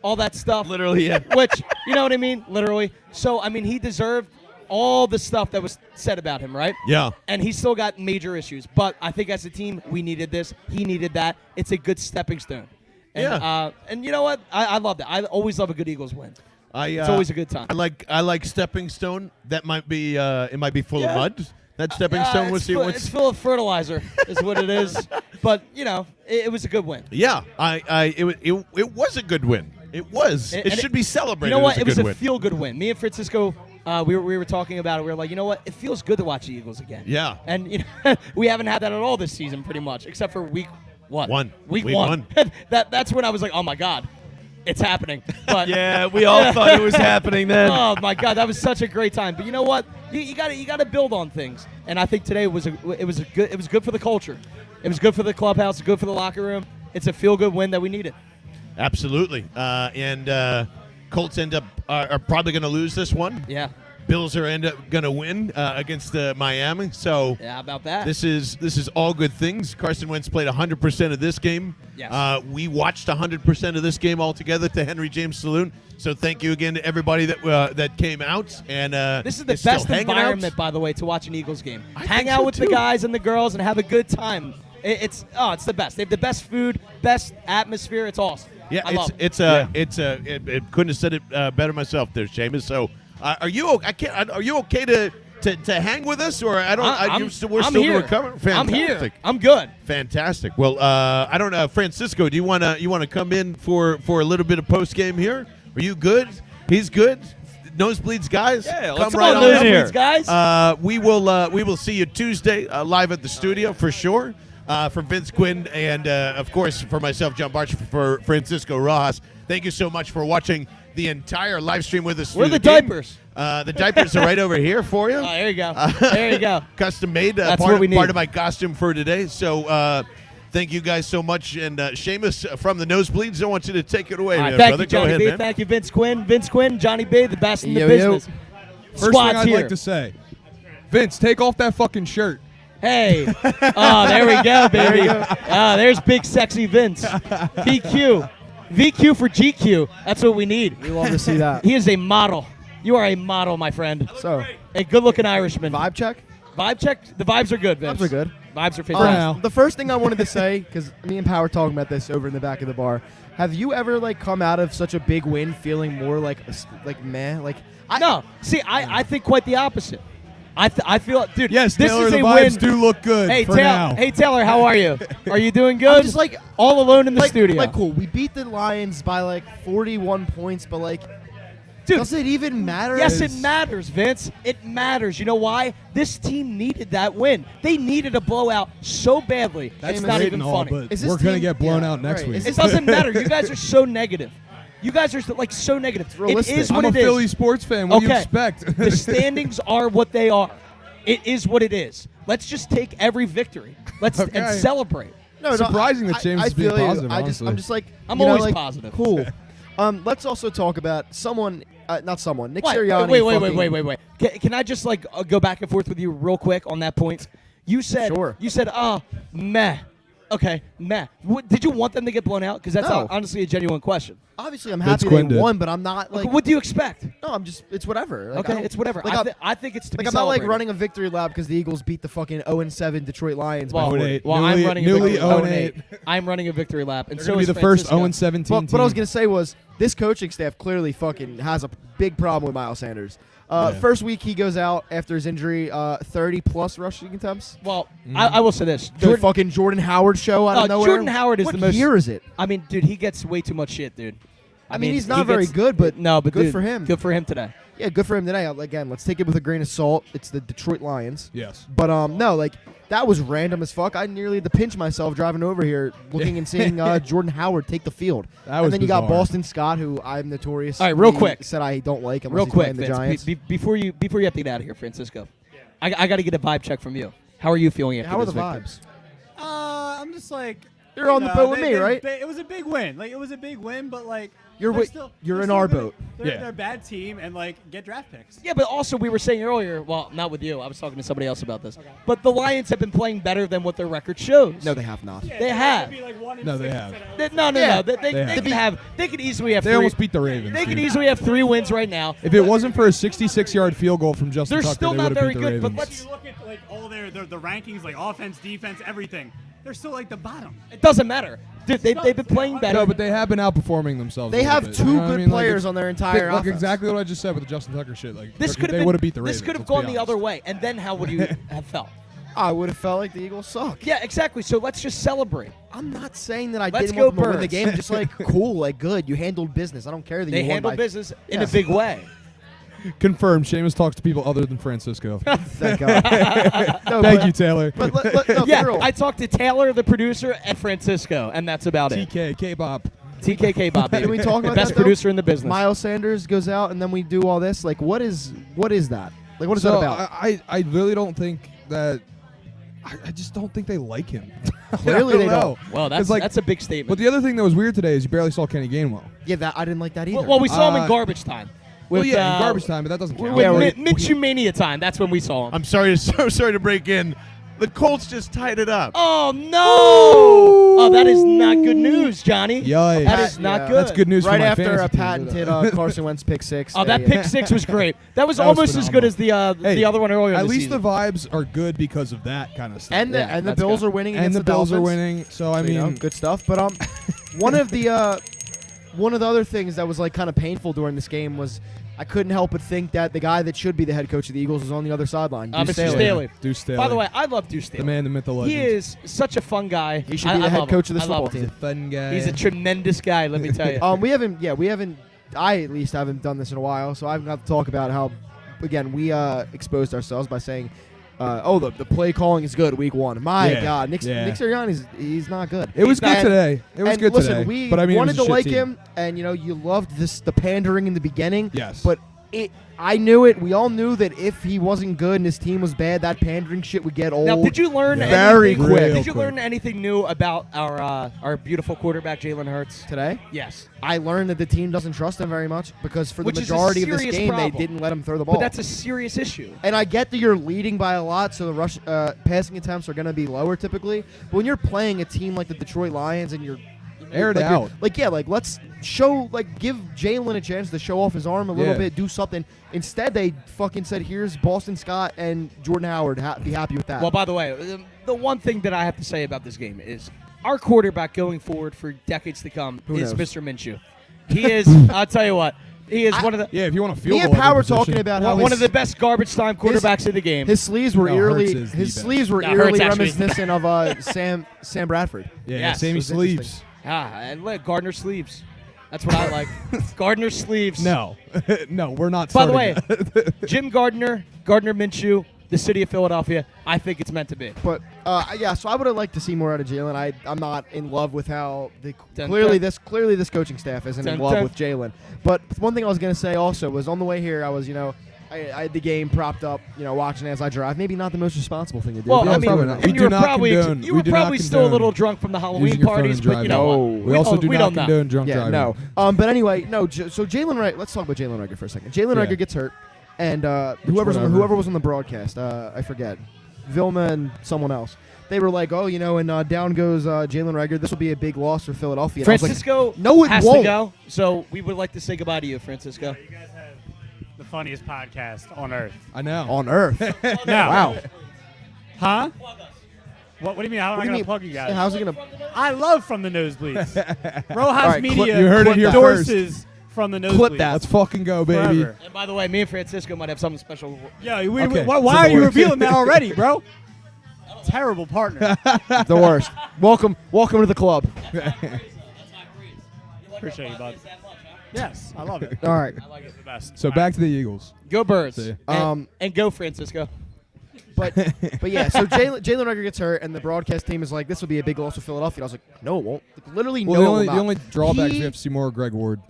all that stuff. Literally, yeah. Which, you know what I mean? Literally. So, I mean, he deserved all the stuff that was said about him, right? Yeah. And he's still got major issues. But I think as a team, we needed this. He needed that. It's a good stepping stone. And, Yeah. And you know what? I love that. I always love a good Eagles win. It's always a good time. I like stepping stone. That might be it might be full of mud. That stepping stone was it's full of fertilizer, is what it is. But it was a good win. Yeah, it was a good win. It was. It should be celebrated. You know what? As a It was good a win. feel-good win. Me and Francisco, we were talking about it. We were like, you know what? It feels good to watch the Eagles again. Yeah. And we haven't had that at all this season, pretty much, except for week what? Week one. That's when I was like, oh my god, it's happening. But Yeah, we all thought it was happening then. oh my god, that was such a great time. But you know what? you got to build on things. And I think today was good for the culture. It was good for the clubhouse, good for the locker room. It's a feel-good win that we needed. Absolutely. And Colts are probably going to lose this one. Yeah. Bills are going to win against Miami. So Yeah, how about that? this is all good things. Carson Wentz played 100% of this game. Yes. We watched 100% of this game altogether to Henry James Saloon. So thank you again to everybody that came out. And This is the is still best hanging out. environment, by the way, to watch an Eagles game. I Hang think out so, with the too. guys and the girls and have a good time. It's the best. They have the best food, best atmosphere. It's awesome. Yeah, I love it. it couldn't have said it better myself there, Seamus. So are you okay to hang with us, or we're still here. recovering? I'm here. Fantastic. I'm good. Fantastic. Well, I don't know, Francisco. Do you wanna come in for a little bit of post game here? Are you good? He's good. Nosebleeds, guys. Yeah, come let's right go on nosebleeds, in here. guys. We will see you Tuesday live at the studio for sure. For Vince Quinn and of course for myself, John Barch, for Francisco Rojas. Thank you so much for watching the entire live stream with us. Where are through the game. diapers? The diapers are right over here for you. Oh, there you go. There you go. Custom made. That's part, what we need. part of my costume for today. So thank you guys so much. And Seamus from the Nosebleeds, I want you to take it away, All right, man, thank brother. you, Johnny Go ahead, B. man. Thank you, Vince Quinn. Vince Quinn, Johnny B, the best in the Yo, business. First Squad's thing I'd here. like to say, Vince, take off that fucking shirt. Hey. Oh, there we go, baby. There's big sexy Vince. VQ. VQ for GQ. That's what we need. We love to see that. He is a model. You are a model, my friend. So, A good-looking Irishman. vibe check. Vibe check. The vibes are good, Vince. Vibes are good. Vibes are fantastic. The first thing I wanted to say, because me and Power were talking about this over in the back of the bar. Have you ever come out of such a big win feeling more like meh? No. See, I think quite the opposite. I feel, dude. Yes, this Taylor, is the a vibes win. do look good Hey, for now. Hey, Taylor, how are you? Are you doing good? I'm just all alone in the studio. cool. We beat the Lions by 41 points, but Dude, does it even matter? yes, it matters, Vince. It matters. You know why? This team needed that win. They needed a blowout so badly. That's it's not great even and all, funny. but Is this we're going to team- get blown yeah, out next right. week. Is It doesn't matter. You guys are so negative. You guys are so negative. It realistic. is what I'm a it is. Philly sports fan. What do you Okay. expect? The standings are what they are. It is what it is. Let's just take every victory. Let's Okay. and celebrate. Surprising that James I is being feel you. positive, I'm honestly. just I'm you know, always positive. Cool. Let's also talk about someone. Not someone. Nick What? Sirianni. Wait. Can I just go back and forth with you real quick on that point? You said, Sure. meh. Okay, meh. Did you want them to get blown out? Because that's No. honestly a genuine question. Obviously, I'm Vince happy Quinn they did. won, but I'm not What do you expect? No, I'm just. It's whatever. I Okay, don't- it's whatever. I'm- I think it's to be I'm not celebrated. running a victory lap because the Eagles beat the fucking 0-7 Detroit Lions. by Well, 40. I'm running a newly victory 0-8. I'm running a victory lap, and They're so going to is be the first Francisco. 0-17 But team. what I was going to say was this coaching staff clearly fucking has a big problem with Miles Sanders. First week he goes out after his injury, 30-plus rushing attempts. Well, I will say this: The fucking Jordan Howard show out of nowhere. Jordan Howard is what the most. year is it? I mean, dude, he gets way too much shit, dude. I mean, he's he not very gets- good, but but good dude, for him. Good for him today. Yeah, good for him today. Again, let's take it with a grain of salt. It's the Detroit Lions. Yes. But no, that was random as fuck. I nearly had to pinch myself driving over here, looking and seeing Jordan Howard take the field. That was and then you got bizarre. Boston Scott, who I'm notorious. All right, real quick. Said I don't like unless Real he's quick, playing the Vince, Giants. before you have to get out of here, Francisco, I got to get a vibe check from you. How are you feeling after How are this the victory? vibes? I'm just You're on the boat with me, right? It was a big win. It was a big win, but You're they're wi- still, you're they're in still our gonna- boat. They're a bad team, and get draft picks. Yeah, but also we were saying earlier, well, not with you. I was talking to somebody else about this. But the Lions have been playing better than what their record shows. No, they have not. They have. No, they have. No. Yeah. They could easily have They three. almost beat the Ravens. They could dude. easily have 3 wins right now. If it wasn't for a 66-yard field goal from Justin They're Tucker, still they not would have very beat the good, but Ravens. You look at all the rankings, offense, defense, everything. They're still the bottom. It doesn't matter. Dude, they've been playing better. No, but they have been outperforming themselves. They a little have bit. two You know what good I mean? players It's- on their entire Look, offense. exactly what I just said with the Justin Tucker shit. this could they have would have beat the Ravens. This could have let's be gone the honest. other way, and then how would you have felt? I would have felt like the Eagles suck. Yeah, exactly. So let's just celebrate. I'm not saying that I Let's didn't go want them to win the Birds. game. Just cool, good. You handled business. I don't care that They you won handle by business in a Yes. big way. Confirmed. Seamus talks to people other than Francisco. Thank God. No, Thank but- you, Taylor. But no, for Yeah, real. I talked to Taylor, the producer, and Francisco, and that's about it. TK, K-Bop. TKK Bob, baby. Can we talk the about best that, though? producer in the business. Miles Sanders goes out, and then we do all this. What is that? Like, what is so that about? I really don't think that. I just don't think they like him. Clearly they don't. Well, that's like- that's a big statement. But the other thing that was weird today is you barely saw Kenny Gainwell. Yeah, that I didn't like that either. well, we saw him in Uh, garbage time. Well, With, yeah, in garbage time, but that doesn't count. With Yeah, Minshew Mania time. That's when we saw him. I'm sorry, so sorry to break in. The Colts just tied it up. Oh no! Oh, that is not good news, Johnny. Yikes. That is not Yeah. good. That's good news for right my after a fantasy team. patented Carson Wentz pick six. Oh, that they- pick six was great. That was That was almost as good phenomenal. as the Hey, other one earlier. in At the least season. the vibes are good because of that kind of stuff. and the Yeah, and the that's Bills good. are winning And against the Bills are Dolphins. winning, so I So, you know, mean, good stuff. But one of the other things that was like kind of painful during this game was I couldn't help but think that the guy that should be the head coach of the Eagles was on the other sideline. Deuce Mr. Staley. Staley. Deuce Staley. By the way, I love Deuce Staley. the man, the myth, the legend. He is such a fun guy. He should be the head love coach him. of this I love football him. team. Fun guy. He's a tremendous guy. Let me tell you. We haven't. I at least haven't done this in a while, so I've got to talk about how, again, we exposed ourselves by saying, the play calling is good week one. My Yeah, God, Nick yeah. Sirianni's he's not good. It was good And- today. It was and good listen, today. we but I mean, it wanted was to a shit like team. him, and you loved the pandering in the beginning. Yes. But I knew it. We all knew that if he wasn't good and his team was bad, that pandering shit would get old. Now, did you learn very anything, quick. Did you Real learn anything new about our beautiful quarterback Jalen Hurts? today? Yes, I learned that the team doesn't trust him very much because for Which the is a majority of this serious game problem. they didn't let him throw the ball. but that's a serious issue. And I get that you're leading by a lot, so the rush passing attempts are going to be lower typically. But when you're playing a team like the Detroit Lions and you're Air it like out. let's show, give Jalen a chance to show off his arm a little Yeah. bit, do something. Instead, they fucking said, "Here's Boston Scott and Jordan Howard. Be happy with that." Well, by the way, the one thing that I have to say about this game is our quarterback going forward for decades to come Who is knows? Mr. Minshew. He is. I'll tell you what. He is one of the. Yeah, if you want to feel Me and Power were talking about how One his, of the best garbage time quarterbacks in the game. his sleeves were No, eerily Hurts is the his best. sleeves were No, eerily Hurts actually- reminiscent of Sam Bradford. Yeah, Yes, Sammy it was Sleeves. interesting. And look, Gardner sleeves. That's what I like. Gardner sleeves. No, no, we're not. By the starting way, that. Jim Gardner Minshew, the city of Philadelphia. I think it's meant to be. But so I would have liked to see more out of Jalen. I'm not in love with how Dun, clearly dun. this coaching staff isn't in Dun, love dun. with Jalen. But one thing I was gonna say also was on the way here I was I had the game propped up watching as I drive. Maybe not the most responsible thing to do. Well, but I was mean, doing probably it. not. and We you do were not probably condone- you we were do not probably still a condone little drunk from the Halloween using your phone parties, and but you know driving. what? We also do we not don't know. condone drunk Yeah, driving. no. But anyway, no. So Jalen Rager, let's talk about Jalen Rager for a second. Jalen Yeah. Rager gets hurt, and whoever was on the broadcast, I forget, Vilma and someone else. They were like, and down goes Jalen Rager. This will be a big loss for Philadelphia. And I was like, Francisco no, it has won't. to go. So we would like to say goodbye to you, Francisco. You guys have the funniest podcast on earth. I know. on Earth. Now, Wow. huh? What do you mean? How am I What do you going mean? to plug you guys? How's it gonna? I love From the Nosebleeds. Rojas right, Media you heard it here endorses From the Nosebleeds. Clip that. Let's fucking go, baby. Forever. And by the way, me and Francisco might have something special. Yeah, Okay, why so are you we're- revealing that already, bro? Terrible partner. The worst. Welcome to the club. Appreciate you, bud. Yes, I love it. All right. I like it the best. So back to the Eagles. Go Birds. See. And go Francisco. But yeah, so Jalen Rager gets hurt, and the broadcast team is like, "This will be a big loss for Philadelphia." And I was like, "No, it won't." Like, literally, Well, no. the only drawback is He- we have to see more of Greg Ward.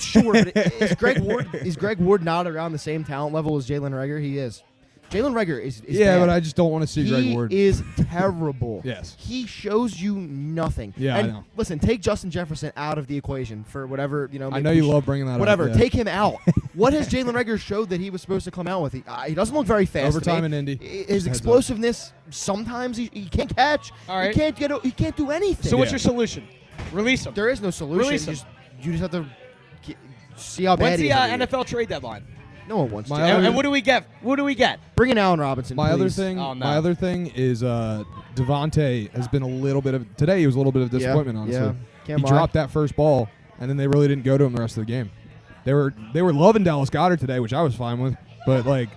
Sure, but is Greg Ward not around the same talent level as Jalen Rager? He is. Jalen Rager is Yeah, bad. but I just don't want to see Greg He Ward. is terrible. Yes. He shows you nothing. Yeah, I and know. listen, take Justin Jefferson out of the equation for whatever, I maybe know we you should- love bringing that Whatever, up. yeah. take him out. What has Jalen Rager showed that he was supposed to come out with? He doesn't look very fast. to Overtime me. in Indy. His Just heads up. explosiveness, sometimes he can't catch. All right. He can't do anything. So what's Yeah. your solution? Release him. There is no solution. Release him. You just have to see how bad When's he the is. NFL trade deadline? No one wants My to. other- And what do we get? What do we get? Bring in Allen Robinson, My other please. thing, Oh, no. my other thing is Devontae has been a little bit of today. He was a little bit of disappointment, honestly. Yeah, can't He lie. dropped that first ball, and then they really didn't go to him the rest of the game. They were loving Dallas Goedert today, which I was fine with. But like,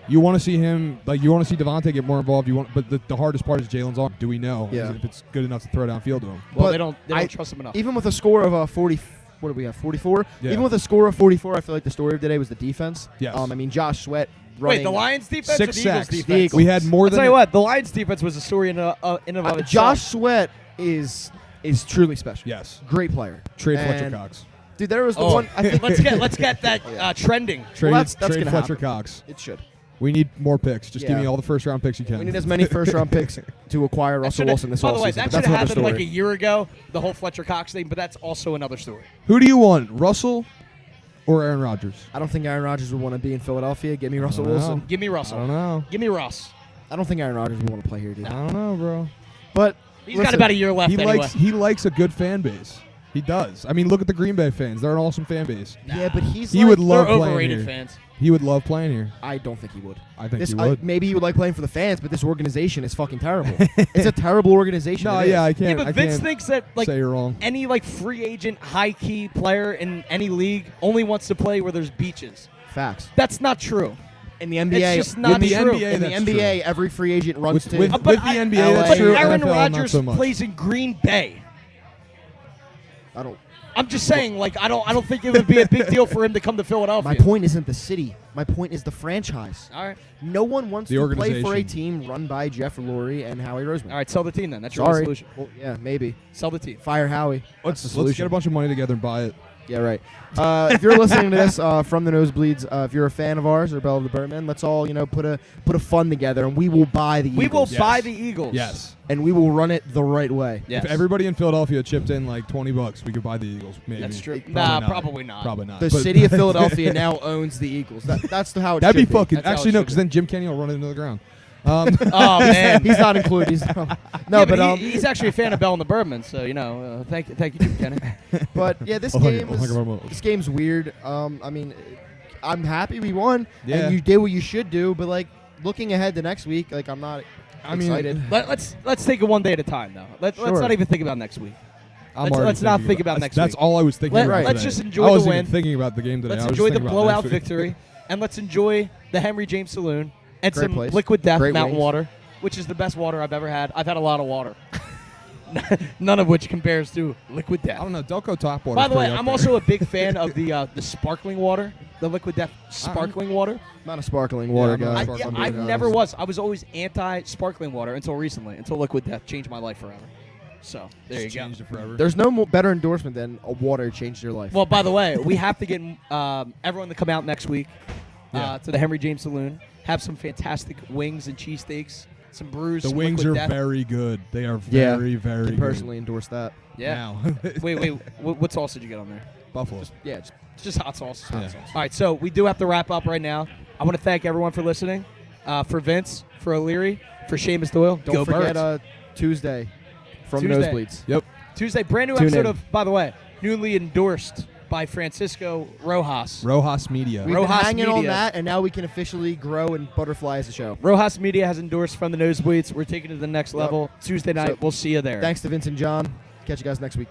you want to see him, like you want to see Devontae get more involved. But the hardest part is Jalen's arm. Do we know Yeah. if it's good enough to throw downfield to him? Well, But they don't I- trust him enough. Even with a score of 40, what do we have? 44. Yeah. Even with a score of 44, I feel like the story of today was the defense. Yes. I mean, Josh Sweat running. Wait, the Lions defense 6 or the Eagles sacks. defense? The Eagles. We had more I'll than tell you what, the Lions defense was a story in and of itself. Josh Sweat is truly special. Yes. Great player. Trade Fletcher And- Cox. Dude, there was the Oh, one. I think let's get that trending. Trade, that's trade gonna Fletcher happen. Cox. It should. We need more picks. Just give Yeah. me all the first round picks you can. We need as many first-round picks to acquire That Russell should've- Wilson this By the way, offseason. that but should that's have another happened like story. a year ago. The whole Fletcher Cox thing, but that's also another story. Who do you want, Russell or Aaron Rodgers? I don't think Aaron Rodgers would want to be in Philadelphia. Give me Russell know. Wilson. Give me I Russell. don't know. Give me Russ. I don't think Aaron Rodgers would want to play here, dude. I don't know, bro. But He's got listen, about a year left He anyway. likes a good fan base. He does. I mean, look at the Green Bay fans. They're an awesome fan base. Yeah, but he's He like, would They're love playing overrated here. fans. He would love playing here. I don't think he would. I think This, he would. maybe he would like playing for the fans, but this organization is fucking terrible. It's a terrible organization. No, It is. yeah, I Yeah, can't. but I Vince can't thinks that like say you're wrong. any like free agent high key player in any league only wants to play where there's beaches. Facts. That's not true. In the NBA, It's just not in the true. NBA, in the that's NBA, every free agent runs With- to. with- But the I- NBA, LA, that's But true. Aaron NFL, not Rodgers so much. plays in Green Bay. I don't. I'm just saying, like I don't think it would be a big deal for him to come to Philadelphia. My point isn't the city. My point is the franchise. All right, No one wants The to play for a organization. team run by Jeff Lurie and Howie Roseman. all right, sell the team then. That's your Sorry. solution. Well, yeah, maybe. Sell the team. Fire Howie. Let's the get solution. a bunch of money together and buy it. Yeah, right. If you're listening to this from the Nosebleeds, if you're a fan of ours or Bell of the Birdman, let's all put a fund together, and we will buy the We will Eagles. buy the Eagles. Yes. And we will run it the right way. Yes. If everybody in Philadelphia chipped in like $20, we could buy the Eagles. Maybe. That's true. Probably Nah, not. probably not. Probably not. The But- city of Philadelphia now owns the Eagles. That's how it That'd should be fucking. That's how it Actually, no, should because be. then Jim Kenny will run it into the ground. Oh man. He's not included. He's no, Yeah, but he's actually a fan of Bell and the Birdman, so thank you, Jim Kenny. but yeah, this I'll think game about it. this game's weird. I mean, I'm happy we won, Yeah. and you did what you should do. But like looking ahead to next week, like I'm not excited. Let's take it one day at a time, though. Let's Sure. not even think about next week. I'm Let's- already let's not thinking think about that's- next That's week. all I was thinking about Let's today. just enjoy I the wasn't win. even thinking about the game today. Let's I was enjoy just the thinking about blowout next week. victory, and let's enjoy the Henry James Saloon and Great some place. Liquid Death Great mountain wings. water, which is the best water I've ever had. I've had a lot of water, none of which compares to Liquid I Death. don't know. Delco top water. By the way, I'm also a big fan of the sparkling water, the Liquid Death sparkling water. Not a sparkling water I'm not a guy. sparkling I water guy. never was. I was always anti-sparkling water until recently, until Liquid Death changed my life forever. So there you go. Changed it forever. There's no better endorsement than a water changed your life. Well, by the way, we have to get everyone to come out next week Yeah. to the Henry James Saloon, have some fantastic wings and cheesesteaks, some brews. The some wings Liquid are Death. very good. They are Yeah. very, very I good. personally endorse that. Yeah. Now. wait, what sauce did you get on there? Buffalo. Yeah, just It's just hot sauce. Yeah. All right, so we do have to wrap up right now. I want to thank everyone for listening. For Vince, for O'Leary, for Seamus Doyle. don't Go forget Birds. Tuesday from Tuesday. Nosebleeds. Yep. Tuesday, brand new Tune episode in. of, by the way, newly endorsed by Francisco Rojas. Rojas Media. We've been Rojas hanging on Media. that, and now we can officially grow and butterfly as a show. Rojas Media has endorsed From the Nosebleeds. We're taking it to the next level. Tuesday night, So, we'll see you there. Thanks to Vince and John. Catch you guys next week.